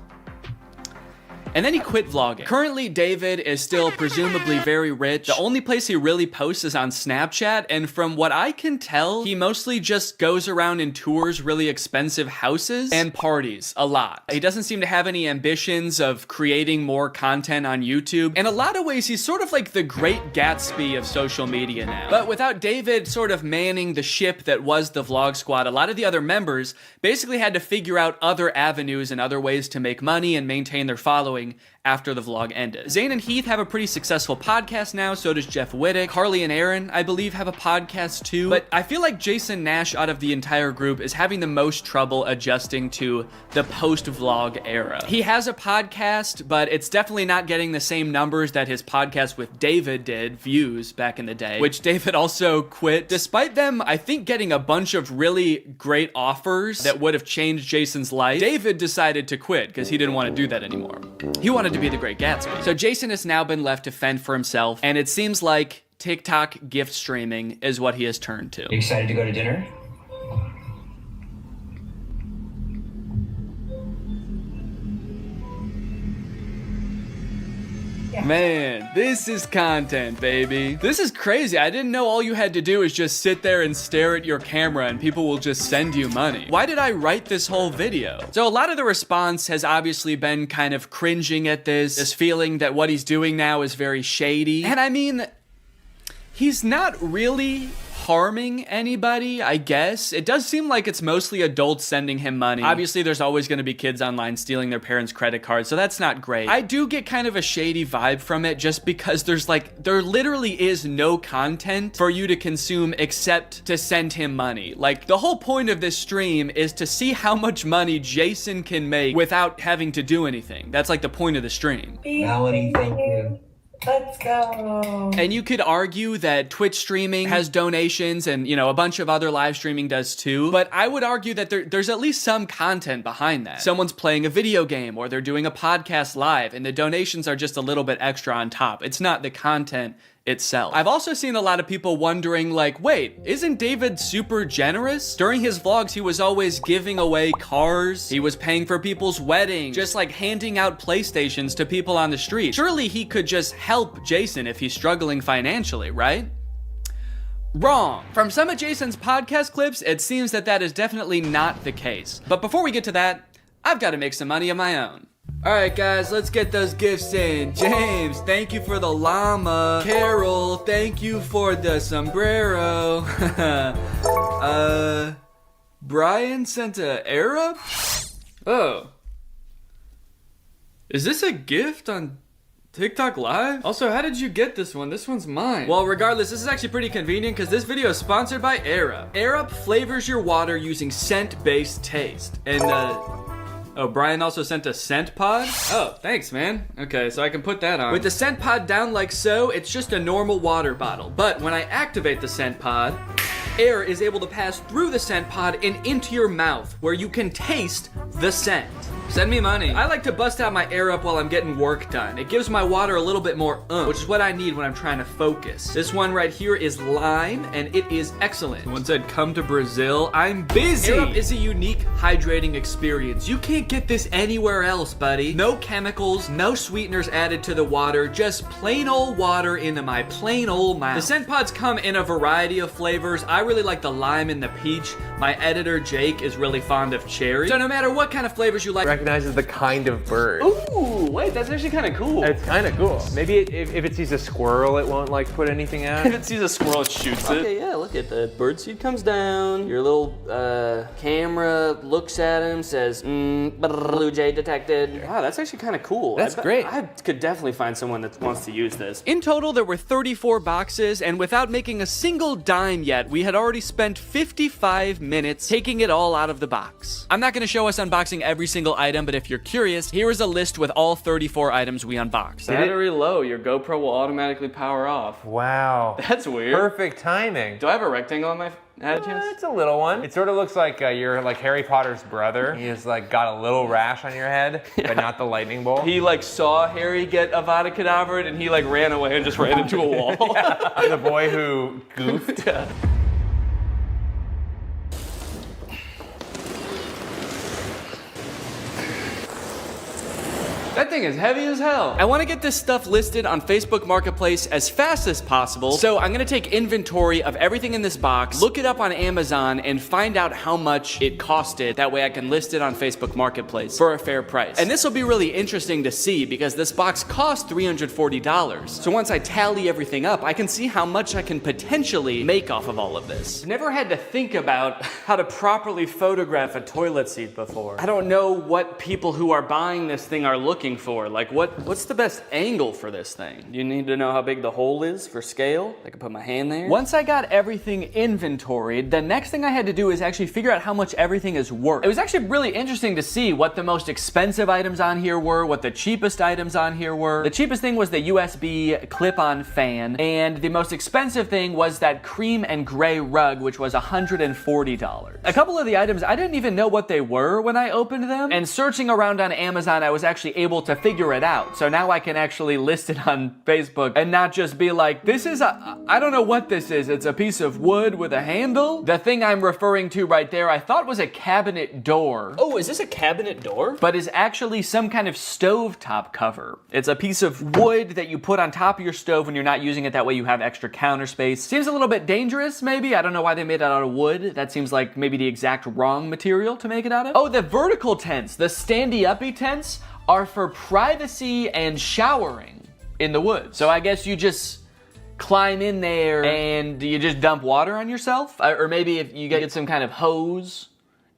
And then he quit vlogging. Currently, David is still presumably very rich. The only place he really posts is on Snapchat, and from what I can tell, he mostly just goes around and tours really expensive houses and parties a lot. He doesn't seem to have any ambitions of creating more content on YouTube. In a lot of ways, he's sort of like the Great Gatsby of social media now. But without David sort of manning the ship that was the vlog squad, a lot of the other members basically had to figure out other avenues and other ways to make money and maintain their following after the vlog ended. Zane and Heath have a pretty successful podcast now, so does Jeff Wittick. Carly and Aaron, I believe, have a podcast too. But I feel like Jason Nash out of the entire group is having the most trouble adjusting to the post-vlog era. He has a podcast, but it's definitely not getting the same numbers that his podcast with David did, views, back in the day, which David also quit. Despite them, I think, getting a bunch of really great offers that would have changed Jason's life, David decided to quit because he didn't want to do that anymore. He wanted to be the Great Gatsby. So Jason has now been left to fend for himself, and it seems like TikTok gift streaming is what he has turned to. You excited to go to dinner? Man, this is content, baby. This is crazy. I didn't know all you had to do is just sit there and stare at your camera and people will just send you money. Why did I write this whole video? So a lot of the response has obviously been kind of cringing at this feeling that what he's doing now is very shady. And I mean, he's not really harming anybody, I guess. It does seem like it's mostly adults sending him money. Obviously, there's always going to be kids online stealing their parents' credit cards, so that's not great. I do get kind of a shady vibe from it just because there literally is no content for you to consume except to send him money. Like, the whole point of this stream is to see how much money Jason can make without having to do anything. That's like the point of the stream. Melanie, thank you. Let's go. And you could argue that Twitch streaming has donations and, you know, a bunch of other live streaming does too. But I would argue that there's at least some content behind that. Someone's playing a video game or they're doing a podcast live and the donations are just a little bit extra on top. It's not the content itself. I've also seen a lot of people wondering, like, wait, isn't David super generous? During his vlogs, he was always giving away cars. He was paying for people's weddings, just like handing out PlayStations to people on the street. Surely he could just help Jason if he's struggling financially, right? Wrong. From some of Jason's podcast clips, it seems that that is definitely not the case. But before we get to that, I've got to make some money of my own. Alright guys, let's get those gifts in. James, thank you for the llama. Carol, thank you for the sombrero. Brian sent a Arab? Oh. Is this a gift on TikTok Live? Also, how did you get this one? This one's mine. Well, regardless, this is actually pretty convenient because this video is sponsored by Arup. Arup flavors your water using scent-based taste. And, oh, Brian also sent a scent pod? Oh, thanks, man. Okay, so I can put that on. With the scent pod down like so, it's just a normal water bottle. But when I activate the scent pod, air is able to pass through the scent pod and into your mouth, where you can taste the scent. Send me money. I like to bust out my air up while I'm getting work done. It gives my water a little bit more which is what I need when I'm trying to focus. This one right here is lime, and it is excellent. Someone said, come to Brazil. I'm busy. Air up is a unique hydrating experience. You can't get this anywhere else, buddy. No chemicals, no sweeteners added to the water, just plain old water into my plain old mouth. The scent pods come in a variety of flavors. I really like the lime and the peach. My editor, Jake, is really fond of cherry. So no matter what kind of flavors you like. Recognizes the kind of bird. Ooh, wait, that's actually kind of cool. It's kind of cool. Maybe if it sees a squirrel, it won't like put anything out. If it sees a squirrel, it shoots it. Okay, yeah, look at the birdseed comes down. Your little camera looks at him, says, blue jay detected. Wow, that's actually kind of cool. That's great. I could definitely find someone that wants to use this. In total, there were 34 boxes, and without making a single dime yet, we had already spent 55 minutes taking it all out of the box. I'm not gonna show us unboxing every single item, but if you're curious, here is a list with all 34 items we unboxed. Battery low, your GoPro will automatically power off. Wow. That's weird. Perfect timing. Do I have a rectangle on my head? It's a little one. It sort of looks like you're like Harry Potter's brother. He's like got a little rash on your head, but not the lightning bolt. He like saw Harry get Avada Kedavra and he like ran away and just ran into a wall. Yeah. The boy who goofed. Yeah. That thing is heavy as hell. I want to get this stuff listed on Facebook Marketplace as fast as possible, so I'm gonna take inventory of everything in this box, look it up on Amazon, and find out how much it costed. That way I can list it on Facebook Marketplace for a fair price. And this will be really interesting to see because this box cost $340. So once I tally everything up, I can see how much I can potentially make off of all of this. I've never had to think about how to properly photograph a toilet seat before. I don't know what people who are buying this thing are looking for. Like what's the best angle for this thing? You need to know how big the hole is for scale. I can put my hand there. Once I got everything inventoried, the next thing I had to do is actually figure out how much everything is worth. It was actually really interesting to see what the most expensive items on here were, what the cheapest items on here were. The cheapest thing was the USB clip-on fan, and the most expensive thing was that cream and gray rug, which was $140. A couple of the items, I didn't even know what they were when I opened them, and searching around on Amazon, I was actually able to figure it out. So now I can actually list it on Facebook and not just be like, this is I don't know what this is. It's a piece of wood with a handle. The thing I'm referring to right there, I thought was a cabinet door. Oh, is this a cabinet door? But is actually some kind of stovetop cover. It's a piece of wood that you put on top of your stove when you're not using it. That way you have extra counter space. Seems a little bit dangerous, maybe. I don't know why they made it out of wood. That seems like maybe the exact wrong material to make it out of. Oh, the vertical tents, the standy-uppy tents, are for privacy and showering in the woods. So I guess you just climb in there and you just dump water on yourself? Or maybe if you get some kind of hose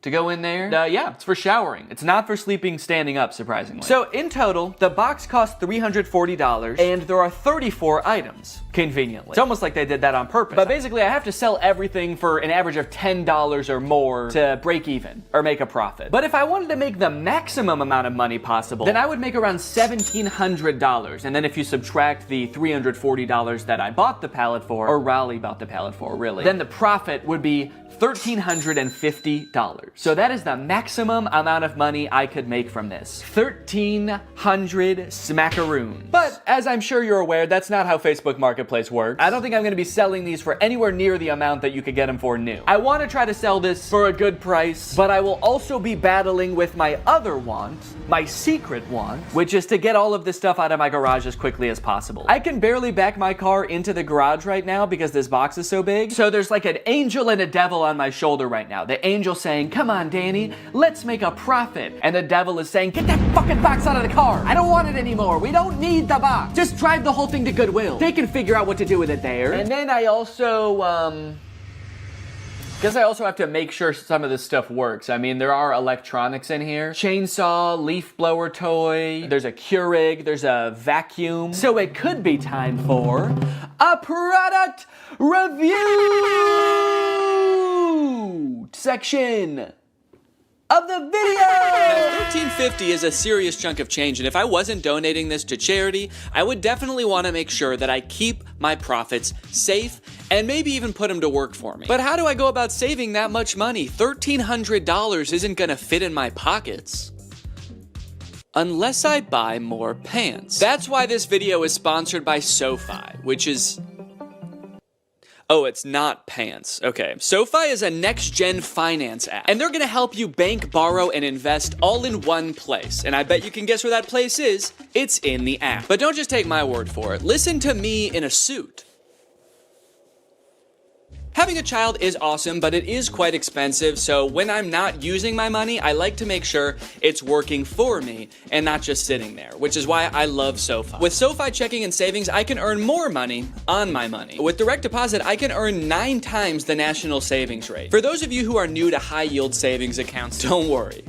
to go in there. Yeah, it's for showering. It's not for sleeping standing up, surprisingly. So in total, the box cost $340 and there are 34 items, conveniently. It's almost like they did that on purpose. But basically, I have to sell everything for an average of $10 or more to break even or make a profit. But if I wanted to make the maximum amount of money possible, then I would make around $1,700. And then if you subtract the $340 that I bought the pallet for, or Raleigh bought the pallet for, really, then the profit would be $1,350. So that is the maximum amount of money I could make from this. 1,300 smackaroons. But as I'm sure you're aware, that's not how Facebook Marketplace works. I don't think I'm gonna be selling these for anywhere near the amount that you could get them for new. I wanna try to sell this for a good price, but I will also be battling with my other want, my secret want, which is to get all of this stuff out of my garage as quickly as possible. I can barely back my car into the garage right now because this box is so big. So there's like an angel and a devil on my shoulder right now. The angel saying, come on, Danny, let's make a profit. And the devil is saying, get that fucking box out of the car. I don't want it anymore. We don't need the box. Just drive the whole thing to Goodwill. They can figure out what to do with it there. And then I also, guess I also have to make sure some of this stuff works. I mean, there are electronics in here. Chainsaw, leaf blower toy, there's a Keurig, there's a vacuum. So it could be time for a product review section of the video. Now, $13.50 is a serious chunk of change, and if I wasn't donating this to charity, I would definitely want to make sure that I keep my profits safe and maybe even put them to work for me. But how do I go about saving that much money? $1,300 isn't gonna fit in my pockets. unless I buy more pants. That's why this video is sponsored by SoFi, which is... Oh, it's not pants. Okay. SoFi is a next-gen finance app, and they're gonna help you bank, borrow, and invest all in one place. And I bet you can guess where that place is. It's in the app. But don't just take my word for it. Listen to me in a suit. Having a child is awesome, but it is quite expensive, so when I'm not using my money, I like to make sure it's working for me and not just sitting there, which is why I love SoFi. With SoFi checking and savings, I can earn more money on my money. With direct deposit, I can earn 9 times the national savings rate. For those of you who are new to high-yield savings accounts, don't worry.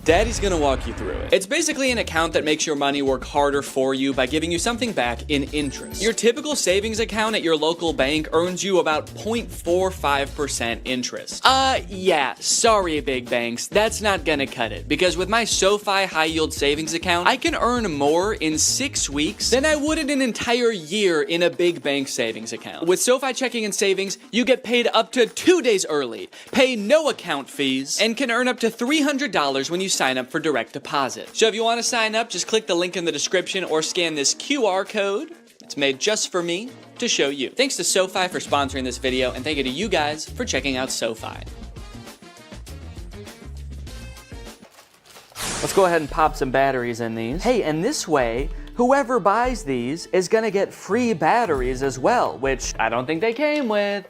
Daddy's gonna walk you through it. It's basically an account that makes your money work harder for you by giving you something back in interest. Your typical savings account at your local bank earns you about 0.45% interest. Yeah, sorry big banks, that's not gonna cut it. Because with my SoFi high yield savings account, I can earn more in 6 weeks than I would in an entire year in a big bank savings account. With SoFi checking and savings, you get paid up to 2 days early, pay no account fees, and can earn up to $300 when you sign up for direct deposit. So if you want to sign up, just click the link in the description or scan this QR code. It's made just for me to show you. Thanks to SoFi for sponsoring this video, and thank you to you guys for checking out SoFi. Let's go ahead and pop some batteries in these. Hey, and this way, whoever buys these is gonna get free batteries as well, which I don't think they came with.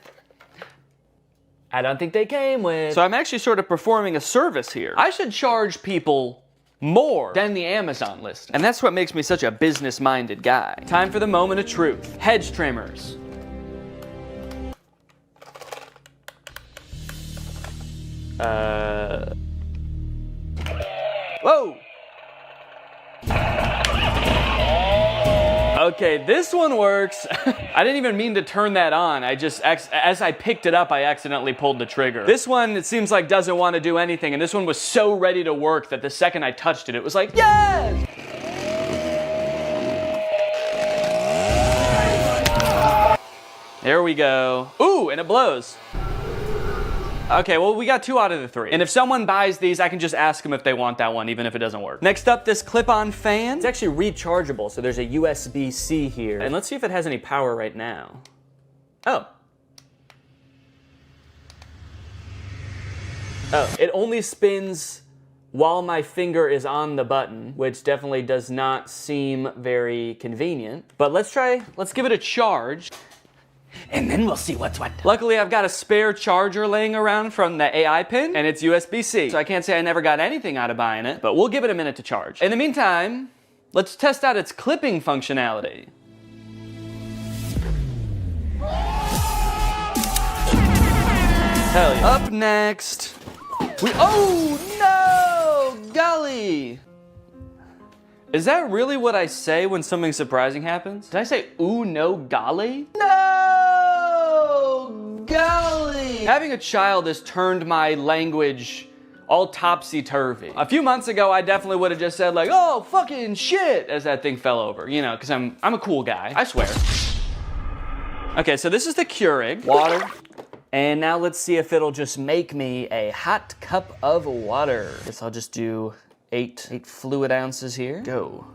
So I'm actually sort of performing a service here. I should charge people more than the Amazon list. And that's what makes me such a business-minded guy. Time for the moment of truth. Hedge trimmers. Whoa! Okay, this one works. I didn't even mean to turn that on. I just, as I picked it up, I accidentally pulled the trigger. This one, it seems like doesn't want to do anything, and this one was so ready to work that the second I touched it, it was like, yes! There we go. Ooh, and it blows. Okay, well, we got 2 out of the 3. And if someone buys these, I can just ask them if they want that one, even if it doesn't work. Next up, this clip-on fan. It's actually rechargeable, so there's a USB-C here. And let's see if it has any power right now. Oh. Oh, it only spins while my finger is on the button, which definitely does not seem very convenient. But let's give it a charge. And then we'll see what's what. Luckily, I've got a spare charger laying around from the AI pin, and it's USB-C. So I can't say I never got anything out of buying it, but we'll give it a minute to charge. In the meantime, let's test out its clipping functionality. Hell yeah. Up next, oh no, golly. Is that really what I say when something surprising happens? Did I say, ooh, no, golly? No, golly! Having a child has turned my language all topsy-turvy. A few months ago, I definitely would have just said like, oh, fucking shit, as that thing fell over, you know, because I'm a cool guy, I swear. Okay, so this is the Keurig. Water. And now let's see if it'll just make me a hot cup of water. Guess I'll just do 8 fluid ounces here. Go.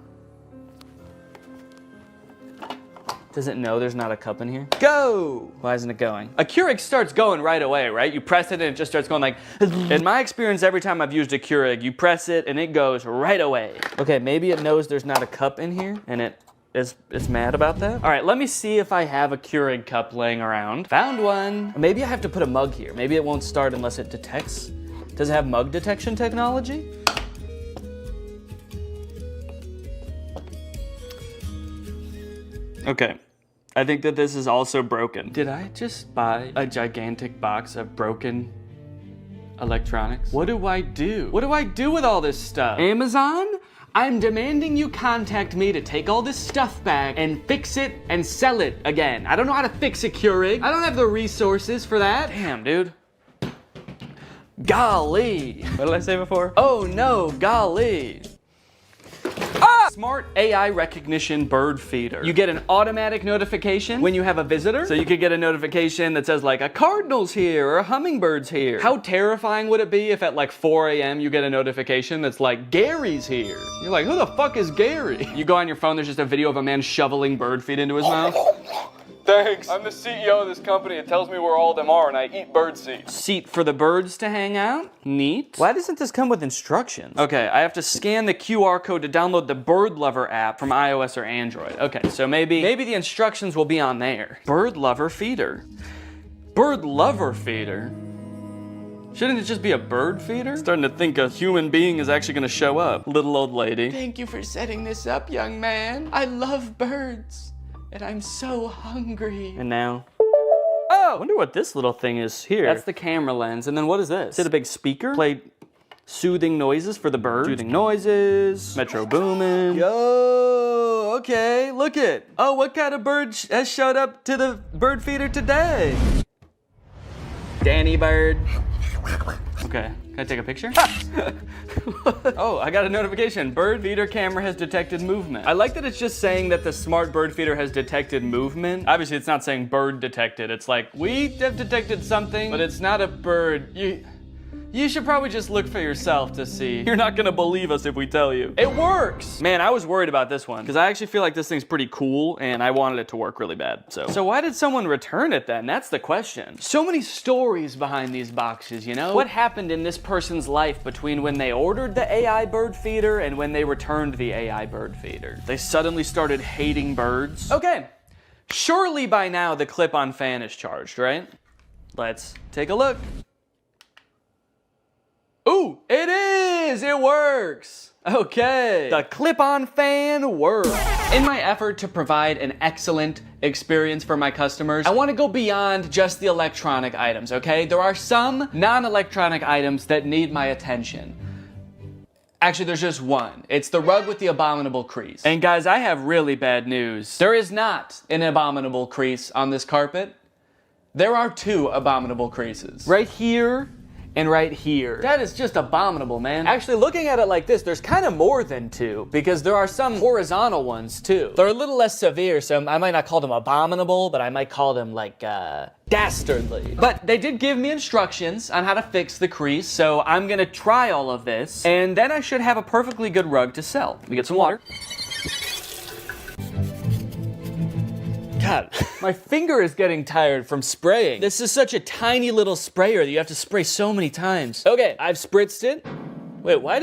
Does it know there's not a cup in here? Go! Why isn't it going? A Keurig starts going right away, right? You press it and it just starts going like... In my experience, every time I've used a Keurig, you press it and it goes right away. Okay, maybe it knows there's not a cup in here and it's mad about that. All right, let me see if I have a Keurig cup laying around. Found one. Maybe I have to put a mug here. Maybe it won't start unless it detects. Does it have mug detection technology? Okay, I think that this is also broken. Did I just buy a gigantic box of broken electronics? What do I do? What do I do with all this stuff? Amazon? I'm demanding you contact me to take all this stuff back and fix it and sell it again. I don't know how to fix a Keurig. I don't have the resources for that. Damn, dude. Golly. What did I say before? Oh no, golly. Ah! Smart AI recognition bird feeder. You get an automatic notification when you have a visitor. So you could get a notification that says like a cardinal's here or a hummingbird's here. How terrifying would it be if at like 4 a.m. you get a notification that's like Gary's here? You're like, who the fuck is Gary? You go on your phone, there's just a video of a man shoveling bird feed into his mouth. Thanks. I'm the CEO of this company. It tells me where all of them are, and I eat bird seed. Seat for the birds to hang out? Neat. Why doesn't this come with instructions? Okay, I have to scan the QR code to download the Bird Lover app from iOS or Android. Okay, so maybe the instructions will be on there. Bird Lover feeder. Bird Lover feeder? Shouldn't it just be a bird feeder? Starting to think a human being is actually gonna show up. Little old lady. Thank you for setting this up, young man. I love birds. And I'm so hungry. And now? Oh, I wonder what this little thing is here. That's the camera lens. And then what is this? Is it a big speaker? Play soothing noises for the birds. Soothing noises. Metro Boomin. Yo, okay, look it. Oh, what kind of bird has showed up to the bird feeder today? Danny Bird. Okay, can I take a picture? Oh, I got a notification. Bird feeder camera has detected movement. I like that it's just saying that the smart bird feeder has detected movement. Obviously, it's not saying bird detected. It's like, we have detected something, but it's not a bird. You should probably just look for yourself to see. You're not gonna believe us if we tell you. It works! Man, I was worried about this one, because I actually feel like this thing's pretty cool, and I wanted it to work really bad, So why did someone return it then? That's the question. So many stories behind these boxes, you know? What happened in this person's life between when they ordered the AI bird feeder and when they returned the AI bird feeder? They suddenly started hating birds? Okay, surely by now the clip-on fan is charged, right? Let's take a look. Ooh, it is! It works! Okay, the clip-on fan works. In my effort to provide an excellent experience for my customers, I want to go beyond just the electronic items, okay? There are some non-electronic items that need my attention. Actually, there's just one. It's the rug with the abominable crease. And guys, I have really bad news. There is not an abominable crease on this carpet. There are 2 abominable creases. Right here and right here. That is just abominable, man. Actually, looking at it like this, there's kind of more than 2, because there are some horizontal ones too. They're a little less severe, so I might not call them abominable, but I might call them like, dastardly. But they did give me instructions on how to fix the crease, so I'm gonna try all of this, and then I should have a perfectly good rug to sell. Let me get some water. God, my finger is getting tired from spraying. This is such a tiny little sprayer that you have to spray so many times. Okay, I've spritzed it. Wait, why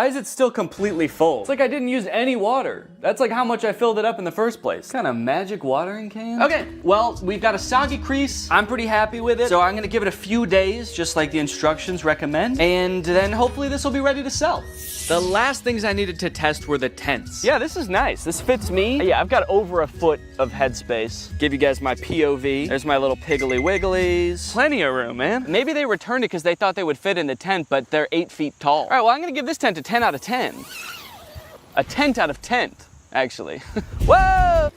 is it still completely full? It's like I didn't use any water. That's like how much I filled it up in the first place. What kind of magic watering can? Okay, well, we've got a soggy crease. I'm pretty happy with it. So I'm gonna give it a few days, just like the instructions recommend. And then hopefully this will be ready to sell. The last things I needed to test were the tents. Yeah, this is nice. This fits me. Yeah, I've got over a foot of headspace. Give you guys my POV. There's my little piggly wigglies. Plenty of room, man. Maybe they returned it because they thought they would fit in the tent, but they're 8 feet tall. All right, well, I'm gonna give this tent a 10 out of 10. A tent out of tent, actually. Whoa!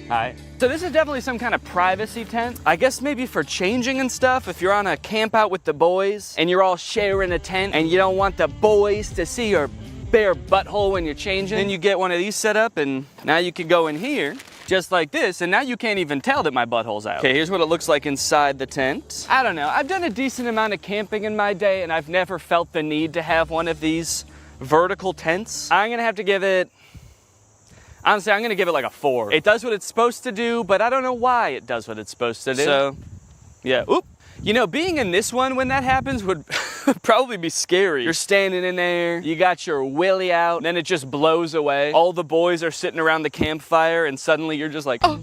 Hi. So this is definitely some kind of privacy tent. I guess maybe for changing and stuff, if you're on a camp out with the boys and you're all sharing a tent and you don't want the boys to see your bare butthole when you're changing, then you get one of these set up and now you can go in here just like this, and now you can't even tell that my butthole's out. Okay, here's what it looks like inside the tent. I don't know, I've done a decent amount of camping in my day and I've never felt the need to have one of these vertical tents. I'm gonna have to give it, honestly, I'm gonna give it like a 4. It does what it's supposed to do, but I don't know why it does what it's supposed to do. So, yeah, oop. You know, being in this one when that happens would probably be scary. You're standing in there, you got your willy out, and then it just blows away. All the boys are sitting around the campfire, and suddenly you're just like, oh,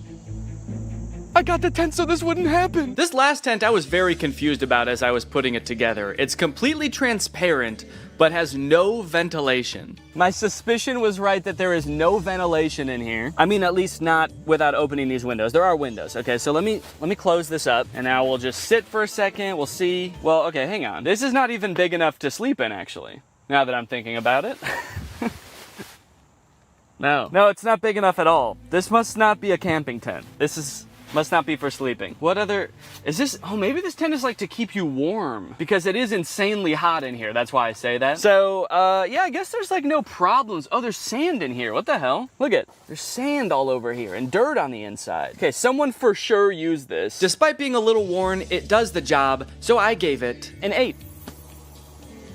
I got the tent so this wouldn't happen. This last tent I was very confused about as I was putting it together. It's completely transparent, but has no ventilation. My suspicion was right that there is no ventilation in here. I mean, at least not without opening these windows. There are windows. Okay, so let me close this up, and now we'll just sit for a second. We'll see. Well, okay, hang on. This is not even big enough to sleep in, actually, now that I'm thinking about it. No, it's not big enough at all. This must not be a camping tent. This is Must not be for sleeping. What other, is this, oh, maybe this tent is like to keep you warm because it is insanely hot in here. That's why I say that. So, yeah, I guess there's like no problems. Oh, there's sand in here. What the hell? Look at, there's sand all over here and dirt on the inside. Okay, someone for sure used this. Despite being a little worn, it does the job. So I gave it an 8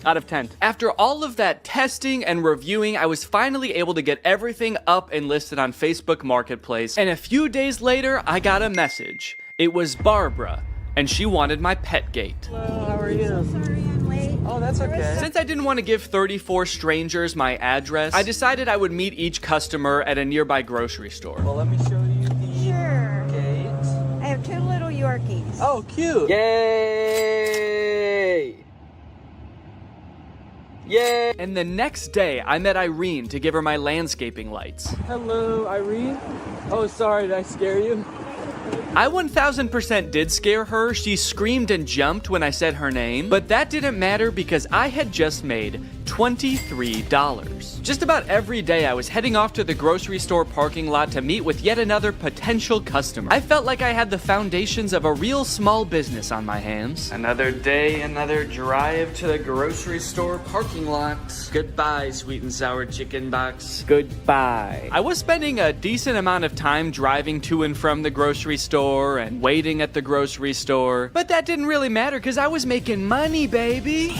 out of 10. After all of that testing and reviewing, I was finally able to get everything up and listed on Facebook Marketplace. And a few days later, I got a message. It was Barbara, and she wanted my pet gate. Hello, how are you? So sorry I'm late. Oh, that's okay. Since I didn't want to give 34 strangers my address, I decided I would meet each customer at a nearby grocery store. Well, let me show you the gate. I have 2 little Yorkies. Oh, cute. Yay! Yay! And the next day, I met Irene to give her my landscaping lights. Hello, Irene. Oh, sorry, did I scare you? I 1000% did scare her. She screamed and jumped when I said her name, but that didn't matter because I had just made $23. Just about every day I was heading off to the grocery store parking lot to meet with yet another potential customer. I felt like I had the foundations of a real small business on my hands. Another day, another drive to the grocery store parking lot. Goodbye, sweet and sour chicken box. Goodbye. I was spending a decent amount of time driving to and from the grocery store and waiting at the grocery store, but that didn't really matter because I was making money, baby.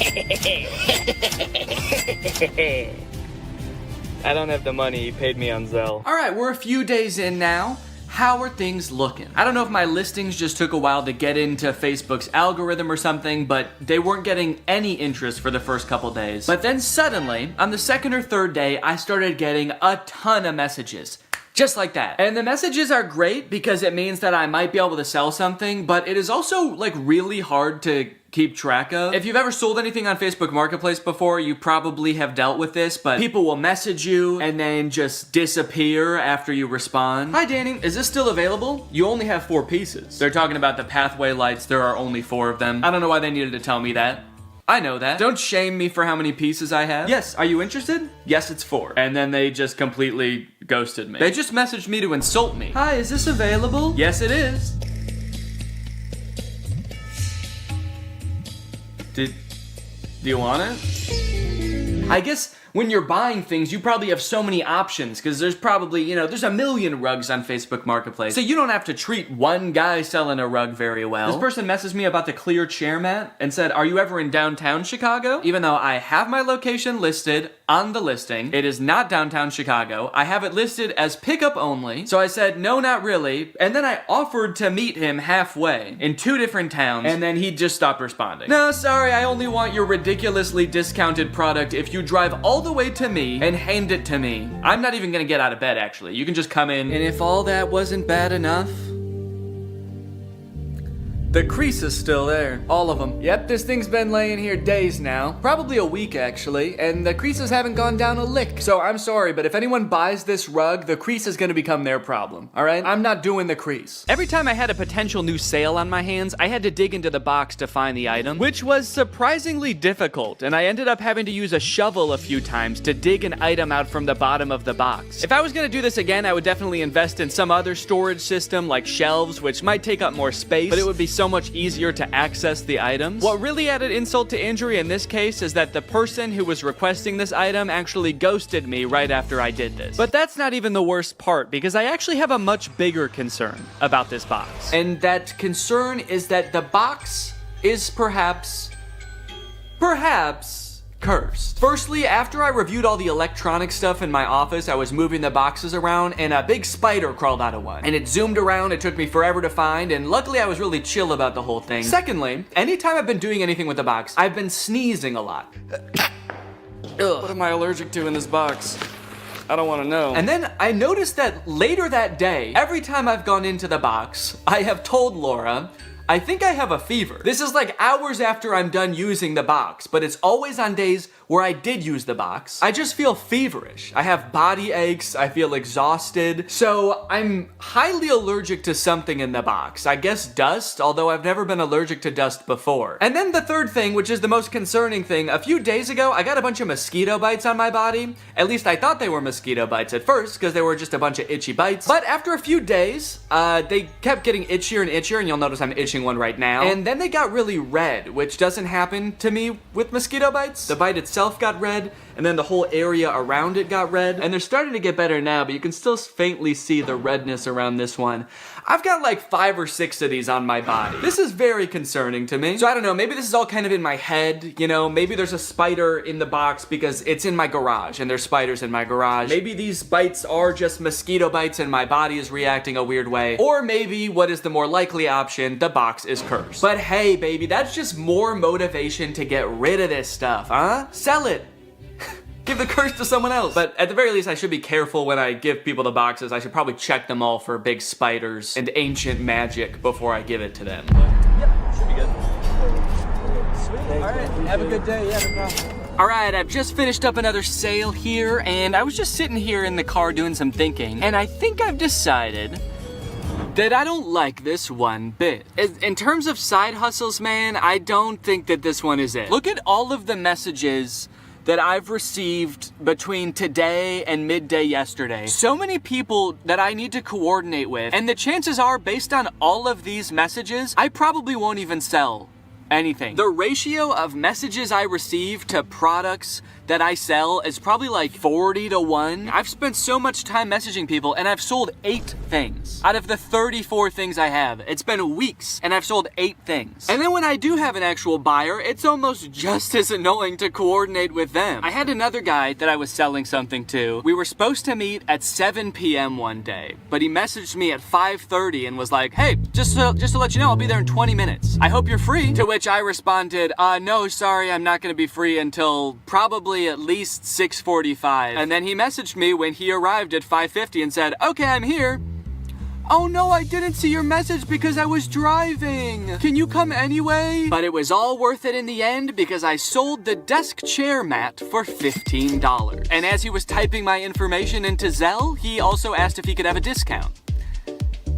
I don't have the money, he paid me on Zelle. All right, we're a few days in now. How are things looking? I don't know if my listings just took a while to get into Facebook's algorithm or something, but they weren't getting any interest for the first couple days. But then suddenly, on the second or third day, I started getting a ton of messages. Just like that. And the messages are great because it means that I might be able to sell something, but it is also like really hard to keep track of. If you've ever sold anything on Facebook Marketplace before, you probably have dealt with this, but people will message you and then just disappear after you respond. Hi Danny, is this still available? You only have 4 pieces. They're talking about the pathway lights, there are only 4 of them. I don't know why they needed to tell me that. I know that. Don't shame me for how many pieces I have. Yes, are you interested? Yes, it's 4. And then they just completely ghosted me. They just messaged me to insult me. Hi, is this available? Yes, it is. Do you want it? I guess when you're buying things, you probably have so many options because there's probably, you know, there's a million rugs on Facebook Marketplace. So you don't have to treat one guy selling a rug very well. This person messaged me about the clear chair mat and said, are you ever in downtown Chicago? Even though I have my location listed on the listing, it is not downtown Chicago. I have it listed as pickup only. So I said, no, not really. And then I offered to meet him halfway in 2 different towns and then he just stopped responding. No, sorry, I only want your ridiculously discounted product if you drive all the way to me and hand it to me. I'm not even gonna get out of bed actually. You can just come in. And if all that wasn't bad enough, the crease is still there. All of them. Yep, this thing's been laying here days now. Probably a week, actually. And the creases haven't gone down a lick. So I'm sorry, but if anyone buys this rug, the crease is gonna become their problem. All right? I'm not doing the crease. Every time I had a potential new sale on my hands, I had to dig into the box to find the item, which was surprisingly difficult. And I ended up having to use a shovel a few times to dig an item out from the bottom of the box. If I was gonna do this again, I would definitely invest in some other storage system like shelves, which might take up more space, but it would be so much easier to access the items. What really added insult to injury in this case is that the person who was requesting this item actually ghosted me right after I did this. But that's not even the worst part, because I actually have a much bigger concern about this box. And that concern is that the box is perhaps cursed. Firstly, after I reviewed all the electronic stuff in my office, I was moving the boxes around and a big spider crawled out of one. And it zoomed around, it took me forever to find, and luckily I was really chill about the whole thing. Secondly, anytime I've been doing anything with the box, I've been sneezing a lot. Ugh. What am I allergic to in this box? I don't want to know. And then I noticed that later that day, every time I've gone into the box, I have told Laura, I think I have a fever. This is like hours after I'm done using the box, but it's always on days where I did use the box. I just feel feverish. I have body aches, I feel exhausted. So I'm highly allergic to something in the box. I guess dust, although I've never been allergic to dust before. And then the third thing, which is the most concerning thing, a few days ago, I got a bunch of mosquito bites on my body. At least I thought they were mosquito bites at first, because they were just a bunch of itchy bites. But after a few days, they kept getting itchier and itchier, and you'll notice I'm itching one right now. And then they got really red, which doesn't happen to me with mosquito bites. The bite itself got red, and then the whole area around it got red. And they're starting to get better now, but you can still faintly see the redness around this one. I've got like 5 or 6 of these on my body. This is very concerning to me. So I don't know, maybe this is all kind of in my head, you know? Maybe there's a spider in the box because it's in my garage, and there's spiders in my garage. Maybe these bites are just mosquito bites and my body is reacting a weird way. Or maybe, what is the more likely option, the box is cursed. But hey, baby, that's just more motivation to get rid of this stuff, huh? Sell it. Give the curse to someone else. But at the very least, I should be careful when I give people the boxes. I should probably check them all for big spiders and ancient magic before I give it to them. Yep, should be good. Sweet. All right, have a good day. Yeah, no problem. All right, I've just finished up another sale here, and I was just sitting here in the car doing some thinking, and I think I've decided that I don't like this one bit. In terms of side hustles, man, I don't think that this one is it. Look at all of the messages that I've received between today and midday yesterday. So many people that I need to coordinate with, and the chances are, based on all of these messages, I probably won't even sell anything. The ratio of messages I receive to products that I sell is probably like 40 to 1. I've spent so much time messaging people, and I've sold 8 things out of the 34 things I have. It's been weeks, and I've sold 8 things. And then when I do have an actual buyer, it's almost just as annoying to coordinate with them. I had another guy that I was selling something to. We were supposed to meet at 7 p.m. one day, but he messaged me at 5:30 and was like, hey, just to let you know, I'll be there in 20 minutes. I hope you're free. To which I responded, no, sorry, I'm not gonna be free until probably at least 6:45. And then he messaged me when he arrived at 5:50 and said, okay, I'm here. Oh no, I didn't see your message because I was driving. Can you come anyway? But it was all worth it in the end because I sold the desk chair mat for $15. And as he was typing my information into Zelle, he also asked if he could have a discount.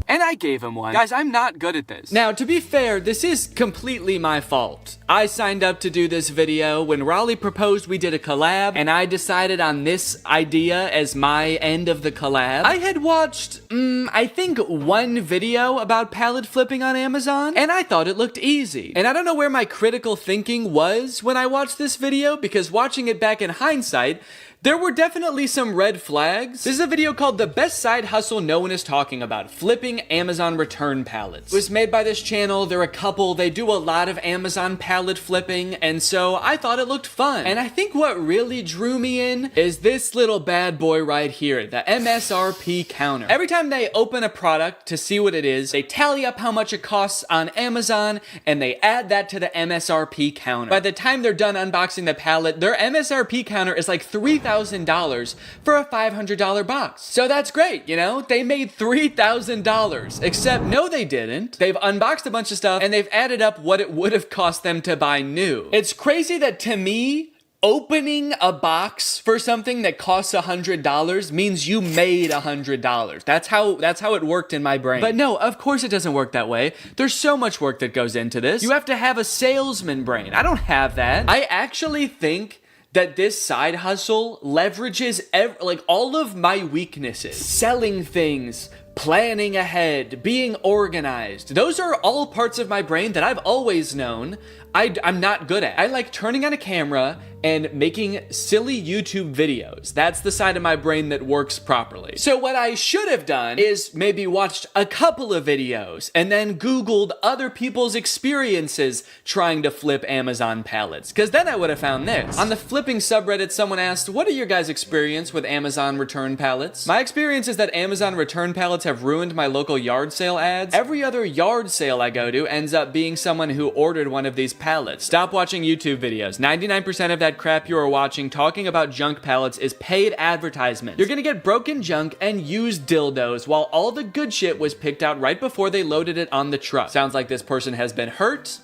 And I gave him one. Guys, I'm not good at this. Now, to be fair, this is completely my fault. I signed up to do this video. When Raleigh proposed, we did a collab, and I decided on this idea as my end of the collab. I had watched, I think 1 video about pallet flipping on Amazon, and I thought it looked easy. And I don't know where my critical thinking was when I watched this video, because watching it back in hindsight, there were definitely some red flags. This is a video called The Best Side Hustle No One Is Talking About, Flipping Amazon Return Pallets. It was made by this channel. They're a couple. They do a lot of Amazon pallet flipping, and so I thought it looked fun. And I think what really drew me in is this little bad boy right here, the MSRP counter. Every time they open a product to see what it is, they tally up how much it costs on Amazon, and they add that to the MSRP counter. By the time they're done unboxing the pallet, their MSRP counter is like $3,000 for a $500 box. So that's great, you know? They made $3,000. Except, no, they didn't. They've unboxed a bunch of stuff, and they've added up what it would have cost them to buy new. It's crazy that, to me, opening a box for something that costs $100 means you made $100. That's how it worked in my brain. But no, of course it doesn't work that way. There's so much work that goes into this. You have to have a salesman brain. I don't have that. I actually think that this side hustle leverages all of my weaknesses. Selling things, planning ahead, being organized. Those are all parts of my brain that I've always known I'm not good at. I like turning on a camera and making silly YouTube videos. That's the side of my brain that works properly. So what I should have done is maybe watched a couple of videos and then Googled other people's experiences trying to flip Amazon pallets, because then I would have found this. On the flipping subreddit, someone asked, what are your guys' experience with Amazon return pallets? My experience is that Amazon return pallets have ruined my local yard sale ads. Every other yard sale I go to ends up being someone who ordered one of these pallets pallets. Stop watching YouTube videos. 99% of that crap you are watching talking about junk pallets is paid advertisement. You're gonna get broken junk and used dildos while all the good shit was picked out right before they loaded it on the truck. Sounds like this person has been hurt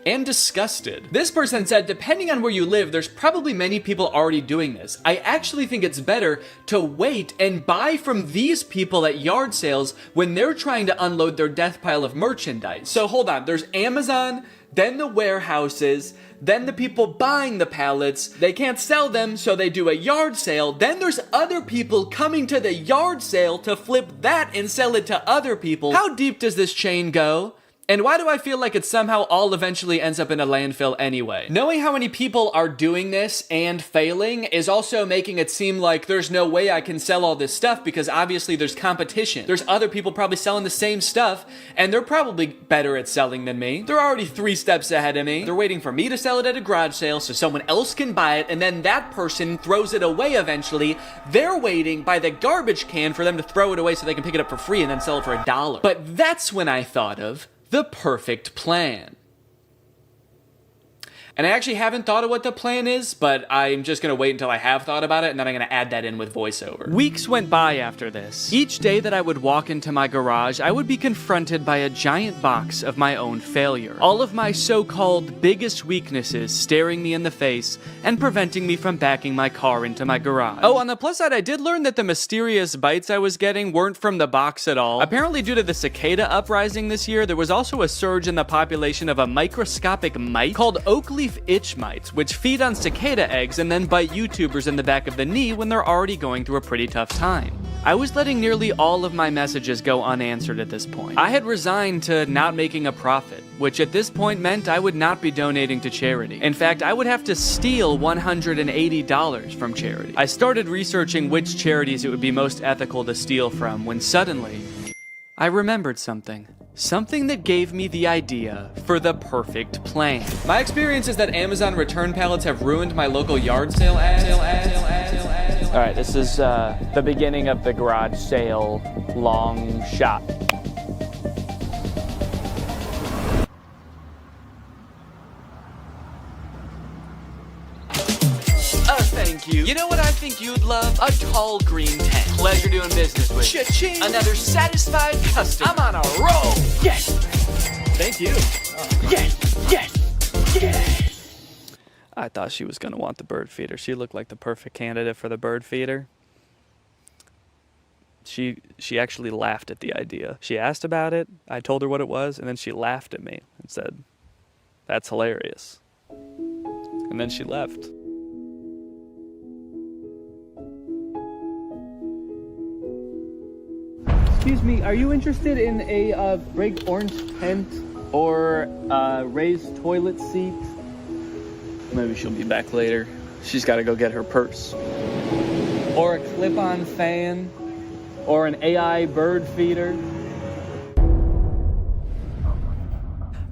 and disgusted. This person said, depending on where you live, there's probably many people already doing this. I actually think it's better to wait and buy from these people at yard sales when they're trying to unload their death pile of merchandise. So hold on, there's Amazon, then the warehouses, then the people buying the pallets. They can't sell them, so they do a yard sale. Then there's other people coming to the yard sale to flip that and sell it to other people. How deep does this chain go? And why do I feel like it somehow all eventually ends up in a landfill anyway? Knowing how many people are doing this and failing is also making it seem like there's no way I can sell all this stuff because obviously there's competition. There's other people probably selling the same stuff and they're probably better at selling than me. They're already 3 steps ahead of me. They're waiting for me to sell it at a garage sale so someone else can buy it and then that person throws it away eventually. They're waiting by the garbage can for them to throw it away so they can pick it up for free and then sell it for $1. But that's when I thought of the perfect plan. And I actually haven't thought of what the plan is, but I'm just gonna wait until I have thought about it, and then I'm gonna add that in with voiceover. Weeks went by after this. Each day that I would walk into my garage, I would be confronted by a giant box of my own failure. All of my so-called biggest weaknesses staring me in the face and preventing me from backing my car into my garage. Oh, on the plus side, I did learn that the mysterious bites I was getting weren't from the box at all. Apparently, due to the cicada uprising this year, there was also a surge in the population of a microscopic mite called oak leaf itch mites, which feed on cicada eggs and then bite YouTubers in the back of the knee when they're already going through a pretty tough time. I was letting nearly all of my messages go unanswered at this point. I had resigned to not making a profit, which at this point meant I would not be donating to charity. In fact, I would have to steal $180 from charity. I started researching which charities it would be most ethical to steal from when suddenly I remembered something. Something that gave me the idea for the perfect plan. My experience is that Amazon return pallets have ruined my local yard sale ad. All right, this is the beginning of the garage sale long shot. Thank you. You know what I think you'd love? A tall green tent. Pleasure doing business with you. Cha-ching. Another satisfied customer. I'm on a roll. Yes. Thank you. Yes. Yes. Yes. I thought she was gonna want the bird feeder. She looked like the perfect candidate for the bird feeder. She actually laughed at the idea. She asked about it. I told her what it was, and then she laughed at me and said, "That's hilarious." And then she left. Excuse me, are you interested in a baked orange tent or raised toilet seat? Maybe she'll be back later. She's got to go get her purse. Or a clip-on fan, or an AI bird feeder.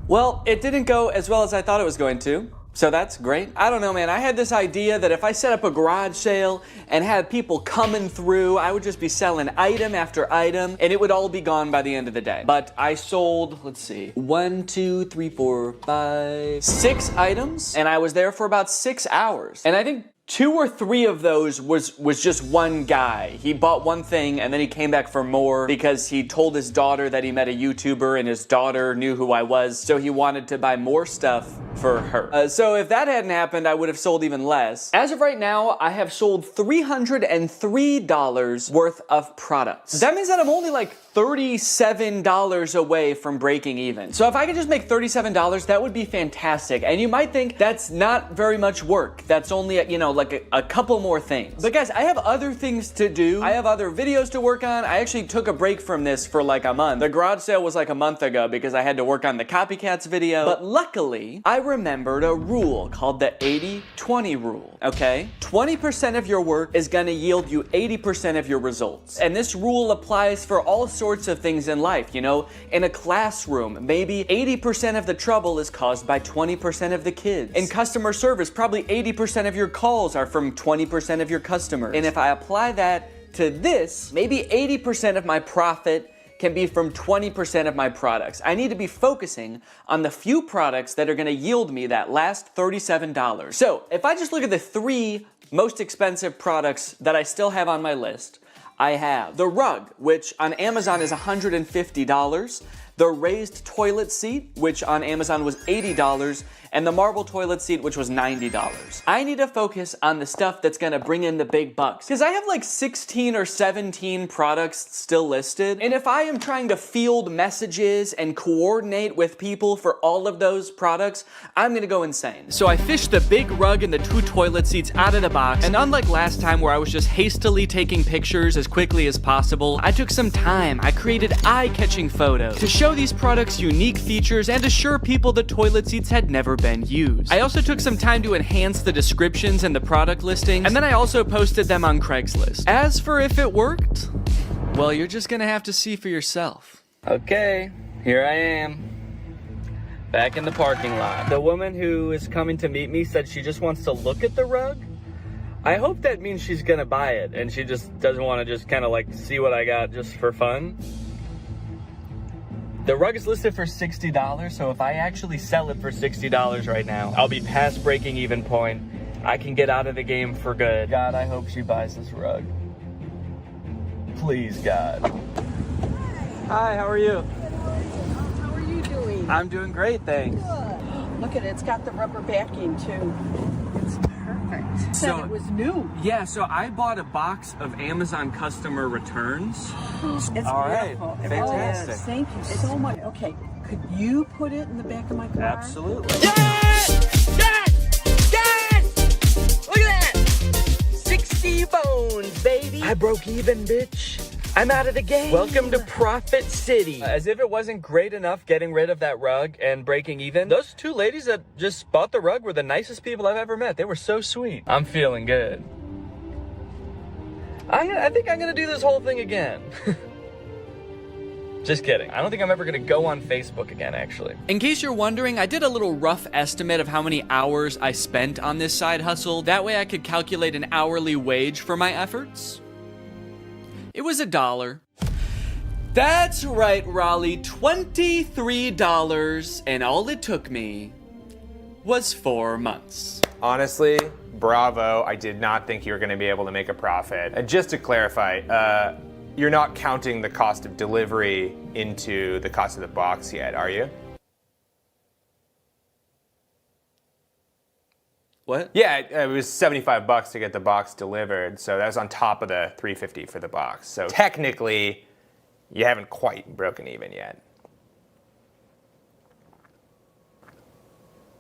Well, it didn't go as well as I thought it was going to. So that's great. I don't know, man. I had this idea that if I set up a garage sale and had people coming through, I would just be selling item after item, and it would all be gone by the end of the day. But I sold, let's see, 1, 2, 3, 4, 5, 6 items, and I was there for about 6 hours. And I think 2 or 3 of those was just one guy. He bought one thing and then he came back for more because he told his daughter that he met a YouTuber and his daughter knew who I was, so he wanted to buy more stuff for her. So if that hadn't happened, I would have sold even less. As of right now, I have sold $303 worth of products. That means that I'm only like $37 away from breaking even. So if I could just make $37, that would be fantastic. And you might think that's not very much work. That's only, like a couple more things. But guys, I have other things to do. I have other videos to work on. I actually took a break from this for like a month. The garage sale was like a month ago because I had to work on the copycats video. But luckily, I remembered a rule called the 80-20 rule, okay? 20% of your work is gonna yield you 80% of your results. And this rule applies for all sorts of things in life, in a classroom, maybe 80% of the trouble is caused by 20% of the kids. In customer service, probably 80% of your calls are from 20% of your customers. And if I apply that to this, maybe 80% of my profit can be from 20% of my products. I need to be focusing on the few products that are gonna yield me that last $37. So if I just look at the 3 most expensive products that I still have on my list, I have the rug, which on Amazon is $150, the raised toilet seat, which on Amazon was $80, and the marble toilet seat, which was $90. I need to focus on the stuff that's gonna bring in the big bucks, because I have like 16 or 17 products still listed, and if I am trying to field messages and coordinate with people for all of those products, I'm gonna go insane. So I fished the big rug and the 2 toilet seats out of the box, and unlike last time where I was just hastily taking pictures as quickly as possible, I took some time. I created eye-catching photos to show these products unique features and assure people the toilet seats had never been used. I also took some time to enhance the descriptions and the product listings, and then I also posted them on Craigslist. As for if it worked, well, you're just gonna have to see for yourself. Okay, here I am, back in the parking lot. The woman who is coming to meet me said she just wants to look at the rug. I hope that means she's gonna buy it and she just doesn't want to just kind of like see what I got just for fun. The rug is listed for $60, so if I actually sell it for $60 right now, I'll be past breaking even point. I can get out of the game for good. God, I hope she buys this rug. Please, God. Hi, how are you? How are you doing? I'm doing great, thanks. Good. Look at it, it's got the rubber backing too. It's perfect. Said it was new. Yeah, so I bought a box of Amazon customer returns. It's all right, beautiful. fantastic. Yes, thank you so much. Okay, could you put it in the back of my car? Absolutely. Yes! Yes! Yes! Look at that! 60 bones, baby. I broke even, bitch. I'm out of the game. Welcome to Profit City. As if it wasn't great enough getting rid of that rug and breaking even, those 2 ladies that just bought the rug were the nicest people I've ever met. They were so sweet. I'm feeling good. I think I'm gonna do this whole thing again. Just kidding. I don't think I'm ever gonna go on Facebook again, actually. In case you're wondering, I did a little rough estimate of how many hours I spent on this side hustle. That way I could calculate an hourly wage for my efforts. It was $1. That's right, Raleigh, $23, and all it took me was 4 months. Honestly, bravo. I did not think you were going to be able to make a profit. And just to clarify, you're not counting the cost of delivery into the cost of the box yet, are you? What? Yeah, it was $75 to get the box delivered, so that was on top of the $350 for the box. So technically, you haven't quite broken even yet.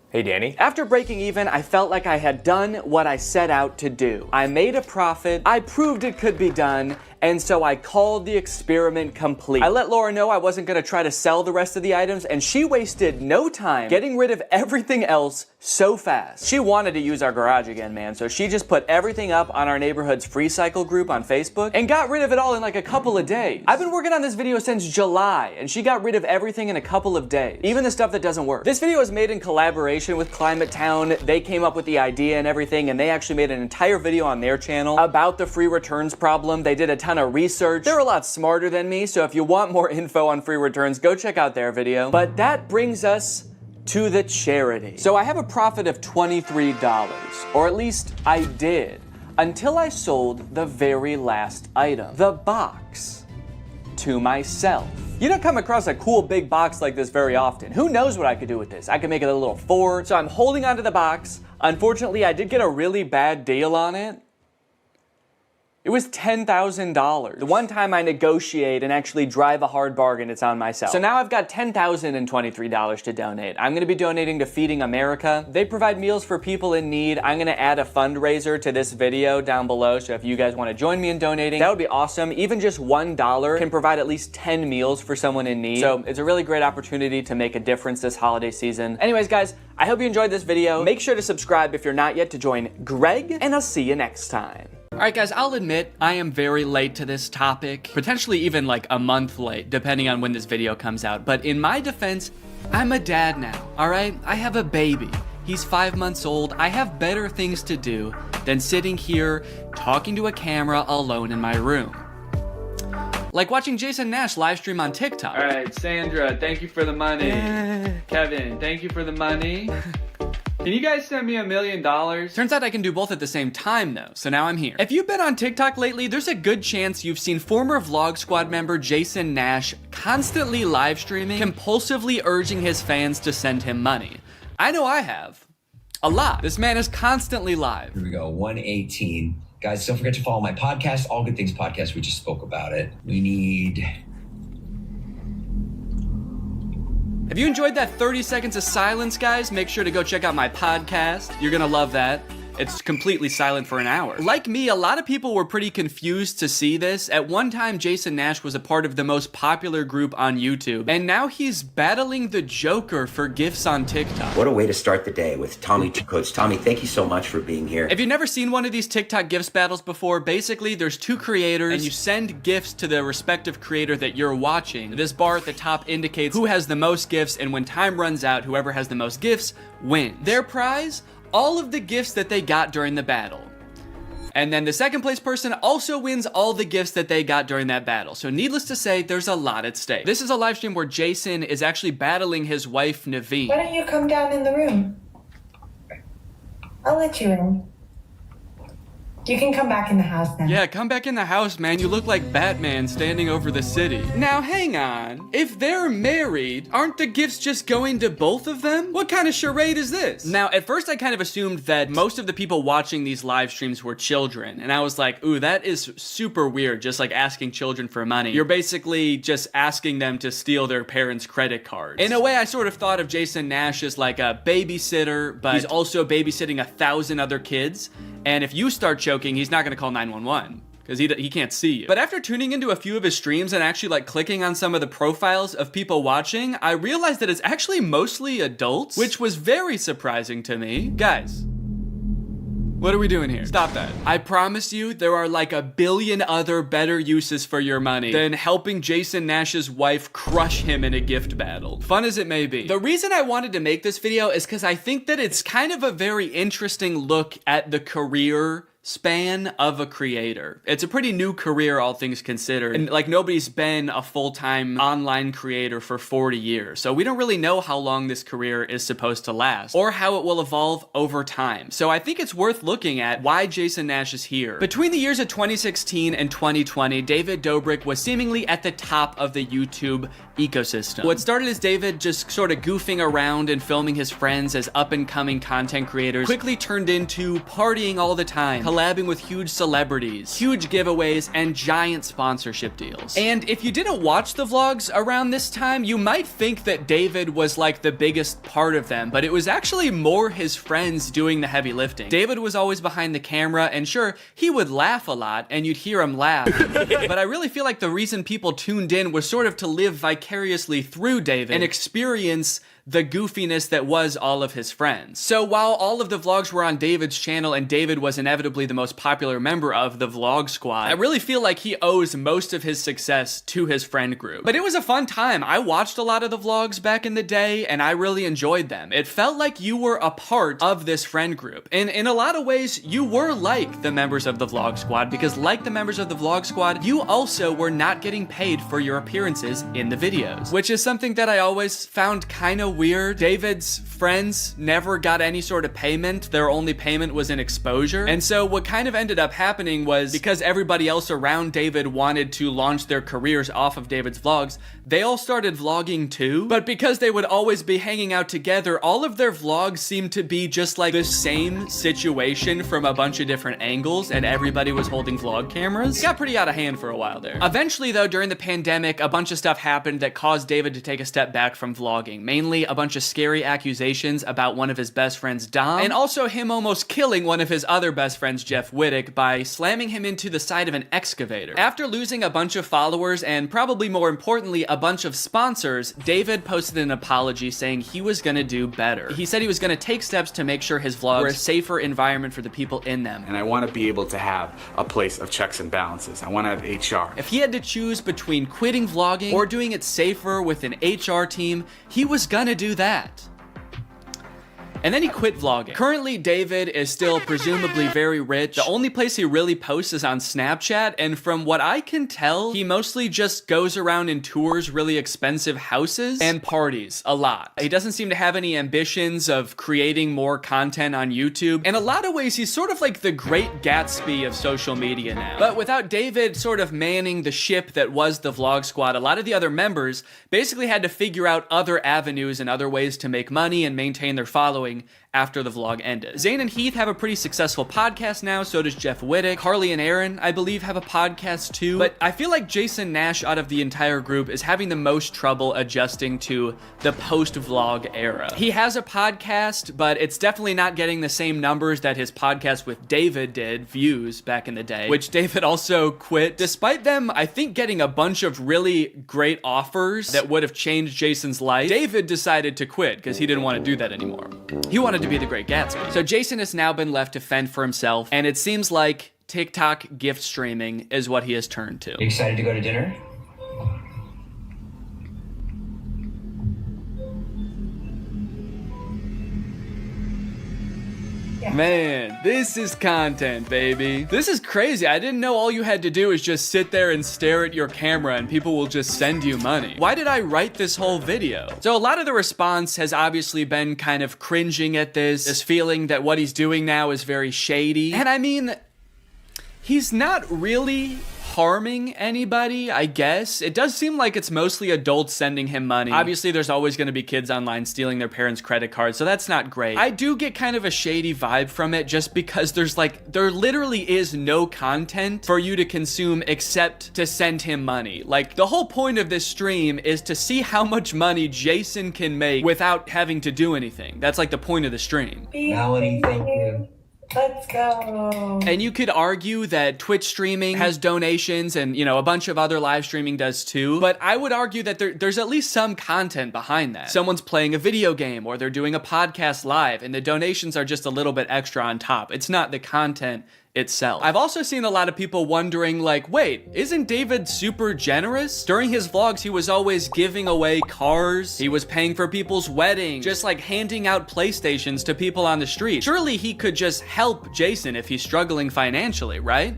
Hey, Danny. After breaking even, I felt like I had done what I set out to do. I made a profit, I proved it could be done, and so I called the experiment complete. I let Laura know I wasn't gonna try to sell the rest of the items, and she wasted no time getting rid of everything else so fast. She wanted to use our garage again, man, so she just put everything up on our neighborhood's free cycle group on Facebook and got rid of it all in like a couple of days. I've been working on this video since July, and she got rid of everything in a couple of days, even the stuff that doesn't work. This video was made in collaboration with Climate Town. They came up with the idea and everything, and they actually made an entire video on their channel about the free returns problem. They did a ton of research. They're a lot smarter than me, so if you want more info on free returns, go check out their video. But that brings us to the charity. So I have a profit of $23, or at least I did, until I sold the very last item, the box, to myself. You don't come across a cool big box like this very often. Who knows what I could do with this? I could make it a little fort. So I'm holding onto the box. Unfortunately, I did get a really bad deal on it. It was $10,000. The one time I negotiate and actually drive a hard bargain, it's on myself. So now I've got $10,023 to donate. I'm gonna be donating to Feeding America. They provide meals for people in need. I'm gonna add a fundraiser to this video down below, so if you guys wanna join me in donating, that would be awesome. Even just $1 can provide at least 10 meals for someone in need. So it's a really great opportunity to make a difference this holiday season. Anyways, guys, I hope you enjoyed this video. Make sure to subscribe if you're not yet to join Greg, and I'll see you next time. All right, guys, I'll admit I am very late to this topic, potentially even like a month late, depending on when this video comes out. But in my defense, I'm a dad now, all right? I have a baby. He's 5 months old. I have better things to do than sitting here talking to a camera alone in my room. Like watching Jason Nash live stream on TikTok. All right, Sandra, thank you for the money. Kevin, thank you for the money. Can you guys send me $1 million? Turns out I can do both at the same time though, so now I'm here. If you've been on TikTok lately, there's a good chance you've seen former Vlog Squad member Jason Nash constantly live streaming, compulsively urging his fans to send him money. I know I have. A lot. This man is constantly live. Here we go, 118. Guys, don't forget to follow my podcast, All Good Things Podcast. We just spoke about it. We need... If you enjoyed that 30 seconds of silence, guys, make sure to go check out my podcast. You're gonna love that. It's completely silent for an hour. Like me, a lot of people were pretty confused to see this. At one time, Jason Nash was a part of the most popular group on YouTube, and now he's battling the Joker for gifts on TikTok. What a way to start the day with Tommy Coach. Tommy, thank you so much for being here. If you've never seen one of these TikTok gifts battles before, basically there's two creators and you send gifts to the respective creator that you're watching. This bar at the top indicates who has the most gifts, and when time runs out, whoever has the most gifts wins. Their prize? All of the gifts that they got during the battle. And then the second place person also wins all the gifts that they got during that battle. So needless to say, there's a lot at stake. This is a live stream where Jason is actually battling his wife, Naveen. Why don't you come down in the room? I'll let you in. You can come back in the house now. Yeah, come back in the house, man. You look like Batman standing over the city. Now, hang on. If they're married, aren't the gifts just going to both of them? What kind of charade is this? Now, at first, I kind of assumed that most of the people watching these live streams were children. And I was like, ooh, that is super weird, just like asking children for money. You're basically just asking them to steal their parents' credit cards. In a way, I sort of thought of Jason Nash as like a babysitter, but he's also babysitting 1,000 other kids. And if you start choking, he's not gonna call 911 because he can't see you. But after tuning into a few of his streams and actually like clicking on some of the profiles of people watching, I realized that it's actually mostly adults, which was very surprising to me. Guys, what are we doing here? Stop that. I promise you there are like 1 billion other better uses for your money than helping Jason Nash's wife crush him in a gift battle. Fun as it may be. The reason I wanted to make this video is because I think that it's kind of a very interesting look at the career span of a creator. It's a pretty new career, all things considered. And like nobody's been a full-time online creator for 40 years. So we don't really know how long this career is supposed to last or how it will evolve over time. So I think it's worth looking at why Jason Nash is here. Between the years of 2016 and 2020, David Dobrik was seemingly at the top of the YouTube ecosystem. What started as David just sort of goofing around and filming his friends as up-and-coming content creators quickly turned into partying all the time, collabing with huge celebrities, huge giveaways, and giant sponsorship deals. And if you didn't watch the vlogs around this time, you might think that David was like the biggest part of them, but it was actually more his friends doing the heavy lifting. David was always behind the camera, and sure, he would laugh a lot, and you'd hear him laugh. But I really feel like the reason people tuned in was sort of to live vicariously through David and experience the goofiness that was all of his friends. So while all of the vlogs were on David's channel and David was inevitably the most popular member of the Vlog Squad, I really feel like he owes most of his success to his friend group. But it was a fun time. I watched a lot of the vlogs back in the day and I really enjoyed them. It felt like you were a part of this friend group. And in a lot of ways, you were like the members of the Vlog Squad because like the members of the Vlog Squad, you also were not getting paid for your appearances in the videos, which is something that I always found kind of weird. David's friends never got any sort of payment. Their only payment was in exposure. And so what kind of ended up happening was because everybody else around David wanted to launch their careers off of David's vlogs, they all started vlogging too. But because they would always be hanging out together, all of their vlogs seemed to be just like the same situation from a bunch of different angles and everybody was holding vlog cameras. It got pretty out of hand for a while there. Eventually though, during the pandemic, a bunch of stuff happened that caused David to take a step back from vlogging. Mainly a bunch of scary accusations about one of his best friends, Dom, and also him almost killing one of his other best friends, Jeff Wittick, by slamming him into the side of an excavator. After losing a bunch of followers and probably more importantly, a bunch of sponsors, David posted an apology saying he was gonna do better. He said he was gonna take steps to make sure his vlogs were a safer environment for the people in them. And I want to be able to have a place of checks and balances. I want to have HR. If he had to choose between quitting vlogging or doing it safer with an HR team, he was gonna do that. And then he quit vlogging. Currently, David is still presumably very rich. The only place he really posts is on Snapchat, and from what I can tell, he mostly just goes around and tours really expensive houses and parties a lot. He doesn't seem to have any ambitions of creating more content on YouTube. In a lot of ways, he's sort of like the Great Gatsby of social media now. But without David sort of manning the ship that was the Vlog Squad, a lot of the other members basically had to figure out other avenues and other ways to make money and maintain their following after the vlog ended. Zane and Heath have a pretty successful podcast now, so does Jeff Wittick. Carly and Aaron, I believe, have a podcast too. But I feel like Jason Nash, out of the entire group, is having the most trouble adjusting to the post-vlog era. He has a podcast, but it's definitely not getting the same numbers that his podcast with David did, views, back in the day, which David also quit. Despite them, I think, getting a bunch of really great offers that would have changed Jason's life, David decided to quit because he didn't want to do that anymore. He wanted to be the Great Gatsby. So Jason has now been left to fend for himself, and it seems like TikTok gift streaming is what he has turned to. You excited to go to dinner? Man, this is content, baby. This is crazy. I didn't know all you had to do is just sit there and stare at your camera and people will just send you money. Why did I write this whole video? So a lot of the response has obviously been kind of cringing at this feeling that what he's doing now is very shady. And I mean, he's not really harming anybody, I guess. It does seem like it's mostly adults sending him money. Obviously, there's always going to be kids online stealing their parents' credit cards, so that's not great. I do get kind of a shady vibe from it just because there literally is no content for you to consume except to send him money. Like, the whole point of this stream is to see how much money Jason can make without having to do anything. That's like the point of the stream. Melanie, thank you. Let's go. And you could argue that Twitch streaming has donations and, you know, a bunch of other live streaming does too. But I would argue that there's at least some content behind that. Someone's playing a video game or they're doing a podcast live and the donations are just a little bit extra on top. It's not the content itself. I've also seen a lot of people wondering, like, wait, isn't David super generous? During his vlogs, he was always giving away cars. He was paying for people's weddings, just like handing out PlayStations to people on the street. Surely he could just help Jason if he's struggling financially, right?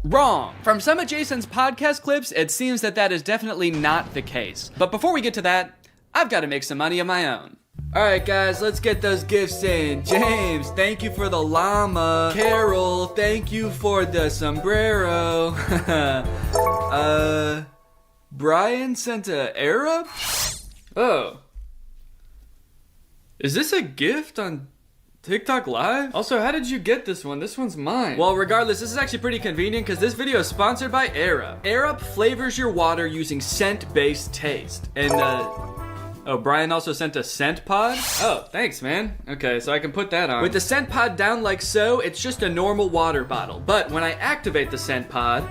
Wrong. From some of Jason's podcast clips, it seems that that is definitely not the case. But before we get to that, I've got to make some money of my own. Alright guys, let's get those gifts in. James, thank you for the llama. Carol, thank you for the sombrero. Brian sent a Arab? Oh. Is this a gift on TikTok Live? Also, how did you get this one? This one's mine. Well, regardless, this is actually pretty convenient because this video is sponsored by Arab. Arab flavors your water using scent-based taste. And, oh, Brian also sent a scent pod? Oh, thanks, man. Okay, so I can put that on. With the scent pod down like so, it's just a normal water bottle. But when I activate the scent pod,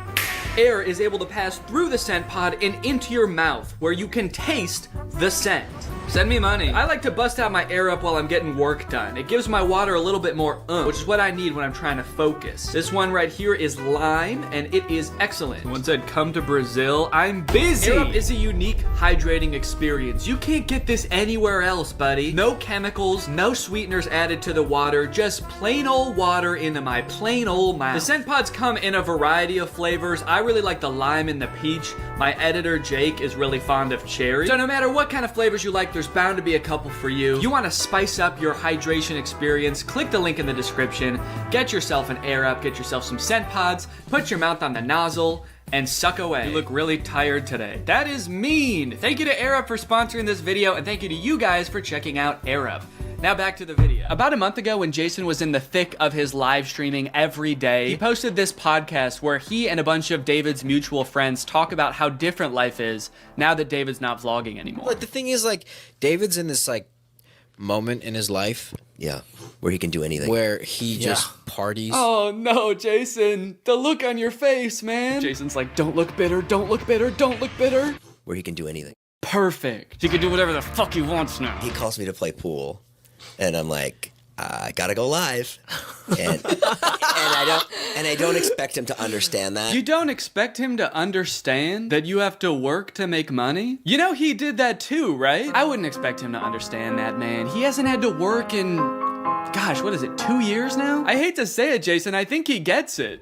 air is able to pass through the scent pod and into your mouth, where you can taste the scent. Send me money. I like to bust out my air up while I'm getting work done. It gives my water a little bit more which is what I need when I'm trying to focus. This one right here is lime, and it is excellent. Someone said, come to Brazil. I'm busy. Air up is a unique hydrating experience. You can't get this anywhere else, buddy. No chemicals, no sweeteners added to the water, just plain old water into my plain old mouth. The scent pods come in a variety of flavors. I really like the lime and the peach. My editor, Jake, is really fond of cherry. So no matter what kind of flavors you like, there's bound to be a couple for you. You want to spice up your hydration experience, click the link in the description, get yourself an Air Up, get yourself some scent pods, put your mouth on the nozzle, and suck away. You look really tired today. That is mean. Thank you to Air Up for sponsoring this video, and thank you to you guys for checking out Air Up. Now back to the video. About a month ago, when Jason was in the thick of his live streaming every day, he posted this podcast where he and a bunch of David's mutual friends talk about how different life is now that David's not vlogging anymore. But the thing is, like, David's in this, like, moment in his life. Yeah, where he can do anything. Where he just parties. Oh no, Jason. The look on your face, man. Jason's like, don't look bitter, don't look bitter, don't look bitter. Where he can do anything. Perfect. He can do whatever the fuck he wants now. He calls me to play pool. And I'm like, I gotta go live. And I don't expect him to understand that. You don't expect him to understand that you have to work to make money? You know he did that too, right? I wouldn't expect him to understand that, man. He hasn't had to work in, gosh, what is it, 2 years now? I hate to say it, Jason, I think he gets it.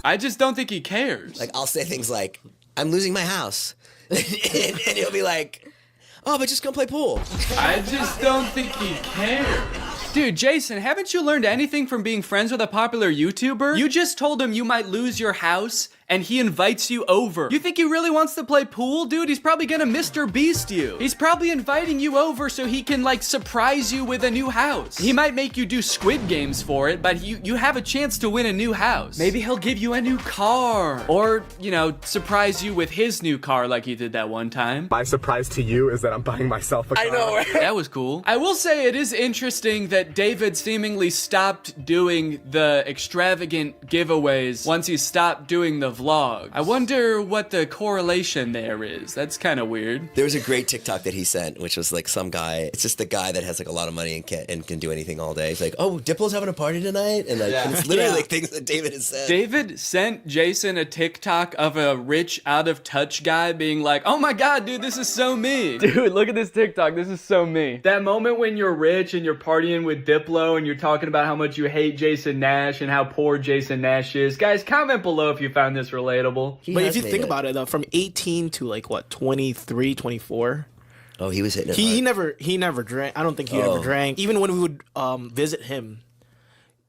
I just don't think he cares. Like, I'll say things like, I'm losing my house. and he'll be like, oh, but just come play pool. I just don't think he cares. Dude, Jason, haven't you learned anything from being friends with a popular YouTuber? You just told him you might lose your house, and he invites you over. You think he really wants to play pool? Dude, he's probably gonna Mr. Beast you. He's probably inviting you over so he can, like, surprise you with a new house. He might make you do Squid Games for it, but you have a chance to win a new house. Maybe he'll give you a new car. Or, you know, surprise you with his new car like he did that one time. My surprise to you is that I'm buying myself a car. I know, right? That was cool. I will say it is interesting that David seemingly stopped doing the extravagant giveaways once he stopped doing the vlog. I wonder what the correlation there is. That's kind of weird. There was a great TikTok that he sent, which was like some guy, it's just the guy that has like a lot of money and can do anything all day. He's like, oh, Diplo's having a party tonight? And like, and it's literally like things that David has said. David sent Jason a TikTok of a rich, out-of-touch guy being like, oh my God, dude, this is so me. Dude, look at this TikTok. This is so me. That moment when you're rich and you're partying with Diplo and you're talking about how much you hate Jason Nash and how poor Jason Nash is. Guys, comment below if you found this relatable. But if you think about it, though, from 18 to like what, 23, 24. Oh, he was hitting it he never drank. I don't think he ever drank. Even when we would visit him,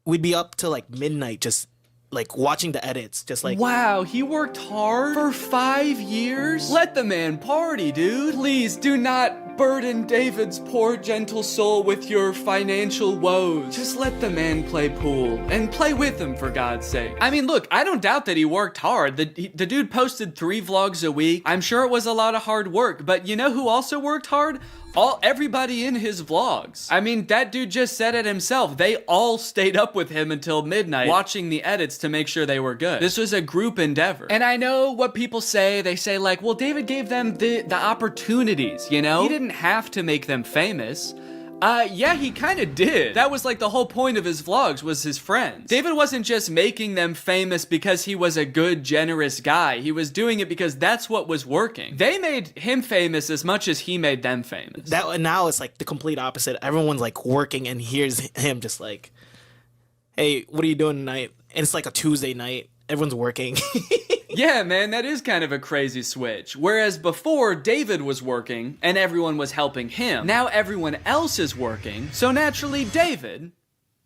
we'd be up till like midnight just like watching the edits, just like, wow, he worked hard for 5 years? Let the man party, dude. Please do not burden David's poor gentle soul with your financial woes. Just let the man play pool and play with him, for God's sake. I mean, look, I don't doubt that he worked hard. The dude posted 3 vlogs a week. I'm sure it was a lot of hard work, but you know who also worked hard? Everybody in his vlogs. I mean, that dude just said it himself. They all stayed up with him until midnight watching the edits to make sure they were good. This was a group endeavor. And I know what people say. They say like, well, David gave them the opportunities, you know? He didn't have to make them famous. Yeah, he kind of did. That was like the whole point of his vlogs, was his friends. David wasn't just making them famous because he was a good, generous guy. He was doing it because that's what was working. They made him famous as much as he made them famous. Now it's like the complete opposite. Everyone's like working, and here's him just like, hey, what are you doing tonight? And it's like a Tuesday night. Everyone's working. Yeah, man, that is kind of a crazy switch. Whereas before, David was working and everyone was helping him. Now everyone else is working, so naturally David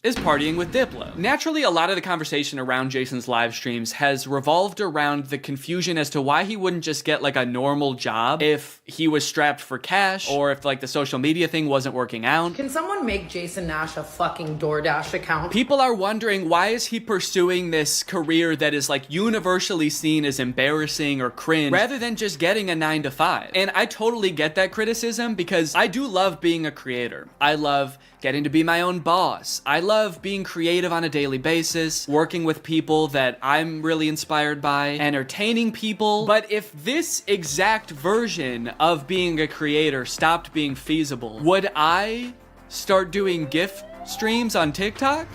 is partying with Diplo. Naturally, a lot of the conversation around Jason's live streams has revolved around the confusion as to why he wouldn't just get like a normal job if he was strapped for cash, or if like the social media thing wasn't working out. Can someone make Jason Nash a fucking DoorDash account? People are wondering, why is he pursuing this career that is like universally seen as embarrassing or cringe, rather than just getting a 9-to-5? And I totally get that criticism, because I do love being a creator. I love getting to be my own boss. I love being creative on a daily basis, working with people that I'm really inspired by, entertaining people. But if this exact version of being a creator stopped being feasible, would I start doing gift streams on TikTok?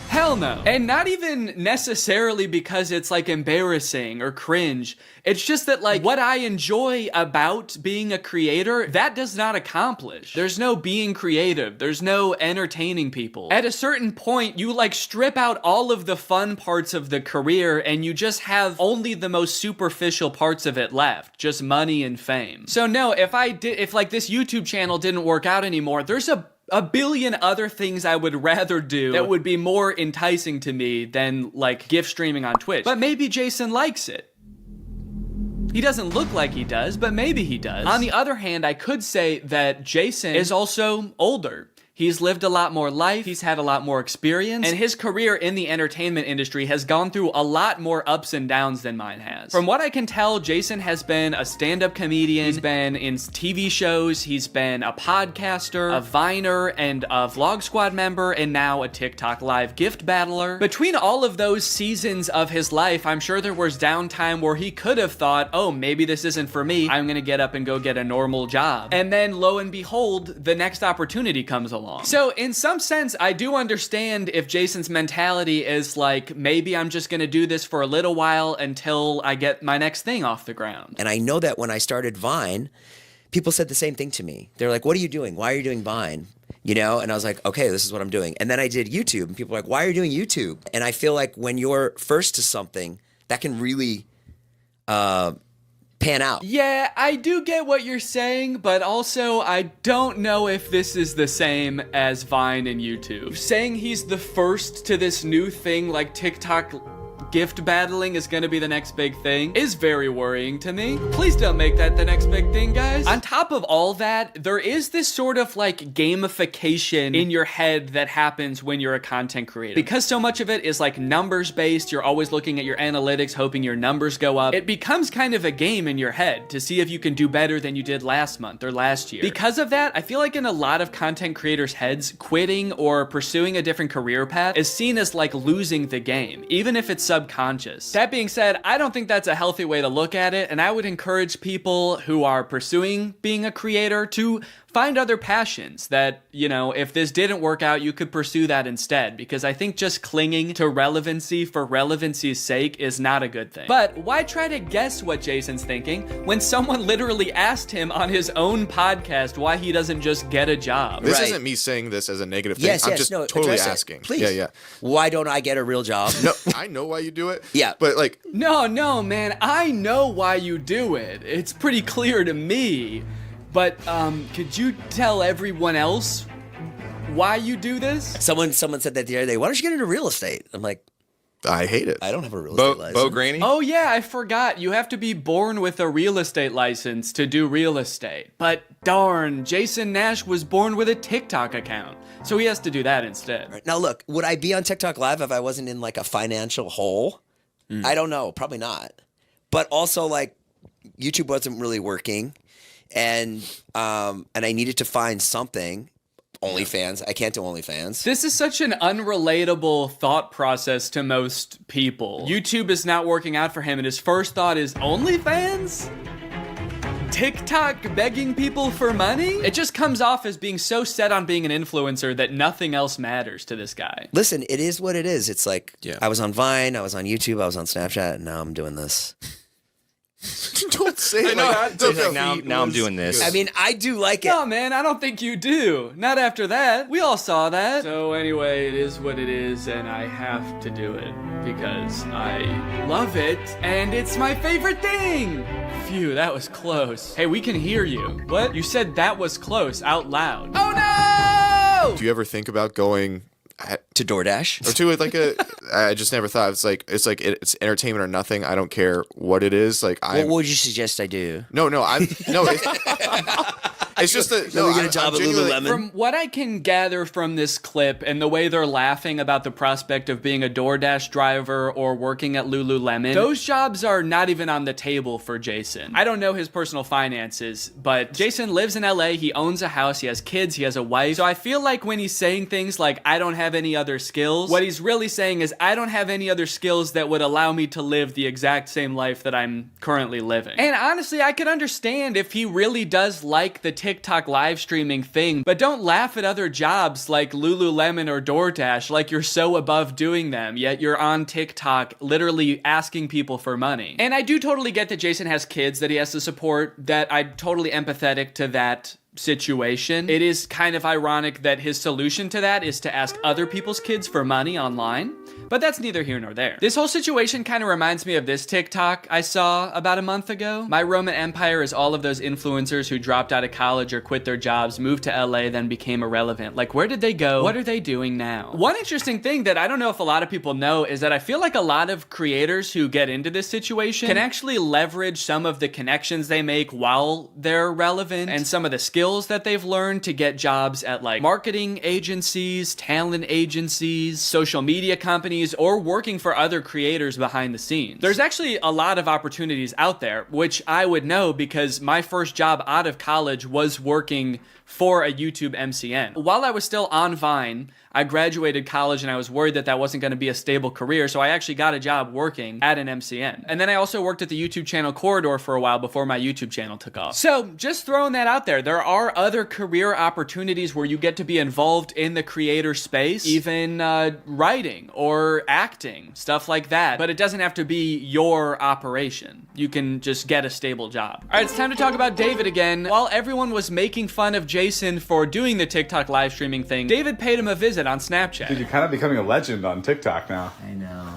Hell no. And not even necessarily because it's like embarrassing or cringe. It's just that like what I enjoy about being a creator, that does not accomplish. There's no being creative. There's no entertaining people. At a certain point, you like strip out all of the fun parts of the career and you just have only the most superficial parts of it left. Just money and fame. So no, if like this YouTube channel didn't work out anymore, there's a billion other things I would rather do that would be more enticing to me than like gift streaming on Twitch. But maybe Jason likes it. He doesn't look like he does, but maybe he does. On the other hand, I could say that Jason is also older. He's lived a lot more life, he's had a lot more experience, and his career in the entertainment industry has gone through a lot more ups and downs than mine has. From what I can tell, Jason has been a stand-up comedian, he's been in TV shows, he's been a podcaster, a Viner, and a Vlog Squad member, and now a TikTok live gift battler. Between all of those seasons of his life, I'm sure there was downtime where he could have thought, oh, maybe this isn't for me, I'm gonna get up and go get a normal job. And then, lo and behold, the next opportunity comes along. along. So in some sense, I do understand if Jason's mentality is like, maybe I'm just gonna do this for a little while until I get my next thing off the ground. And I know that when I started Vine, people said the same thing to me. They're like, what are you doing? Why are you doing Vine? You know? And I was like, okay, this is what I'm doing. And then I did YouTube, and people were like, why are you doing YouTube? And I feel like when you're first to something, that can really pan out. Yeah, I do get what you're saying, but also I don't know if this is the same as Vine and YouTube. Saying he's the first to this new thing like TikTok gift battling is gonna be the next big thing is very worrying to me. Please don't make that the next big thing, guys. On top of all that, there is this sort of like gamification in your head that happens when you're a content creator. Because so much of it is like numbers based, you're always looking at your analytics, hoping your numbers go up. It becomes kind of a game in your head to see if you can do better than you did last month or last year. Because of that, I feel like in a lot of content creators' heads, quitting or pursuing a different career path is seen as like losing the game, even if it's subconscious. That being said, I don't think that's a healthy way to look at it, and I would encourage people who are pursuing being a creator to find other passions that, you know, if this didn't work out, you could pursue that instead, because I think just clinging to relevancy for relevancy's sake is not a good thing. But why try to guess what Jason's thinking when someone literally asked him on his own podcast why he doesn't just get a job? This isn't me saying this as a negative thing. I'm just totally asking. Please. Yeah. Why don't I get a real job? No, I know why you do it. Yeah. But like... No, man. I know why you do it. It's pretty clear to me. But could you tell everyone else why you do this? Someone said that the other day, why don't you get into real estate? I'm like, I hate it. I don't have a real estate license. Bo Granny? Oh yeah, I forgot. You have to be born with a real estate license to do real estate. But darn, Jason Nash was born with a TikTok account. So he has to do that instead. Right. Now look, would I be on TikTok Live if I wasn't in like a financial hole? I don't know. Probably not. But also like YouTube wasn't really working. And I needed to find something. OnlyFans. I can't do OnlyFans. This is such an unrelatable thought process to most people. YouTube is not working out for him, and his first thought is OnlyFans? TikTok begging people for money? It just comes off as being so set on being an influencer that nothing else matters to this guy. Listen, it is what it is. It's like, I was on Vine, I was on YouTube, I was on Snapchat, and now I'm doing this. Don't say it like that. Now I'm doing this. I mean, I do like it. No, man, I don't think you do. Not after that. We all saw that. So anyway, it is what it is, and I have to do it because I love it, and it's my favorite thing. Phew, that was close. Hey, we can hear you. What? You said that was close out loud. Oh no! Do you ever think about going to DoorDash or to like I just never thought it's entertainment or nothing. I don't care what it is. Like, what would you suggest I do? No. It's just that we get a job at Lululemon. From what I can gather from this clip and the way they're laughing about the prospect of being a DoorDash driver or working at Lululemon, those jobs are not even on the table for Jason. I don't know his personal finances, but Jason lives in LA, he owns a house, he has kids, he has a wife. So I feel like when he's saying things like, I don't have any other skills, what he's really saying is, I don't have any other skills that would allow me to live the exact same life that I'm currently living. And honestly, I could understand if he really does like the TikTok live streaming thing, but don't laugh at other jobs like Lululemon or DoorDash like you're so above doing them, yet you're on TikTok literally asking people for money. And I do totally get that Jason has kids that he has to support, that I'm totally empathetic to that situation. It is kind of ironic that his solution to that is to ask other people's kids for money online, but that's neither here nor there. This whole situation kind of reminds me of this TikTok I saw about a month ago. My Roman Empire is all of those influencers who dropped out of college or quit their jobs, moved to LA, then became irrelevant. Like, where did they go? What are they doing now? One interesting thing that I don't know if a lot of people know is that I feel like a lot of creators who get into this situation can actually leverage some of the connections they make while they're relevant and some of the skills that they've learned to get jobs at like marketing agencies, talent agencies, social media companies, or working for other creators behind the scenes. There's actually a lot of opportunities out there, which I would know because my first job out of college was working for a YouTube MCN. While I was still on Vine, I graduated college and I was worried that that wasn't going to be a stable career, so I actually got a job working at an MCN. And then I also worked at the YouTube channel Corridor for a while before my YouTube channel took off. So just throwing that out there, there are other career opportunities where you get to be involved in the creator space, even writing or acting, stuff like that. But it doesn't have to be your operation. You can just get a stable job. All right, it's time to talk about David again. While everyone was making fun of Jason for doing the TikTok live streaming thing, David paid him a visit on Snapchat. Dude, you're kind of becoming a legend on TikTok now. I know.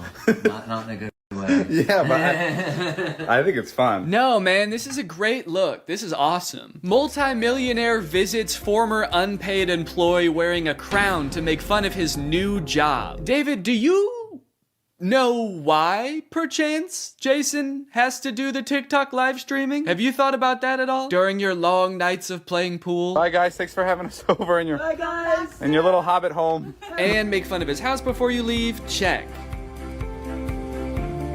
Not in a good way. Yeah, but I think it's fun. No, man, this is a great look. This is awesome. Multi-millionaire visits former unpaid employee wearing a crown to make fun of his new job. David, do you know why, perchance, Jason has to do the TikTok live streaming? Have you thought about that at all? During your long nights of playing pool? Bye, guys. Thanks for having us over in your little hobbit home. And make fun of his house before you leave? Check.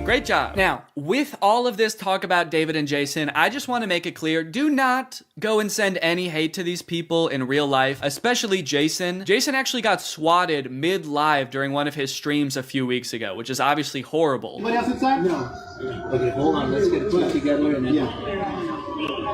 Great job. Now, with all of this talk about David and Jason, I just want to make it clear, do not go and send any hate to these people in real life, especially Jason. Jason actually got swatted mid-live during one of his streams a few weeks ago, which is obviously horrible. Anybody else inside? No. Okay, hold on. Let's get a team together and then...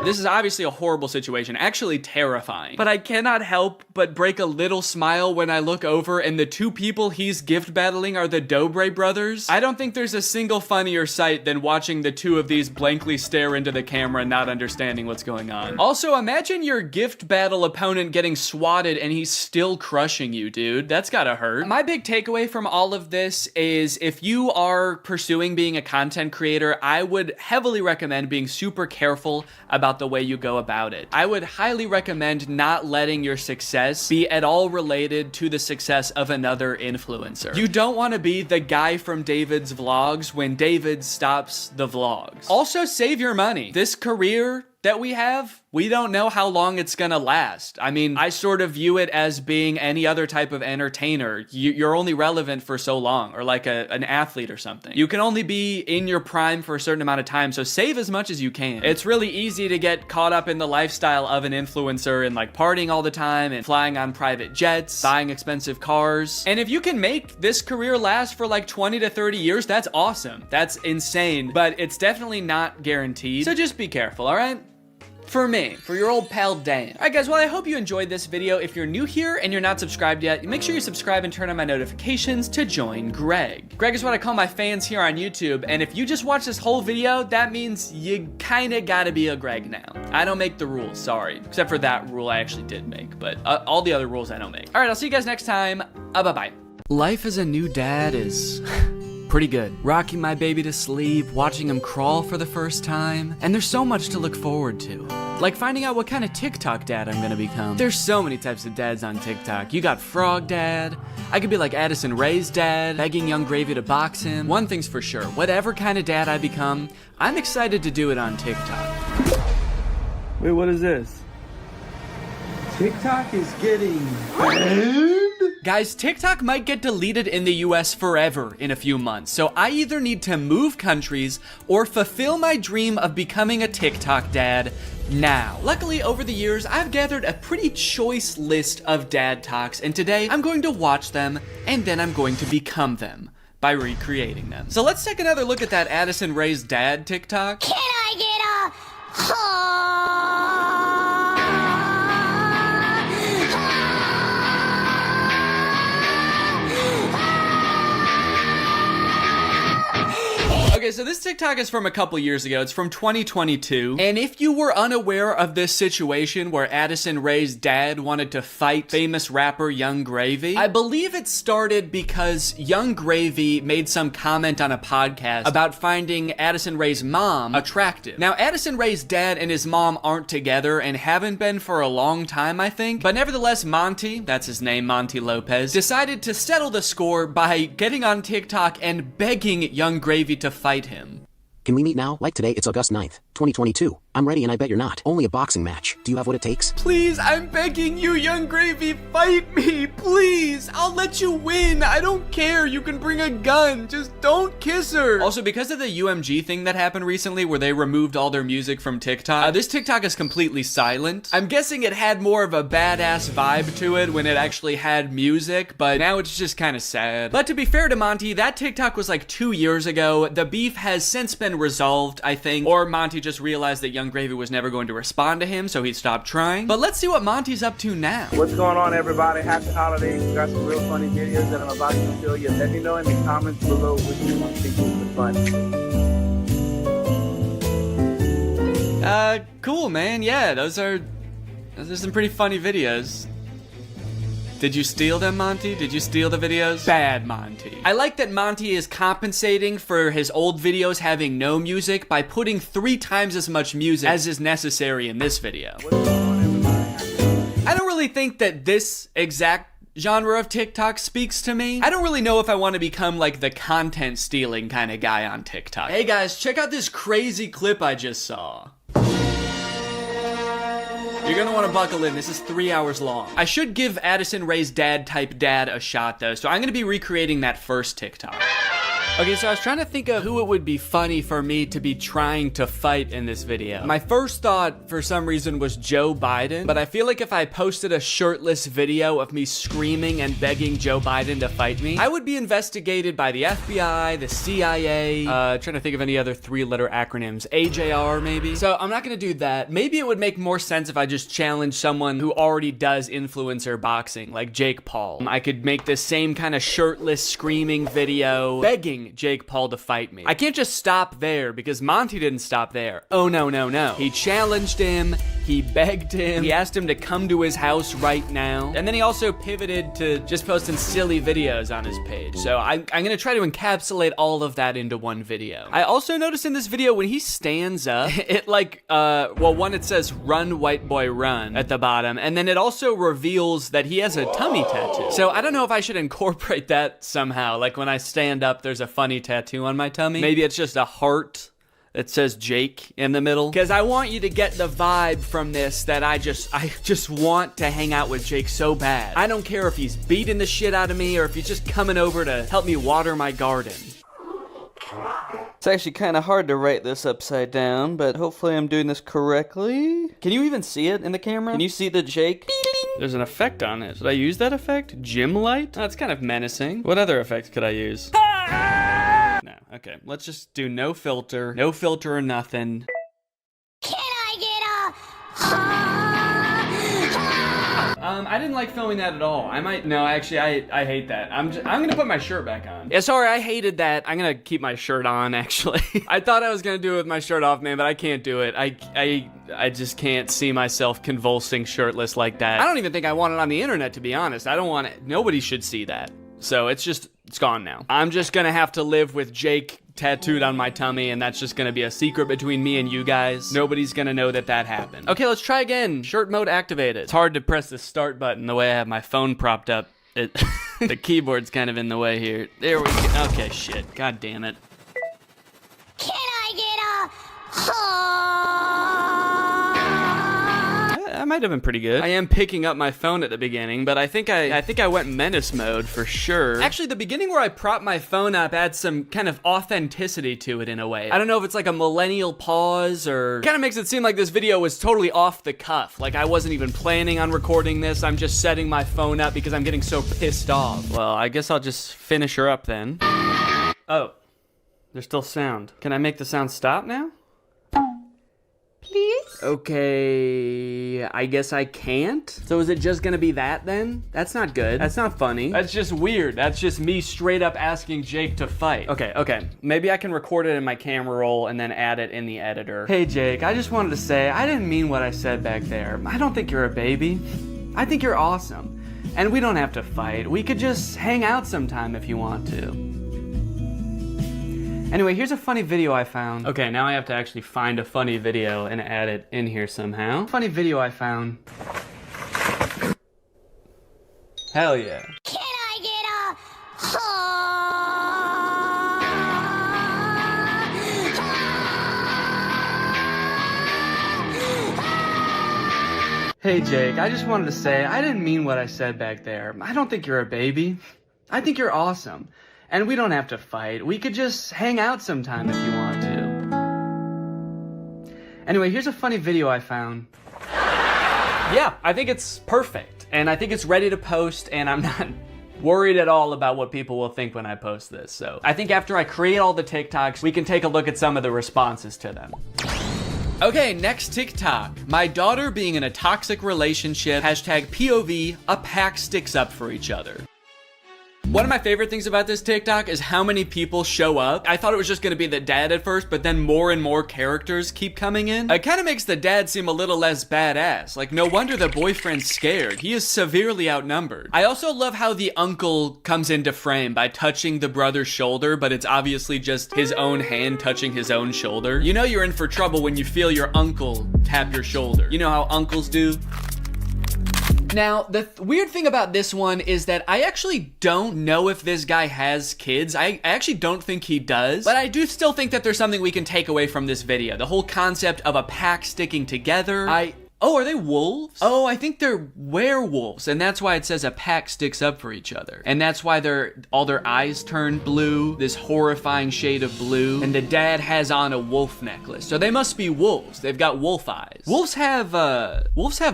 This is obviously a horrible situation, actually terrifying. But I cannot help but break a little smile when I look over and the two people he's gift battling are the Dobre brothers. I don't think there's a single funnier sight than watching the two of these blankly stare into the camera, not understanding what's going on. Also, imagine your gift battle opponent getting swatted and he's still crushing you, dude. That's gotta hurt. My big takeaway from all of this is if you are pursuing being a content creator, I would heavily recommend being super careful about the way you go about it. I would highly recommend not letting your success be at all related to the success of another influencer. You don't want to be the guy from David's vlogs when David stops the vlogs. Also, save your money. This career that we have, we don't know how long it's gonna last. I mean, I sort of view it as being any other type of entertainer. You're only relevant for so long, or like an athlete or something. You can only be in your prime for a certain amount of time, so save as much as you can. It's really easy to get caught up in the lifestyle of an influencer and like partying all the time and flying on private jets, buying expensive cars. And if you can make this career last for like 20 to 30 years, that's awesome. That's insane, but it's definitely not guaranteed. So just be careful, all right? For me, for your old pal Dan. Alright guys, well I hope you enjoyed this video. If you're new here and you're not subscribed yet, make sure you subscribe and turn on my notifications to join Greg. Greg is what I call my fans here on YouTube, and if you just watch this whole video, that means you kinda gotta be a Greg now. I don't make the rules, sorry. Except for that rule I actually did make, but all the other rules I don't make. Alright, I'll see you guys next time. Bye-bye. Life as a new dad is... pretty good. Rocking my baby to sleep, watching him crawl for the first time, and there's so much to look forward to. Like finding out what kind of TikTok dad I'm gonna become. There's so many types of dads on TikTok. You got Frog Dad. I could be like Addison Rae's dad, begging Young Gravy to box him. One thing's for sure, whatever kind of dad I become, I'm excited to do it on TikTok. Wait, what is this? TikTok is getting banned? Guys, TikTok might get deleted in the US forever in a few months, so I either need to move countries or fulfill my dream of becoming a TikTok dad now. Luckily, over the years, I've gathered a pretty choice list of dad talks, and today I'm going to watch them, and then I'm going to become them by recreating them. So let's take another look at that Addison Rae's dad TikTok. Can I get a Okay, so this TikTok is from a couple years ago. It's from 2022. And if you were unaware of this situation where Addison Rae's dad wanted to fight famous rapper Young Gravy, I believe it started because Young Gravy made some comment on a podcast about finding Addison Rae's mom attractive. Now, Addison Rae's dad and his mom aren't together and haven't been for a long time, I think. But nevertheless, Monty, that's his name, Monty Lopez, decided to settle the score by getting on TikTok and begging Young Gravy to fight him. Can we meet now? Like today, it's August 9th, 2022. I'm ready and I bet you're not. Only a boxing match. Do you have what it takes? Please, I'm begging you, Young Gravy, fight me, please. I'll let you win. I don't care. You can bring a gun. Just don't kiss her. Also, because of the UMG thing that happened recently where they removed all their music from TikTok, this TikTok is completely silent. I'm guessing it had more of a badass vibe to it when it actually had music, but now it's just kind of sad. But to be fair to Monty, that TikTok was like 2 years ago. The beef has since been resolved, I think, or Monty just realized that Young Gravy was never going to respond to him, so he stopped trying. But let's see what Monty's up to now. What's going on, everybody? Happy holidays. Got some real funny videos that I'm about to show you. Let me know in the comments below which one you think is the funniest. Cool, man. Yeah, those are some pretty funny videos. Did you steal them, Monty? Did you steal the videos? Bad, Monty. I like that Monty is compensating for his old videos having no music by putting 3 times as much music as is necessary in this video. I don't really think that this exact genre of TikTok speaks to me. I don't really know if I want to become like the content stealing kind of guy on TikTok. Hey guys, check out this crazy clip I just saw. You're gonna want to buckle in. This is 3 hours long. I should give Addison Rae's dad type dad a shot though, so I'm gonna be recreating that first TikTok. Okay, so I was trying to think of who it would be funny for me to be trying to fight in this video. My first thought, for some reason, was Joe Biden, but I feel like if I posted a shirtless video of me screaming and begging Joe Biden to fight me, I would be investigated by the FBI, the CIA, trying to think of any other 3-letter acronyms, AJR maybe. So I'm not gonna do that. Maybe it would make more sense if I just challenge someone who already does influencer boxing, like Jake Paul. I could make this same kind of shirtless screaming video, begging Jake Paul to fight me. I can't just stop there because Monty didn't stop there. Oh no, no, no. He challenged him, he begged him, he asked him to come to his house right now, and then he also pivoted to just posting silly videos on his page. So I'm gonna try to encapsulate all of that into one video. I also noticed in this video when he stands up, it like, well, one, it says run white boy run at the bottom, and then it also reveals that he has a tummy tattoo. So I don't know if I should incorporate that somehow. Like when I stand up, there's a funny tattoo on my tummy. Maybe it's just a heart that says Jake in the middle. Because I want you to get the vibe from this that I just want to hang out with Jake so bad. I don't care if he's beating the shit out of me or if he's just coming over to help me water my garden. It's actually kind of hard to write this upside down, but hopefully I'm doing this correctly. Can you even see it in the camera? Can you see the Jake? There's an effect on it. Should I use that effect? Gym light? Oh, it's kind of menacing. What other effects could I use? No, okay. Let's just do no filter. No filter or nothing. Can I get I didn't like filming that at all. Actually, I hate that. I'm gonna put my shirt back on. Yeah, sorry, I hated that. I'm gonna keep my shirt on, actually. I thought I was gonna do it with my shirt off, man, but I can't do it. I just can't see myself convulsing shirtless like that. I don't even think I want it on the internet, to be honest. I don't want it. Nobody should see that. So it's gone now. I'm just gonna have to live with Jake tattooed on my tummy, and that's just gonna be a secret between me and you guys. Nobody's gonna know that happened. Okay, let's try again. Shirt mode activated. It's hard to press the start button the way I have my phone propped up. The keyboard's kind of in the way here. There we go. Okay, shit. God damn it. Can I get That might have been pretty good. I am picking up my phone at the beginning, but I think I went menace mode for sure. Actually, the beginning where I prop my phone up adds some kind of authenticity to it in a way. I don't know if it's like a millennial pause or kind of makes it seem like this video was totally off the cuff. Like I wasn't even planning on recording this. I'm just setting my phone up because I'm getting so pissed off. Well, I guess I'll just finish her up then. Oh, there's still sound. Can I make the sound stop now? Please? Okay, I guess I can't. So is it just gonna be that then? That's not good. That's not funny. That's just weird. That's just me straight up asking Jake to fight. Okay. Maybe I can record it in my camera roll and then add it in the editor. Hey Jake, I just wanted to say, I didn't mean what I said back there. I don't think you're a baby. I think you're awesome. And we don't have to fight. We could just hang out sometime if you want to. Anyway, here's a funny video I found. Okay, now I have to actually find a funny video and add it in here somehow. Funny video I found. Hell yeah. Can I get Hey Jake, I just wanted to say, I didn't mean what I said back there. I don't think you're a baby. I think you're awesome. And we don't have to fight. We could just hang out sometime if you want to. Anyway, here's a funny video I found. Yeah, I think it's perfect. And I think it's ready to post, and I'm not worried at all about what people will think when I post this. So I think after I create all the TikToks, we can take a look at some of the responses to them. Okay, next TikTok. My daughter being in a toxic relationship. Hashtag POV, a pack sticks up for each other. One of my favorite things about this TikTok is how many people show up. I thought it was just gonna be the dad at first, but then more and more characters keep coming in. It kind of makes the dad seem a little less badass. Like, no wonder the boyfriend's scared. He is severely outnumbered. I also love how the uncle comes into frame by touching the brother's shoulder, but it's obviously just his own hand touching his own shoulder. You know you're in for trouble when you feel your uncle tap your shoulder. You know how uncles do? Now, the weird thing about this one is that I actually don't know if this guy has kids. I actually don't think he does, but I do still think that there's something we can take away from this video. The whole concept of a pack sticking together. Oh, are they wolves? Oh, I think they're werewolves, and that's why it says a pack sticks up for each other. And that's why all their eyes turn blue, this horrifying shade of blue, and the dad has on a wolf necklace. So they must be wolves. They've got wolf eyes. Wolves have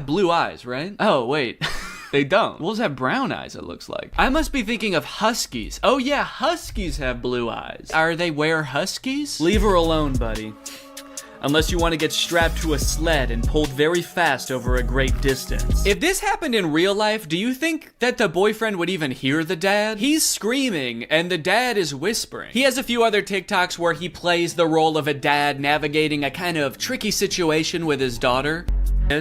blue eyes, right? Oh, wait. They don't. Wolves have brown eyes, it looks like. I must be thinking of huskies. Oh yeah, huskies have blue eyes. Are they huskies? Leave her alone, buddy. Unless you want to get strapped to a sled and pulled very fast over a great distance. If this happened in real life, do you think that the boyfriend would even hear the dad? He's screaming and the dad is whispering. He has a few other TikToks where he plays the role of a dad navigating a kind of tricky situation with his daughter.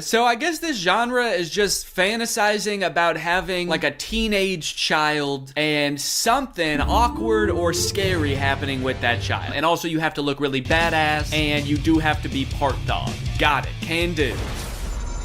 So I guess this genre is just fantasizing about having like a teenage child and something awkward or scary happening with that child. And also you have to look really badass and you do have to be part dog. Got it, can do.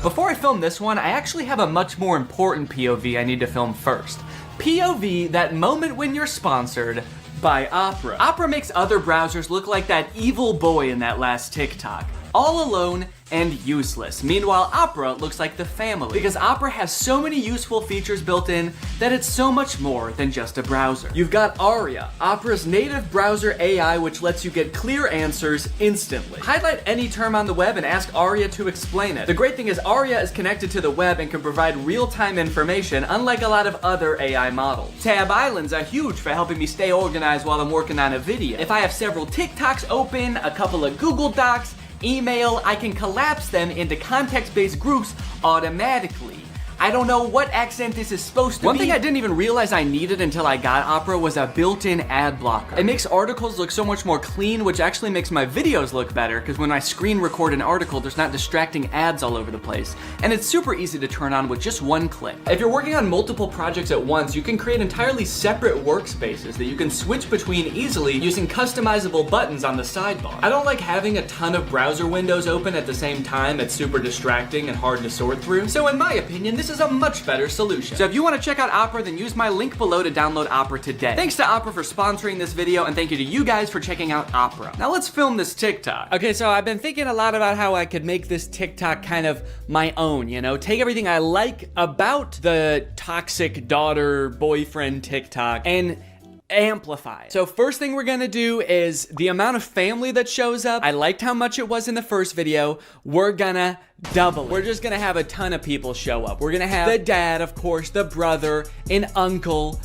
Before I film this one, I actually have a much more important POV I need to film first. POV, that moment when you're sponsored by Opera. Opera makes other browsers look like that evil boy in that last TikTok. All alone and useless. Meanwhile, Opera looks like the family because Opera has so many useful features built in that it's so much more than just a browser. You've got Aria, Opera's native browser AI, which lets you get clear answers instantly. Highlight any term on the web and ask Aria to explain it. The great thing is Aria is connected to the web and can provide real-time information, unlike a lot of other AI models. Tab islands are huge for helping me stay organized while I'm working on a video. If I have several TikToks open, a couple of Google Docs, email, I can collapse them into context-based groups automatically. I don't know what accent this is supposed to be. One thing I didn't even realize I needed until I got Opera was a built-in ad blocker. It makes articles look so much more clean, which actually makes my videos look better, because when I screen record an article, there's not distracting ads all over the place. And it's super easy to turn on with just one click. If you're working on multiple projects at once, you can create entirely separate workspaces that you can switch between easily using customizable buttons on the sidebar. I don't like having a ton of browser windows open at the same time. It's super distracting and hard to sort through. So in my opinion, this is a much better solution. So if you want to check out Opera, then use my link below to download Opera today. Thanks to Opera for sponsoring this video, and thank you to you guys for checking out Opera. Now let's film this TikTok. Okay, so I've been thinking a lot about how I could make this TikTok kind of my own, you know? Take everything I like about the toxic daughter boyfriend TikTok and amplify it. So first thing we're gonna do is the amount of family that shows up. I liked how much it was in the first video. We're gonna double it. We're just gonna have a ton of people show up. We're gonna have the dad, of course, the brother, an uncle.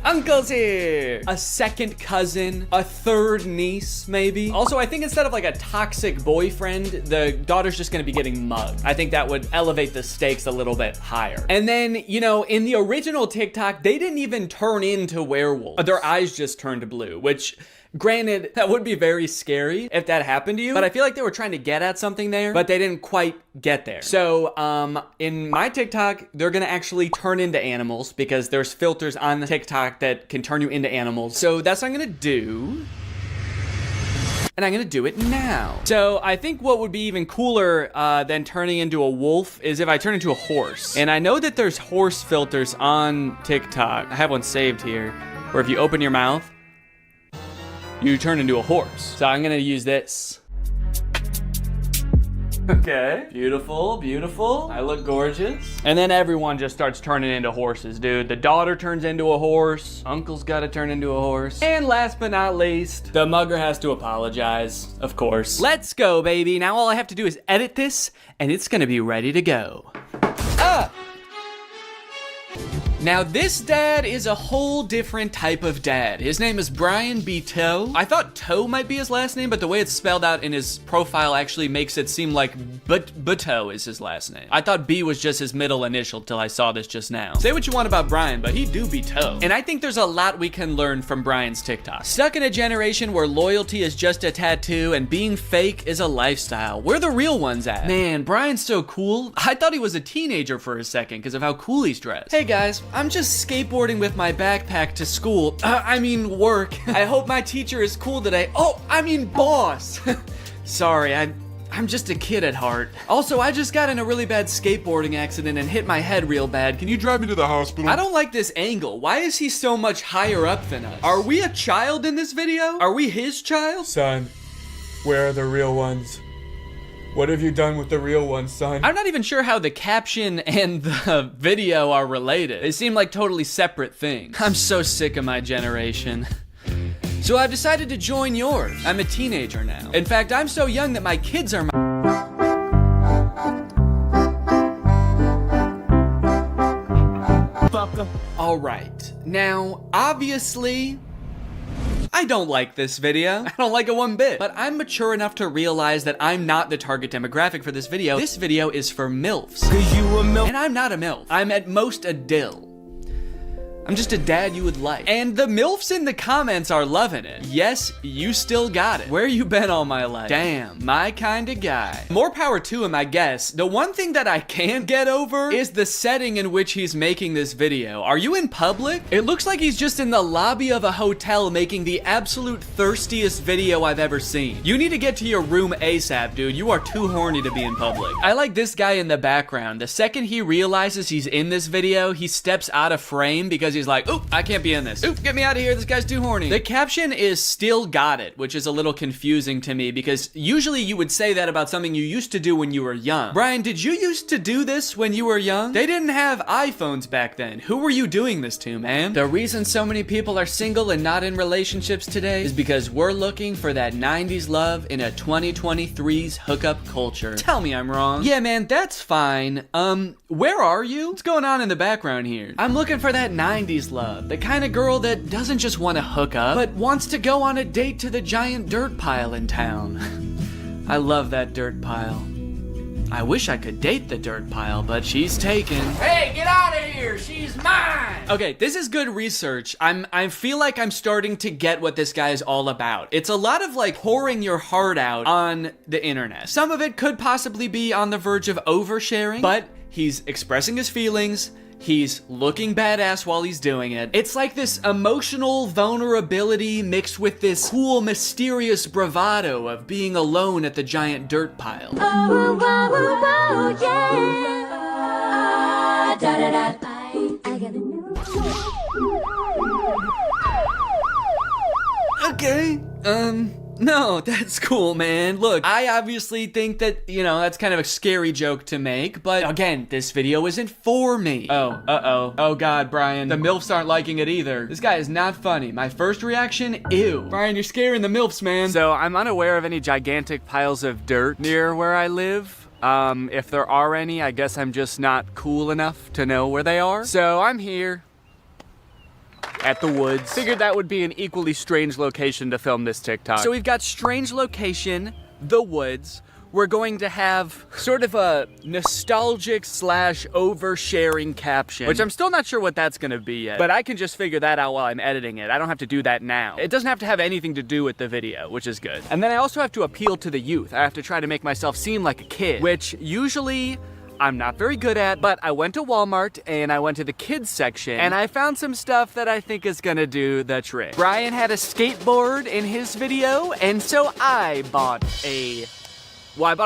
Uncle's here! A second cousin, a third niece, maybe. Also, I think instead of like a toxic boyfriend, the daughter's just gonna be getting mugged. I think that would elevate the stakes a little bit higher. And then, you know, in the original TikTok, they didn't even turn into werewolves. Their eyes just turned blue, which, granted, that would be very scary if that happened to you, but I feel like they were trying to get at something there, but they didn't quite get there. So, in my TikTok, they're gonna actually turn into animals because there's filters on the TikTok that can turn you into animals. So that's what I'm gonna do. And I'm gonna do it now. So I think what would be even cooler than turning into a wolf is if I turn into a horse. And I know that there's horse filters on TikTok. I have one saved here, where if you open your mouth, you turn into a horse. So I'm gonna use this. Okay, beautiful, beautiful. I look gorgeous. And then everyone just starts turning into horses, dude. The daughter turns into a horse. Uncle's gotta turn into a horse. And last but not least, the mugger has to apologize, of course. Let's go, baby. Now all I have to do is edit this, and it's gonna be ready to go. Ah! Now this dad is a whole different type of dad. His name is Brian B. Toe. I thought Toe might be his last name, but the way it's spelled out in his profile actually makes it seem like Buteau is his last name. I thought B was just his middle initial till I saw this just now. Say what you want about Brian, but he do be Toe. And I think there's a lot we can learn from Brian's TikTok. Stuck in a generation where loyalty is just a tattoo and being fake is a lifestyle. Where the real ones at? Man, Brian's so cool. I thought he was a teenager for a second because of how cool he's dressed. Hey guys, I'm just skateboarding with my backpack to school. I mean work. I hope my teacher is cool today. Oh, I mean boss. Sorry, I'm just a kid at heart. Also, I just got in a really bad skateboarding accident and hit my head real bad. Can you drive me to the hospital? I don't like this angle. Why is he so much higher up than us? Are we a child in this video? Are we his child? Son, where are the real ones? What have you done with the real ones, son? I'm not even sure how the caption and the video are related. They seem like totally separate things. I'm so sick of my generation. So I've decided to join yours. I'm a teenager now. In fact, I'm so young that my kids are my... All right. Now, obviously, I don't like this video. I don't like it one bit. But I'm mature enough to realize that I'm not the target demographic for this video. This video is for MILFs. 'Cause you a MILF. And I'm not a MILF. I'm at most a dill. I'm just a dad you would like. And the MILFs in the comments are loving it. Yes, you still got it. Where you been all my life? Damn, my kind of guy. More power to him, I guess. The one thing that I can't get over is the setting in which he's making this video. Are you in public? It looks like he's just in the lobby of a hotel making the absolute thirstiest video I've ever seen. You need to get to your room ASAP, dude. You are too horny to be in public. I like this guy in the background. The second he realizes he's in this video, he steps out of frame because he's like, oop, I can't be in this. Oop, get me out of here. This guy's too horny. The caption is still got it, which is a little confusing to me because usually you would say that about something you used to do when you were young. Brian, did you used to do this when you were young? They didn't have iPhones back then. Who were you doing this to, man? The reason so many people are single and not in relationships today is because we're looking for that 90s love in a 2023's hookup culture. Tell me I'm wrong. Yeah, man, that's fine. Where are you? What's going on in the background here? I'm looking for that 90s love. The kind of girl that doesn't just want to hook up, but wants to go on a date to the giant dirt pile in town. I love that dirt pile. I wish I could date the dirt pile, but she's taken. Hey, get out of here! She's mine! Okay, this is good research. I feel like I'm starting to get what this guy is all about. It's a lot of like pouring your heart out on the internet. Some of it could possibly be on the verge of oversharing, but he's expressing his feelings. He's looking badass while he's doing it. It's like this emotional vulnerability mixed with this cool, mysterious bravado of being alone at the giant dirt pile. Oh, oh, yeah. Da, da, da. I got a new Okay, no, that's cool, man. Look, I obviously think that, you know, that's kind of a scary joke to make, but again, this video isn't for me. Oh, uh-oh. Oh God, Brian, the MILFs aren't liking it either. This guy is not funny. My first reaction, ew. Brian, you're scaring the MILFs, man. So I'm unaware of any gigantic piles of dirt near where I live. If there are any, I guess I'm just not cool enough to know where they are. So I'm here at the woods. Figured that would be an equally strange location to film this TikTok. So we've got strange location, the woods. We're going to have sort of a nostalgic / oversharing caption, which I'm still not sure what that's gonna be yet, but I can just figure that out while I'm editing it. I don't have to do that now. It doesn't have to have anything to do with the video, which is good. And then I also have to appeal to the youth. I have to try to make myself seem like a kid, which usually I'm not very good at, but I went to Walmart and I went to the kids section and I found some stuff that I think is gonna do the trick. Brian had a skateboard in his video, and so I bought a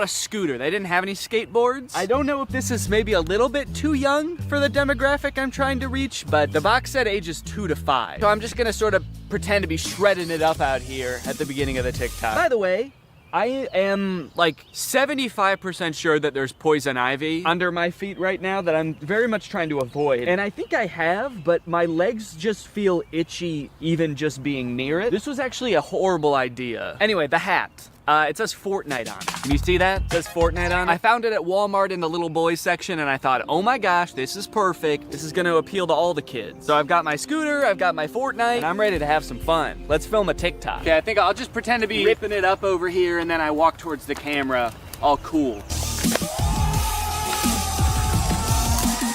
scooter. They didn't have any skateboards. I don't know if this is maybe a little bit too young for the demographic I'm trying to reach, but the box said ages 2 to 5. So I'm just gonna sort of pretend to be shredding it up out here at the beginning of the TikTok. By the way, I am like 75% sure that there's poison ivy under my feet right now that I'm very much trying to avoid. And I think I have, but my legs just feel itchy even just being near it. This was actually a horrible idea. Anyway, the hat. It says Fortnite on it. Can you see that? It says Fortnite on it. I found it at Walmart in the little boys section, and I thought, oh my gosh, this is perfect. This is gonna appeal to all the kids. So I've got my scooter, I've got my Fortnite, and I'm ready to have some fun. Let's film a TikTok. Okay, I think I'll just pretend to be ripping it up over here, and then I walk towards the camera, all cool.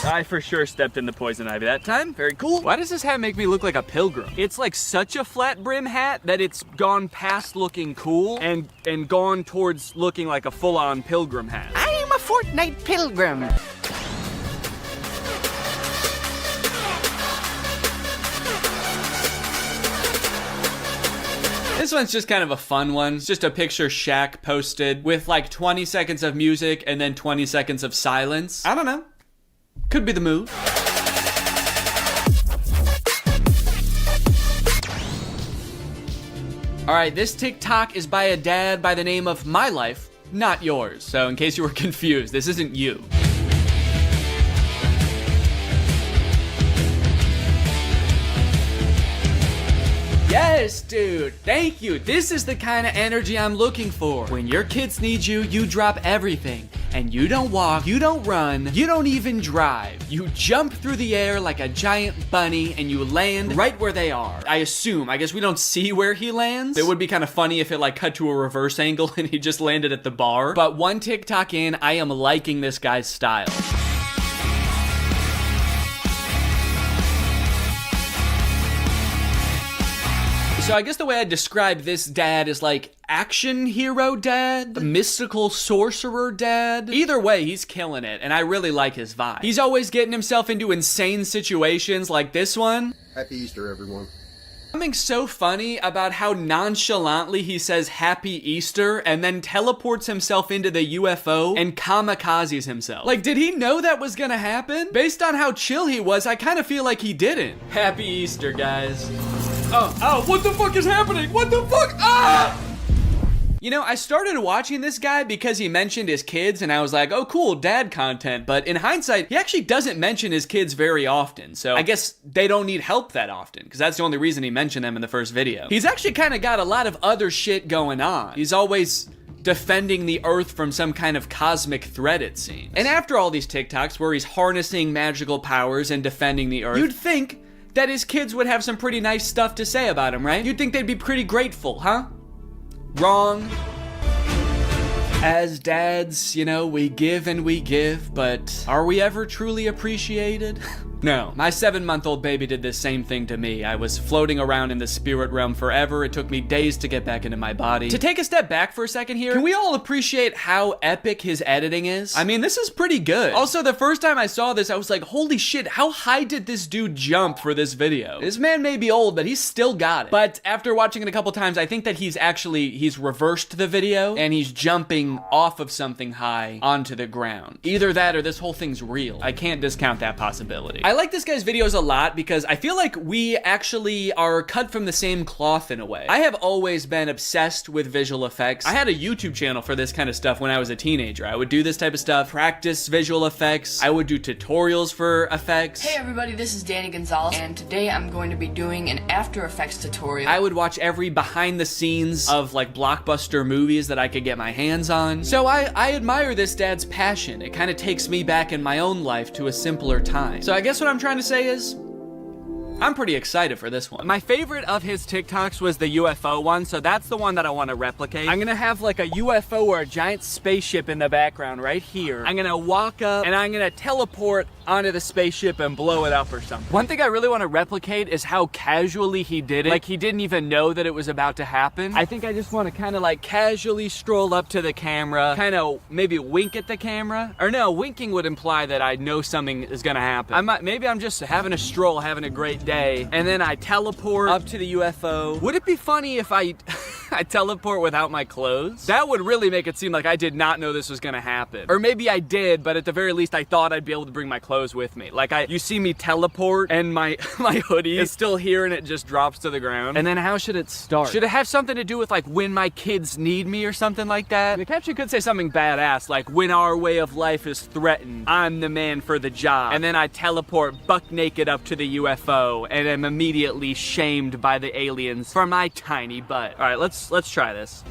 I for sure stepped in the poison ivy that time. Very cool. Why does this hat make me look like a pilgrim? It's like such a flat brim hat that it's gone past looking cool and gone towards looking like a full-on pilgrim hat. I am a Fortnite pilgrim. This one's just kind of a fun one. It's just a picture Shaq posted with like 20 seconds of music and then 20 seconds of silence. I don't know. Could be the move. All right, this TikTok is by a dad by the name of My Life, not yours. So in case you were confused, this isn't you. Yes, dude, thank you. This is the kind of energy I'm looking for. When your kids need you, you drop everything. And you don't walk, you don't run, you don't even drive. You jump through the air like a giant bunny and you land right where they are. I guess we don't see where he lands. It would be kind of funny if it like cut to a reverse angle and he just landed at the bar. But one TikTok in, I am liking this guy's style. So I guess the way I describe this dad is like action hero dad, mystical sorcerer dad. Either way, he's killing it, and I really like his vibe. He's always getting himself into insane situations like this one. Happy Easter, everyone. Something so funny about how nonchalantly he says Happy Easter and then teleports himself into the UFO and kamikazes himself. Like, did he know that was gonna happen? Based on how chill he was, I kind of feel like he didn't. Happy Easter, guys. Oh, what the fuck is happening? What the fuck? Ah! You know, I started watching this guy because he mentioned his kids, and I was like, oh, cool, dad content. But in hindsight, he actually doesn't mention his kids very often. So I guess they don't need help that often, because that's the only reason he mentioned them in the first video. He's actually kind of got a lot of other shit going on. He's always defending the Earth from some kind of cosmic threat, it seems. And after all these TikToks where he's harnessing magical powers and defending the Earth, you'd think that his kids would have some pretty nice stuff to say about him, right? You'd think they'd be pretty grateful, huh? Wrong. As dads, you know, we give and we give, but are we ever truly appreciated? No. My 7-month-old baby did this same thing to me. I was floating around in the spirit realm forever. It took me days to get back into my body. To take a step back for a second here, can we all appreciate how epic his editing is? I mean, this is pretty good. Also, the first time I saw this, I was like, holy shit, how high did this dude jump for this video? This man may be old, but he's still got it. But after watching it a couple times, I think that he's reversed the video and he's jumping off of something high onto the ground. Either that or this whole thing's real. I can't discount that possibility. I like this guy's videos a lot because I feel like we actually are cut from the same cloth in a way. I have always been obsessed with visual effects. I had a YouTube channel for this kind of stuff when I was a teenager. I would do this type of stuff, practice visual effects. I would do tutorials for effects. Hey everybody, this is Danny Gonzalez, and today I'm going to be doing an After Effects tutorial. I would watch every behind the scenes of like blockbuster movies that I could get my hands on. So I admire this dad's passion. It kind of takes me back in my own life to a simpler time. So I guess what I'm trying to say is, I'm pretty excited for this one. My favorite of his TikToks was the UFO one, so that's the one that I want to replicate. I'm gonna have like a UFO or a giant spaceship in the background right here. I'm gonna walk up and I'm gonna teleport onto the spaceship and blow it up or something. One thing I really want to replicate is how casually he did it. Like he didn't even know that it was about to happen. I think I just want to kind of like casually stroll up to the camera, kind of maybe wink at the camera. Or no, winking would imply that I know something is gonna happen. Maybe I'm just having a stroll, having a great day, and then I teleport up to the UFO. Would it be funny if I teleport without my clothes? That would really make it seem like I did not know this was gonna happen. Or maybe I did, but at the very least I thought I'd be able to bring my clothes with me. Like you see me teleport and my hoodie is still here and it just drops to the ground. And then how should it start? Should it have something to do with like when my kids need me or something like that? The caption could say something badass like when our way of life is threatened, I'm the man for the job. And then I teleport buck naked up to the UFO and am immediately shamed by the aliens for my tiny butt. All right, let's try this.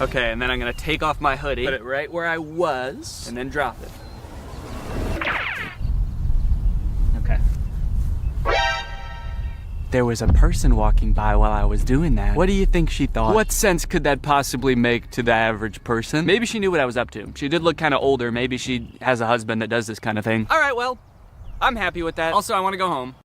Okay, and then I'm gonna take off my hoodie, put it right where I was, and then drop it. Okay. There was a person walking by while I was doing that. What do you think she thought? What sense could that possibly make to the average person? Maybe she knew what I was up to. She did look kind of older. Maybe she has a husband that does this kind of thing. All right, well, I'm happy with that. Also, I want to go home.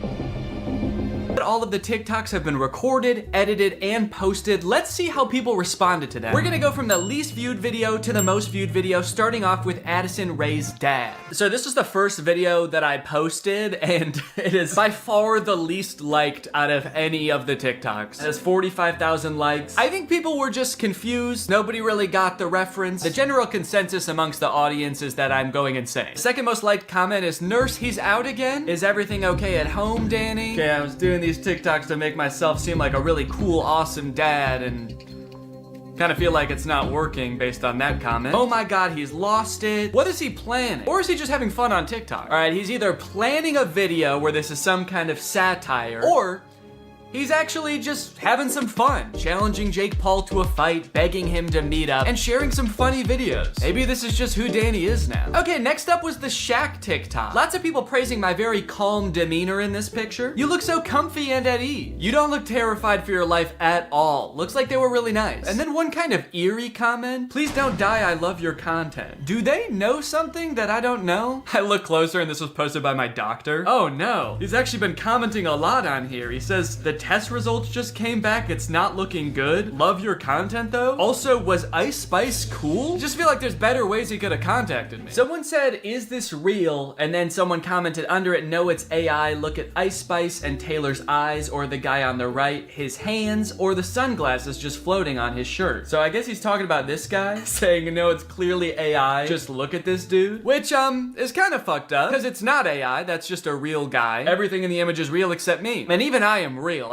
All of the TikToks have been recorded, edited, and posted. Let's see how people responded to them. We're gonna go from the least viewed video to the most viewed video, starting off with Addison Rae's dad. So this is the first video that I posted, and it is by far the least liked out of any of the TikToks. It has 45,000 likes. I think people were just confused. Nobody really got the reference. The general consensus amongst the audience is that I'm going insane. Second most liked comment is, "Nurse, he's out again? Is everything okay at home, Danny?" Okay, I was doing these TikToks to make myself seem like a really cool, awesome dad, and kind of feel like it's not working based on that comment. Oh my god, he's lost it. What is he planning? Or is he just having fun on TikTok? All right, he's either planning a video where this is some kind of satire, or he's actually just having some fun, challenging Jake Paul to a fight, begging him to meet up, and sharing some funny videos. Maybe this is just who Danny is now. Okay, next up was the Shaq TikTok. Lots of people praising my very calm demeanor in this picture. You look so comfy and at ease. You don't look terrified for your life at all. Looks like they were really nice. And then one kind of eerie comment. "Please don't die, I love your content." Do they know something that I don't know? I look closer and this was posted by my doctor. Oh no, he's actually been commenting a lot on here. He says, "The test results just came back. It's not looking good. Love your content though. Also, was Ice Spice cool?" Just feel like there's better ways he could have contacted me. Someone said, "Is this real?" And then someone commented under it, "No, it's AI. Look at Ice Spice and Taylor's eyes, or the guy on the right, his hands, or the sunglasses just floating on his shirt." So I guess he's talking about this guy, saying, "No, it's clearly AI. Just look at this dude." Which, is kind of fucked up, because it's not AI. That's just a real guy. Everything in the image is real except me. And even I am real.